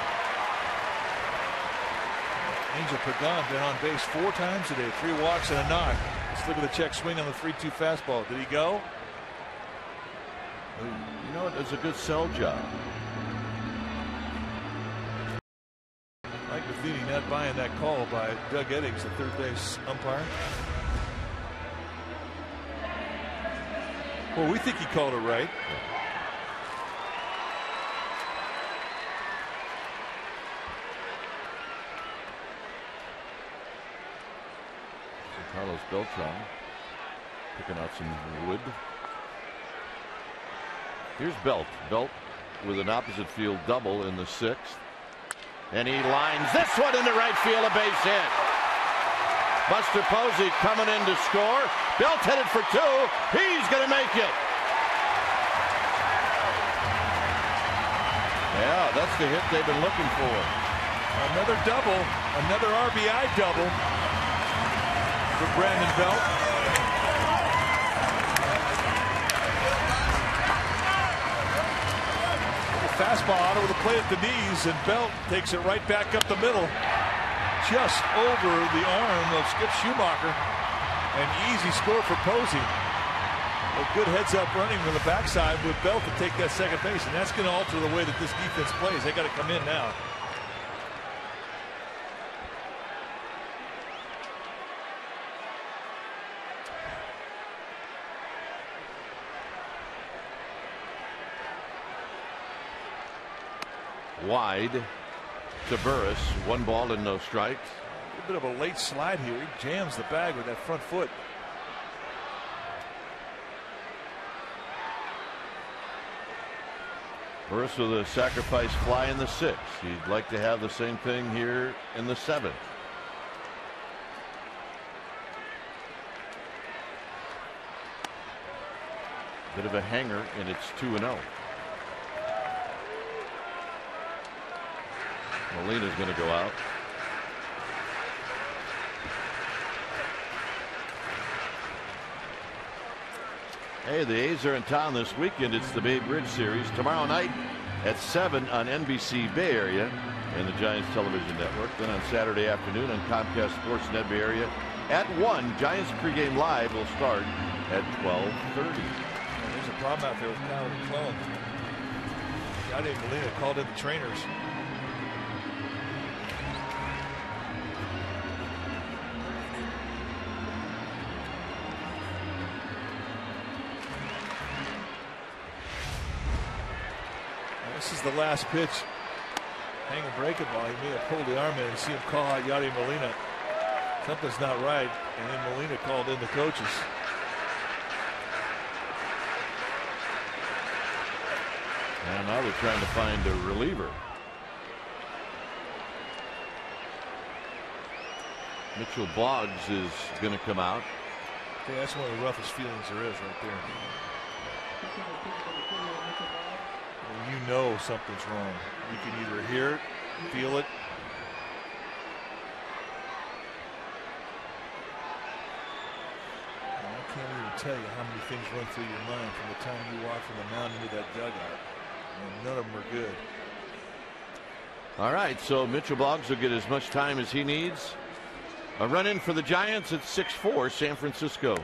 Angel Pagan been on base 4 times today. 3 walks and a knock. Let's look at the check swing on the 3-2 fastball. Did he go? You know, it was a good sell job. Mike Matheny not buying that call by Doug Eddings, the third base umpire. Well, we think he called it right. So Carlos Beltran picking out some wood. Here's Belt. Belt with an opposite field double in the 6th. And he lines this one into right field, a base hit. Buster Posey coming in to score. Belt headed for 2. He's going to make it. Yeah, that's the hit they've been looking for. Another double, another RBI double for Brandon Belt. Fastball out over the plate at the knees, and Belt takes it right back up the middle, just over the arm of Skip Schumacher. An easy score for Posey. A good heads-up running from the backside with Belt to take that second base, and that's going to alter the way that this defense plays. They got to come in now. Wide to Burris. 1 ball and no strikes. A bit of a late slide here. He jams the bag with that front foot. Burris with a sacrifice fly in the 6th. He'd like to have the same thing here in the 7th. Bit of a hanger, and it's 2-0. Molina's going to go out. Hey, the A's are in town this weekend. It's the Bay Bridge Series tomorrow night at 7 on NBC Bay Area and the Giants Television Network. Then on Saturday afternoon on Comcast Sports Net Bay Area at 1. Giants pregame live will start at 12:30. There's a problem out there with Kyle McClellan. Yadier Molina called in the trainers. This is the last pitch. Hanging breaking ball. He may have pulled the arm in and see him call out Yadi Molina. Something's not right. And then Molina called in the coaches. And now they're trying to find a reliever. Mitchell Boggs is going to come out. Okay, that's one of the roughest feelings there is right there. When you know something's wrong. You can either hear it, feel it. I can't even tell you how many things run through your mind from the time you walk from the mound into that dugout. And none of them are good. All right, so Mitchell Boggs will get as much time as he needs. A run in for the Giants at 6-4, San Francisco.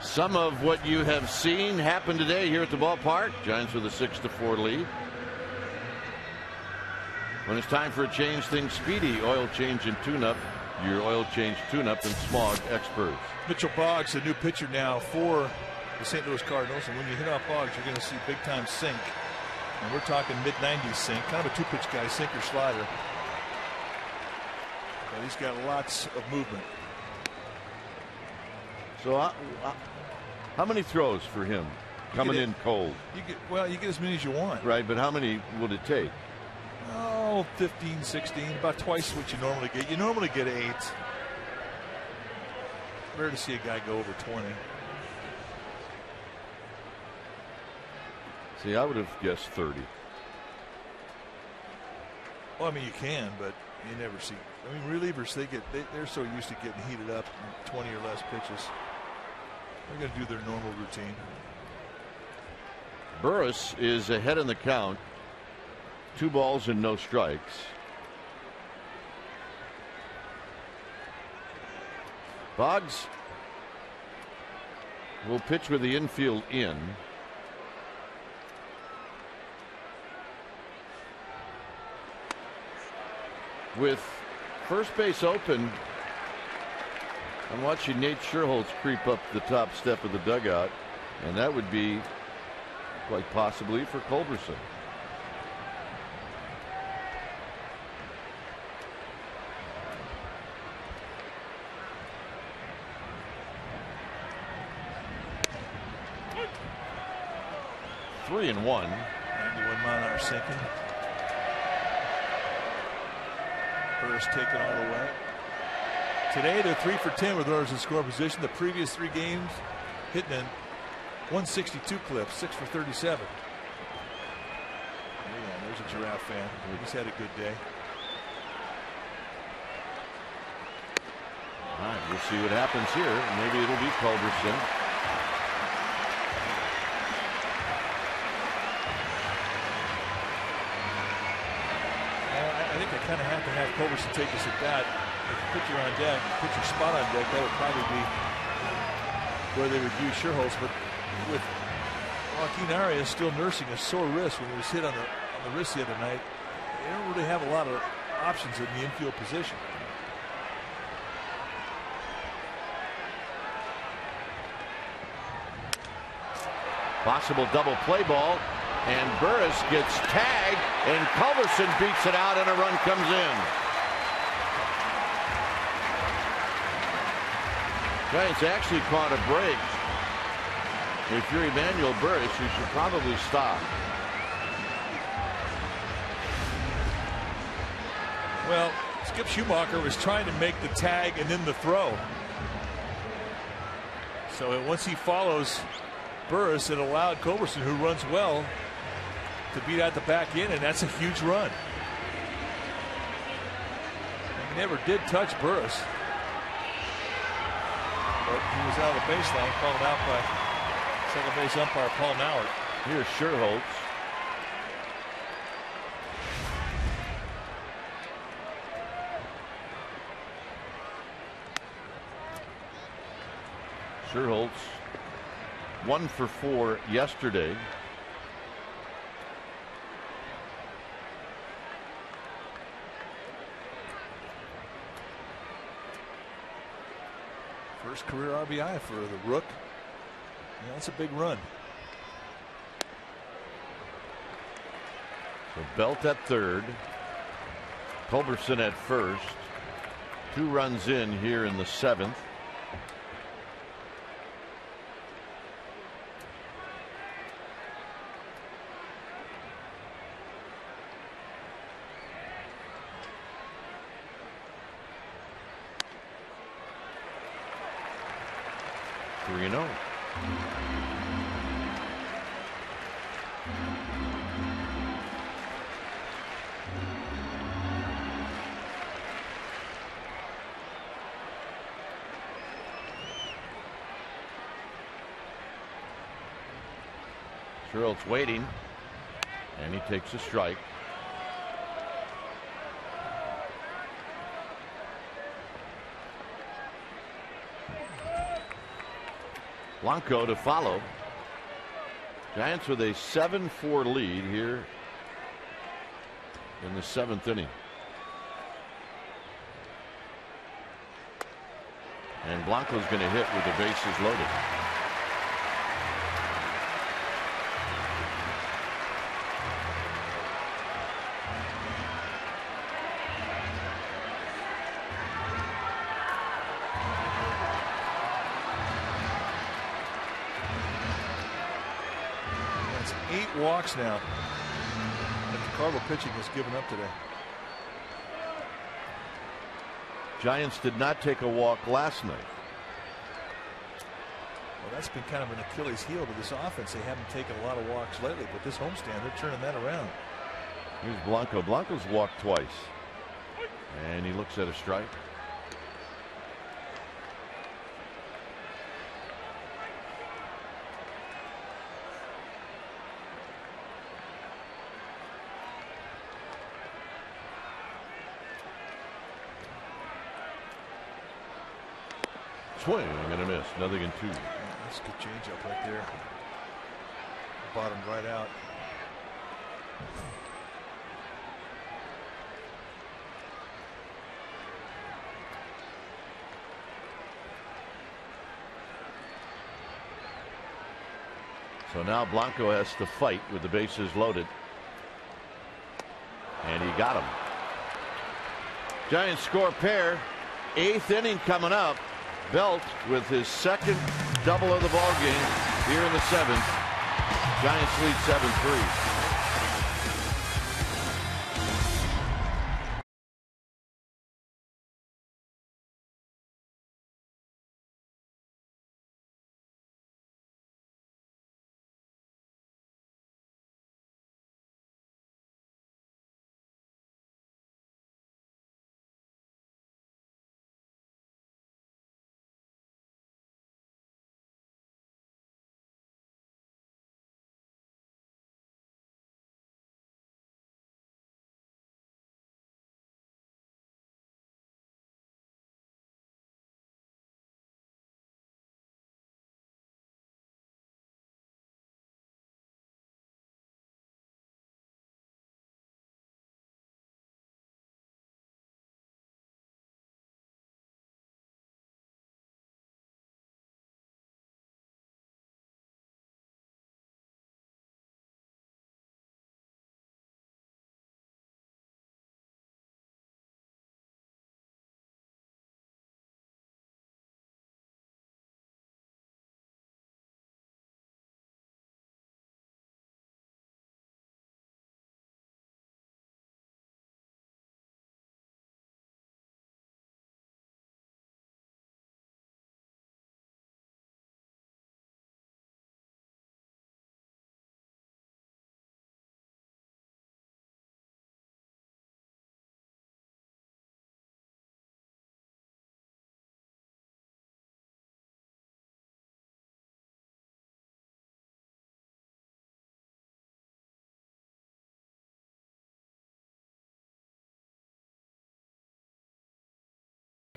Some of what you have seen happen today here at the ballpark. Giants with a 6-4 lead. When it's time for a change, think Speedy Oil Change and Tune-Up. Your oil change tune-up and smog experts. Mitchell Boggs, the new pitcher now for the St. Louis Cardinals. And when you hit off Boggs, you're going to see big-time sink. And we're talking mid-90s sink, kind of a two-pitch guy, sinker slider. But he's got lots of movement. So how many throws for him coming in cold? You get as many as you want. Right, but how many would it take? Oh, 15, 16, about twice what you normally get. You normally get 8. Rare to see a guy go over 20. See, I would have guessed 30. Well, I mean, you can, but you never see. I mean, relievers, they're so used to getting heated up in 20 or less pitches. They're going to do their normal routine. Burris is ahead in the count. 2 balls and no strikes. Boggs will pitch with the infield in. With first base open, I'm watching Nate Sherholtz creep up the top step of the dugout, and that would be quite possibly for Culberson. Three and 1. 91-mile-an-hour sinking. Burris taken all the way. Today they're 3 for 10 with runners in scoring position. The previous 3 games hitting in 162 clips, 6 for 37. Yeah, there's a Giraffe fan. He's had a good day. All right, we'll see what happens here. Maybe it'll be Culberson. I think they kind of have to have Culberson take this at bat. If the pitcher on deck, pitcher spot on deck, that would probably be where they would use Sherholtz. But with Joaquin Arias still nursing a sore wrist when he was hit on the wrist the other night, they don't really have a lot of options in the infield position. Possible double play ball, and Burris gets tagged, and Culberson beats it out, and a run comes in. Giants actually caught a break. If you're Emmanuel Burris, you should probably stop. Well, Skip Schumacher was trying to make the tag and then the throw. So once he follows Burris, it allowed Culberson, who runs well, to beat out the back end, and that's a huge run. He never did touch Burris, but he was out of the baseline, called out by second base umpire Paul Mallard. Here's Sherholtz. Sherholtz 1 for 4 yesterday. First career RBI for the Rook. Yeah, that's a big run. So Belt at third, Culberson at first. 2 runs in here in the 7th. Sherholtz waiting, and he takes a strike. Blanco to follow. Giants with a 7-4 lead here in the 7th inning. And Blanco's going to hit with the bases loaded. Walks now that the Cardinal pitching has given up today. Giants did not take a walk last night. Well, that's been kind of an Achilles heel to this offense. They haven't taken a lot of walks lately, but this homestand, they're turning that around. Here's Blanco. Blanco's walked twice, and he looks at a strike. Swing and a miss. Nothing in 2. That's a good changeup right there. Bottom right out. So now Blanco has to fight with the bases loaded. And he got him. Giants score pair. 8th inning coming up. Belt with his second double of the ball game here in the 7th. Giants lead 7-3.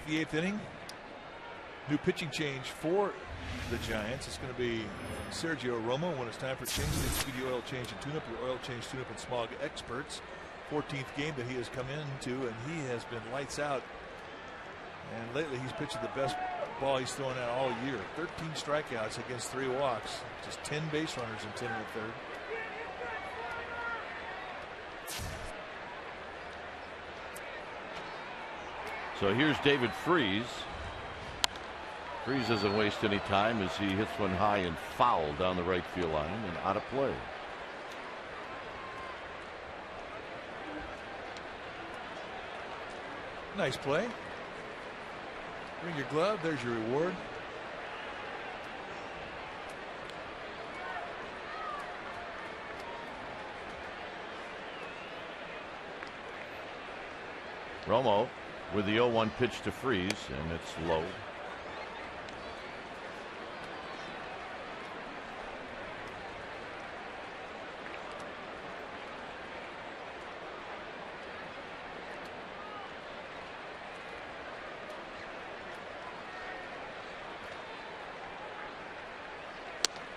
the 8th inning. New pitching change for the Giants. It's going to be Sergio Romo. When it's time for change, the Speedy Oil Change and Tune-Up, your oil change, tune-up, and smog experts. 14th game that he has come into, and he has been lights out. And lately, he's pitching the best ball he's thrown out all year. 13 strikeouts against 3 walks. Just 10 base runners in 10 1/3. So here's David Freese. Freese doesn't waste any time as he hits one high and foul down the right field line and out of play. Nice play. Bring your glove. There's your reward. Romo with the 0-1 pitch to Freese, and it's low.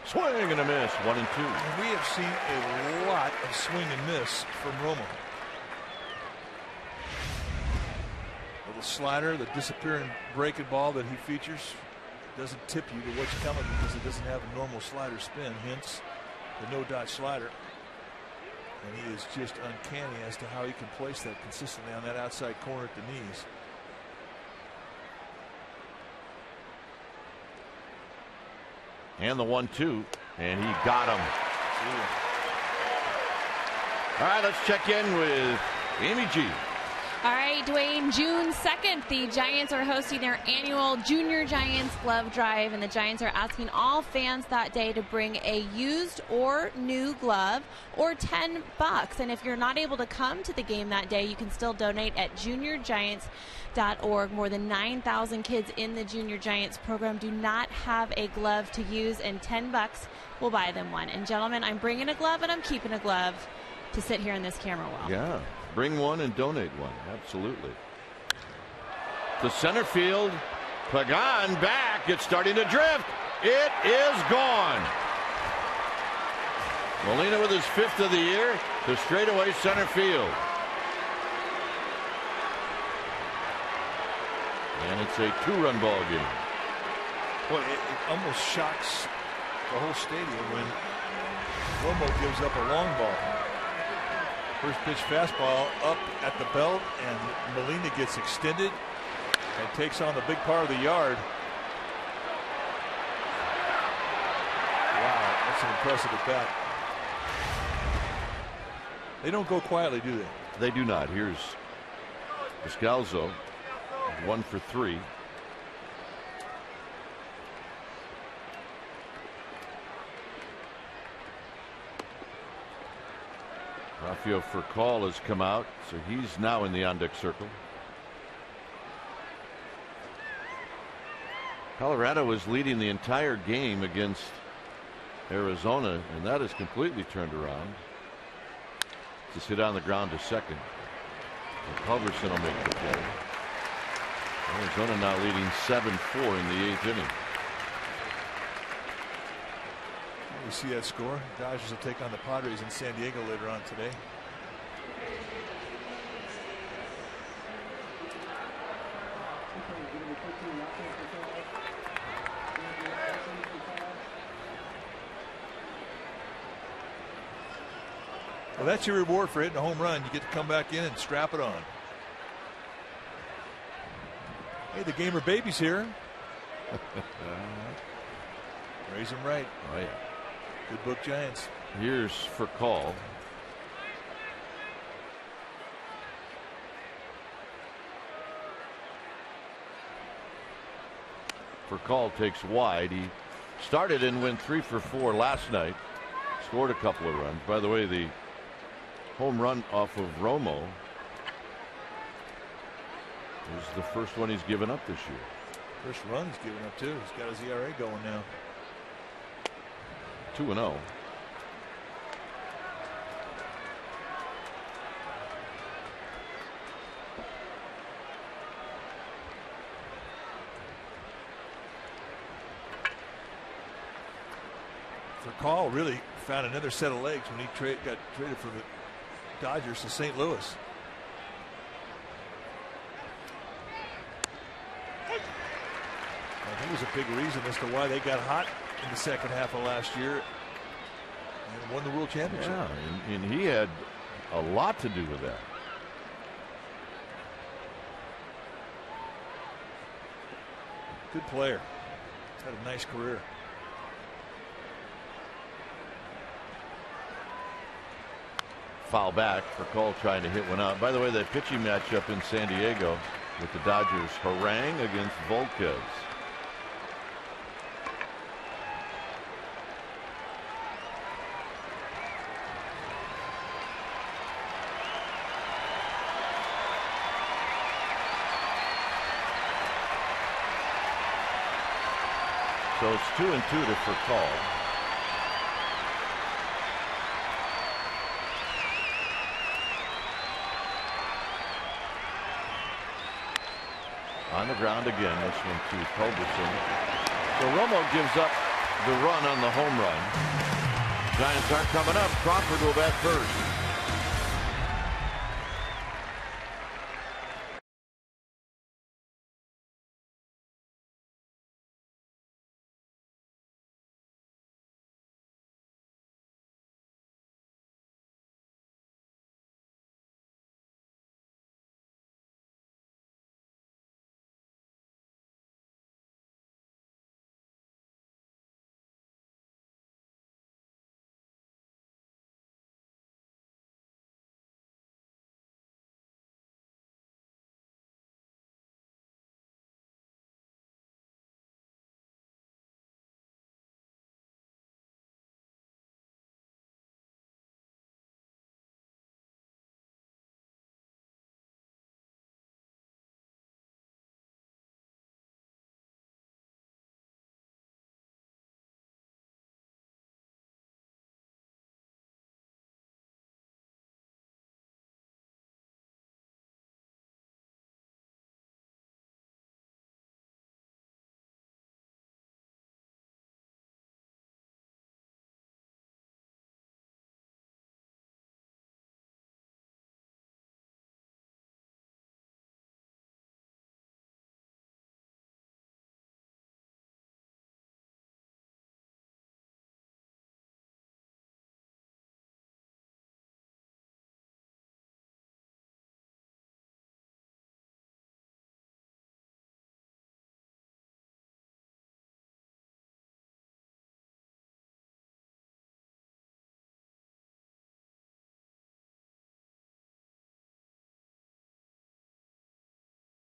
Swing and a miss, 1-2. And we have seen a lot of swing and miss from Romo. Little slider, the disappearing breaking ball that he features doesn't tip you to what's coming because it doesn't have a normal slider spin, hence the no-dot slider. And he is just uncanny as to how he can place that consistently on that outside corner at the knees. And the 1-2, and he got him. All right, let's check in with Amy G. All right, Dwayne, June 2nd, the Giants are hosting their annual Junior Giants Glove Drive, and the Giants are asking all fans that day to bring a used or new glove or $10. And if you're not able to come to the game that day, you can still donate at juniorgiants.org. More than 9,000 kids in the Junior Giants program do not have a glove to use, and $10 will buy them one. And gentlemen, I'm bringing a glove and I'm keeping a glove to sit here in this camera well. Yeah. Bring one and donate one. Absolutely. To center field. Pagan back. It's starting to drift. It is gone. Molina with his 5th of the year to straightaway center field. And it's a 2-run ball game. Boy, it almost shocks the whole stadium when Romo gives up a long ball. First pitch fastball up at the belt, and Molina gets extended and takes on the big part of the yard. Wow, that's an impressive at bat. They don't go quietly, do they? They do not. Here's Descalzo, 1 for 3. Rafael Furcal has come out, so he's now in the on-deck circle. Colorado was leading the entire game against Arizona, and that has completely turned around. Just hit on the ground to second. And Culberson will make the play. Arizona now leading 7-4 in the 8th inning. You see that score? Dodgers will take on the Padres in San Diego later on today. Well, that's your reward for hitting a home run. You get to come back in and strap it on. Hey, the gamer baby's here. Raise him right. Oh, yeah. Good book, Giants. Here's Furcal. Furcal takes wide. He started and went 3 for 4 last night. Scored a couple of runs. By the way, the home run off of Romo is the first one he's given up this year. First run he's given up too. He's got his ERA going now. 2-0. Furcal really found another set of legs when he got traded from the Dodgers to St. Louis. I think it was a big reason as to why they got hot in the second half of last year and won the World Championship. Yeah, and he had a lot to do with that. Good player. Had a nice career. Foul back for Cole trying to hit one out. By the way, that pitching matchup in San Diego with the Dodgers, Harang against Volquez. So it's 2-2 to Furcal. On the ground again, this one to Culberson. So Romo gives up the run on the home run. Giants aren't coming up. Crawford will bat first.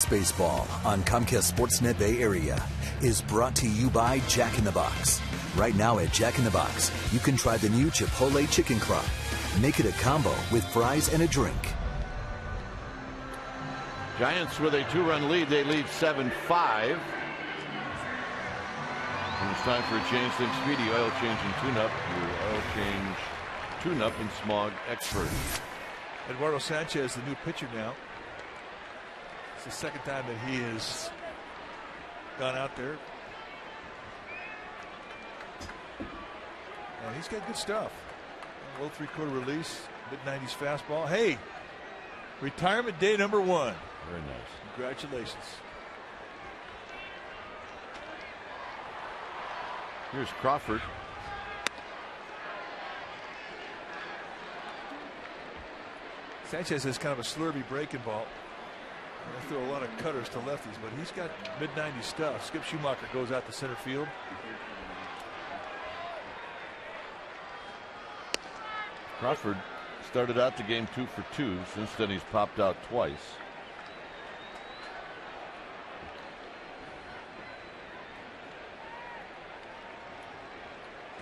Baseball on Comcast Sportsnet Bay Area is brought to you by Jack in the Box. Right now at Jack in the Box, you can try the new Chipotle Chicken Crumb. Make it a combo with fries and a drink. Giants with a 2-run lead. They lead 7-5. And it's time for a change. Think Speedy Oil Change and Tune-Up. Your oil change tune-up and smog expert. Eduardo Sanchez, the new pitcher now. The second time that he has gone out there. And he's got good stuff. Low 3/4 release, mid-90s fastball. Hey, retirement day number 1. Very nice. Congratulations. Here's Crawford. Sanchez has kind of a slurvy breaking ball. They throw a lot of cutters to lefties, but he's got mid-90s stuff. Skip Schumacher goes out to center field. Crawford started out the game 2 for 2. Since then, he's popped out twice.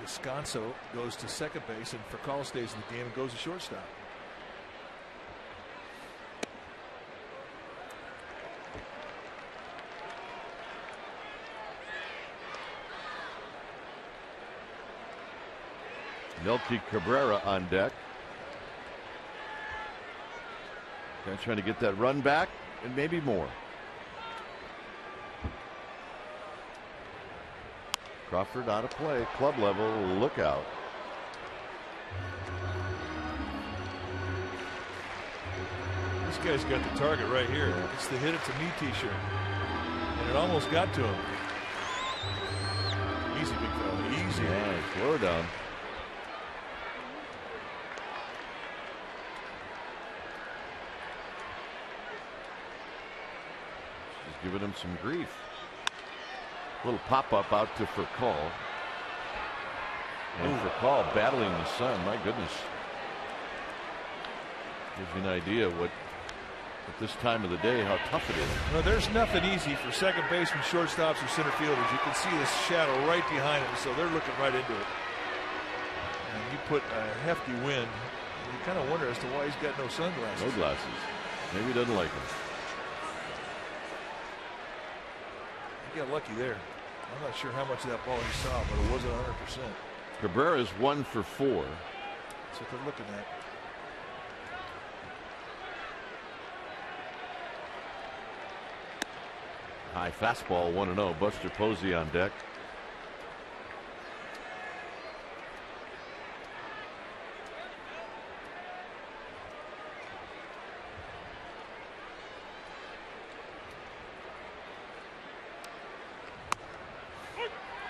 Descanso goes to second base, and Furcal stays in the game and goes to shortstop. Melky Cabrera on deck. Guys trying to get that run back and maybe more. Crawford out of play. Club level. Look out. This guy's got the target right here. It's the hit it to me t-shirt. And it almost got to him. Easy, big fella. Easy. Yeah, slow down. She's giving him some grief. Little pop-up out to Furcal. And Furcal battling the sun. My goodness. Gives you an idea what at this time of the day how tough it is. No, there's nothing easy for second baseman, shortstops, or center fielders. You can see this shadow right behind them, so they're looking right into it. And you put a hefty wind, you kind of wonder as to why he's got no sunglasses. No glasses. Maybe he doesn't like them. He got lucky there. I'm not sure how much of that ball he saw, but it wasn't 100%. Cabrera's 1 for 4. That's what they're looking at. High fastball 1-0. Buster Posey on deck.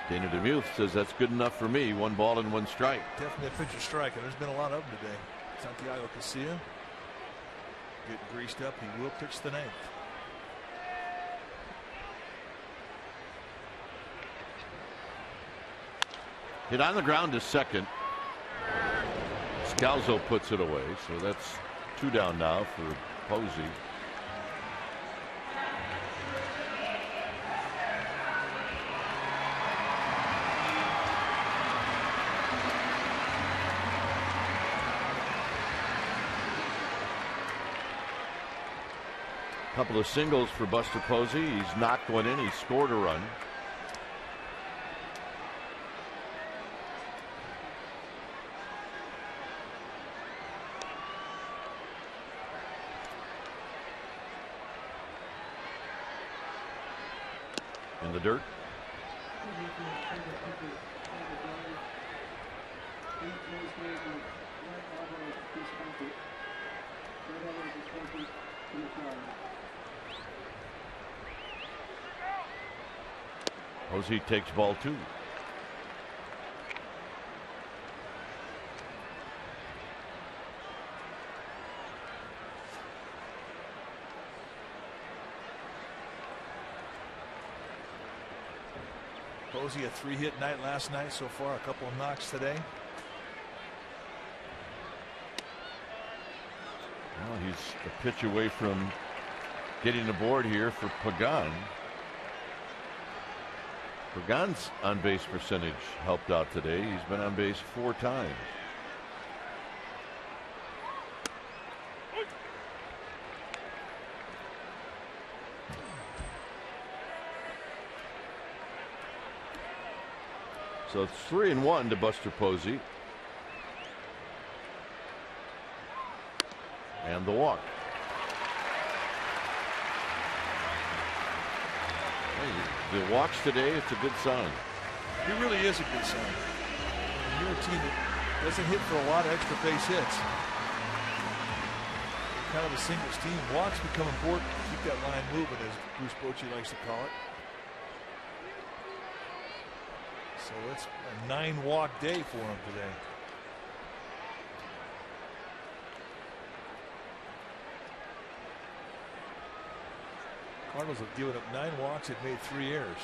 Dana DeMuth says that's good enough for me. 1 ball and 1 strike. Definitely a pitcher strike, and there's been a lot of them today. Santiago Casilla getting greased up. He will pitch the 9th. Hit on the ground to second. Scalzo puts it away, so that's 2 down now for Posey. Couple of singles for Buster Posey. He's knocked one in. He scored a run. In the dirt. Posey takes ball 2. Posey a 3-hit night last night so far, a couple of knocks today. Well, he's a pitch away from getting aboard here for Pagan. Pagan's on base percentage helped out today. He's been on base 4 times. So it's 3-1 to Buster Posey. And the walk. The walks today, it's a good sign. It really is a good sign. You're a team that doesn't hit for a lot of extra base hits. Kind of a singles team. Walks become important to keep that line moving, as Bruce Bochy likes to call it. So it's a 9-walk day for him today. Cardinals have given up 9 walks and made 3 errors.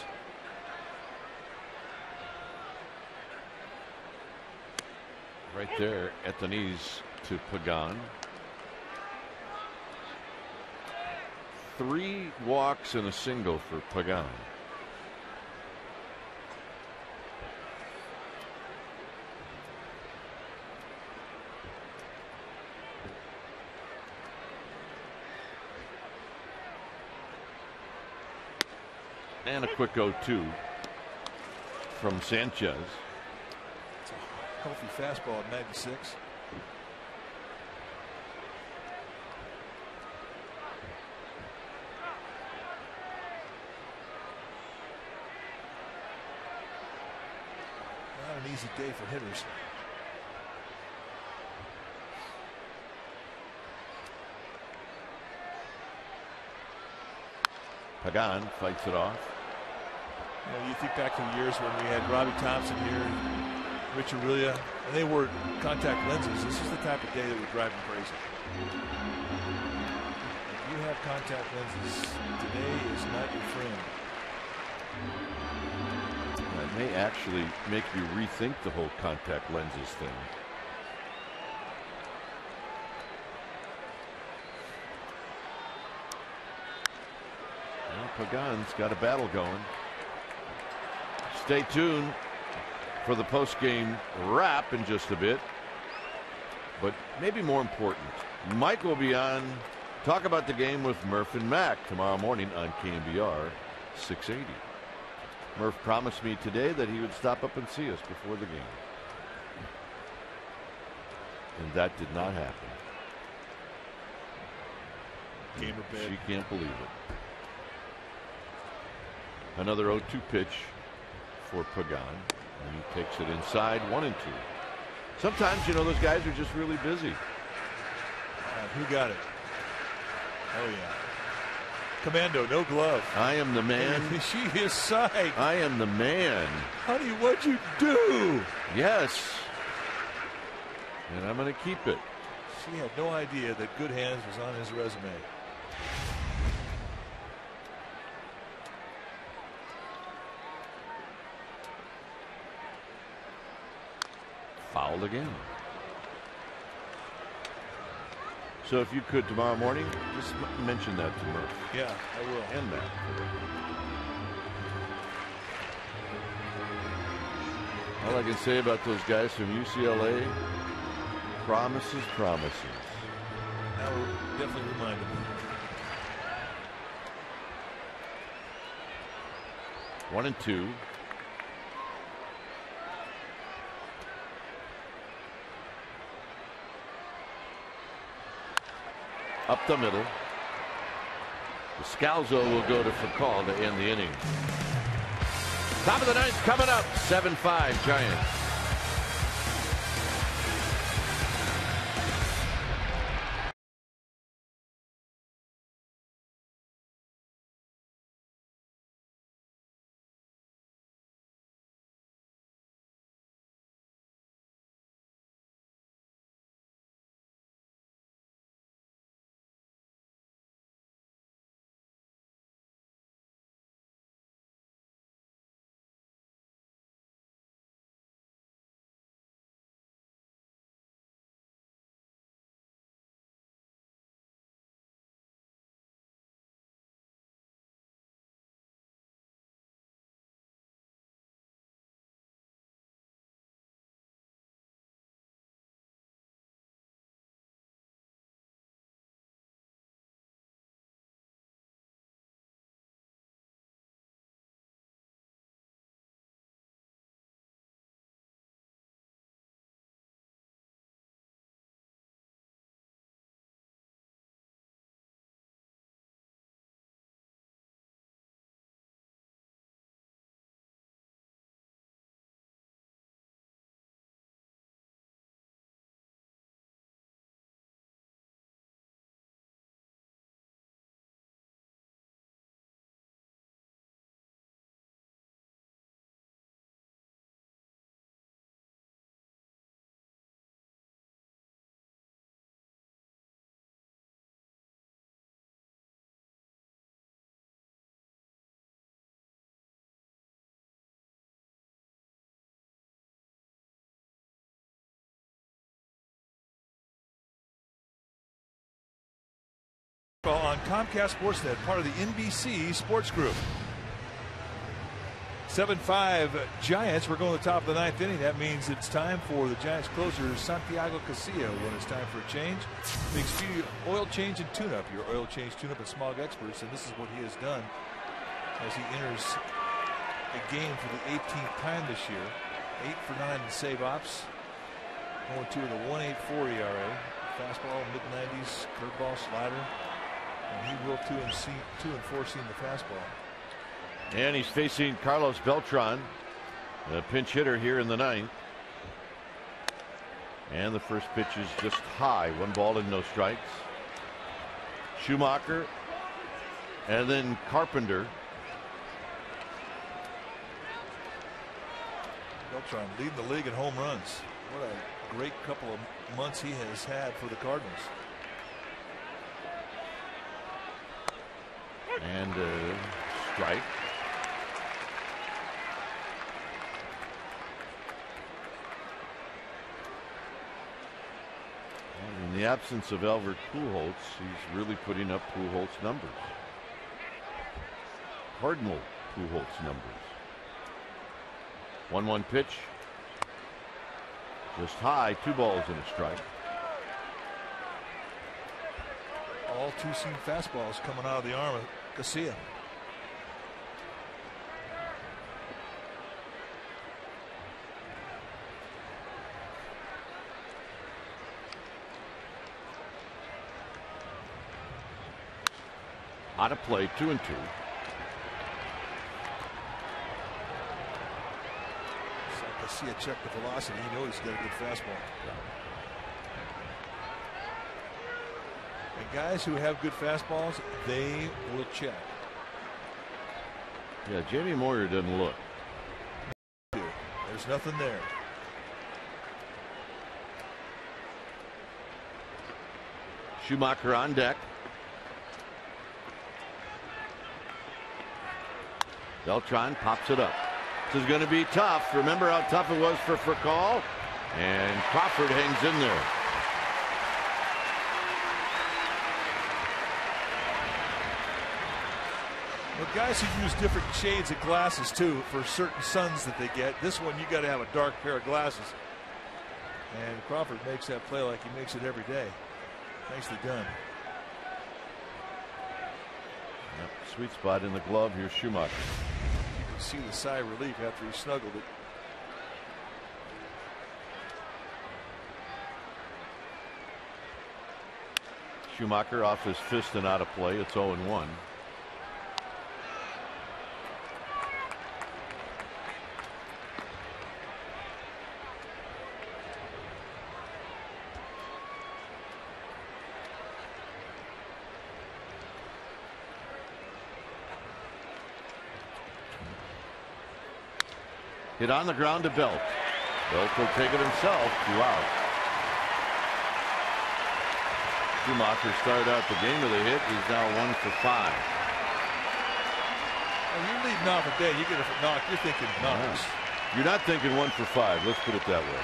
Right there at the knees to Pagan. 3 walks and a single for Pagan. And a quick 0-2 from Sanchez. It's a healthy fastball at 96. easy day for hitters. Pagan fights it off. You know, you think back to the years when we had Robbie Thompson here and Rich Aurelia, and they wore contact lenses. This is the type of day that would drive them crazy. If you have contact lenses, today is not your friend. It may actually make you rethink the whole contact lenses thing. Well, Pagan's got a battle going. Stay tuned for the post-game wrap in just a bit. But maybe more important, Mike will be on talk about the game with Murph and Mac tomorrow morning on KNBR 680. Murph promised me today that he would stop up and see us before the game. And that did not happen. Game or bed. She can't believe it. Another 0-2 pitch for Pagan. And he takes it inside, 1-2. Sometimes, you know, those guys are just really busy. Who got it? Oh, yeah. Commando, no glove. I am the man. She is psyched. I am the man. Honey, what'd you do? Yes. And I'm going to keep it. She had no idea that good hands was on his resume. Fouled again. So if you could tomorrow morning, just mention that to Murph. Yeah, I will. And Matt. All I can say about those guys from UCLA, promises, promises. That will definitely remind him. One and two. Up the middle. Scalzo will go to Fakal to end the inning. Top of the ninth coming up. 7-5 Giants. On Comcast Sportsnet, part of the NBC Sports Group. 7-5 Giants. We're going to the top of the ninth inning. That means it's time for the Giants closer, Santiago Castillo, when it's time for a change. Big Speed oil change and tune-up. Your oil change, tune-up, and smog experts. And this is what he has done as he enters a game for the 18th time this year. 8 for 9 in save ops. Going to with a 1.84 ERA. Fastball, mid-90s, curveball, slider. And he will 2 and 4 seam the fastball. And he's facing Carlos Beltran, a pinch hitter here in the ninth. And the first pitch is just high. 1 ball and no strikes. Schumacher. And then Carpenter. Beltran leading the league in home runs. What a great couple of months he has had for the Cardinals. And strike. And in the absence of Albert Pujols, he's really putting up Pujols numbers. Cardinal Pujols numbers. 1-1 pitch. Just high. 2 balls and a strike. All two-seam fastballs coming out of the arm of Garcia. Out of play. 2-2. Garcia checked the velocity. He knows he's got a good fastball. And guys who have good fastballs, they will check. Yeah, Jamie Moyer doesn't look. There's nothing there. Schumacher on deck. Beltran pops it up. This is going to be tough. Remember how tough it was for Furcal? And Crawford hangs in there. Well, guys who use different shades of glasses too for certain suns that they get. This one you got to have a dark pair of glasses. And Crawford makes that play like he makes it every day. Nicely done. Yep, sweet spot in the glove. Here's Schumacher. You can see the sigh of relief after he snuggled it. Schumacher off his fist and out of play. It's 0-1. Hit on the ground to Belt. Belt will take it himself. 2 out. Schumacher started out the game with a hit. He's now 1 for 5. When you're leading off a day, you get a knock. You're thinking knocks. You're not thinking 1 for 5. Let's put it that way.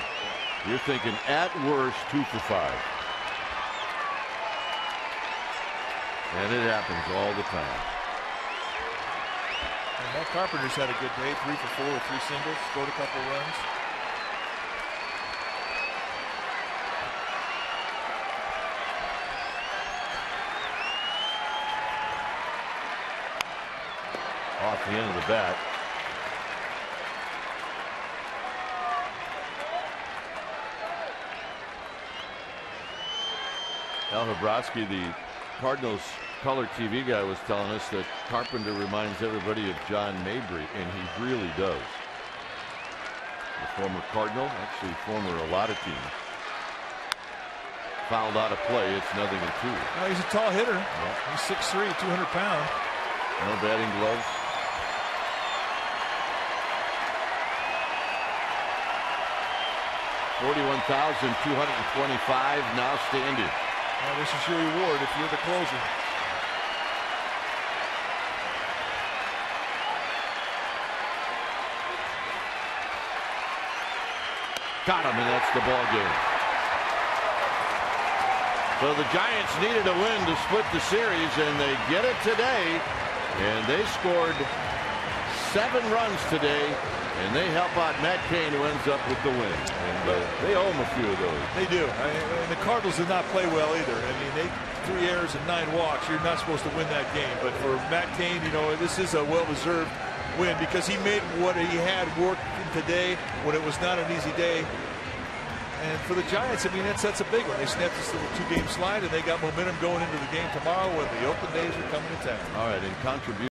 You're thinking at worst 2 for 5. And it happens all the time. Matt Carpenter's had a good day, 3 for 4 with 3 singles, scored a couple runs. Off the end of the bat. Al Hrabosky, the Cardinals color TV guy, was telling us that Carpenter reminds everybody of John Mabry, and he really does. The former Cardinal, actually former a lot of teams. Fouled out of play. It's 0-2. Well, he's a tall hitter. Yeah. He's 6'3", 200 pounds. No batting gloves. $41,225 now standing. Well, this is your reward if you're the closer. Got him, and that's the ball game. So the Giants needed a win to split the series, and they get it today. And they scored 7 runs today, and they help out Matt Cain, who ends up with the win. And they owe him a few of those. They do. And the Cardinals did not play well either. I mean, they 3 errors and 9 walks. You're not supposed to win that game. But for Matt Cain, you know, this is a well-deserved win because he made what he had work today when it was not an easy day. And for the Giants, I mean, that's a big one. They snapped this little 2-game slide, and they got momentum going into the game tomorrow when the Oakland A's are coming to town. All right, in contribution.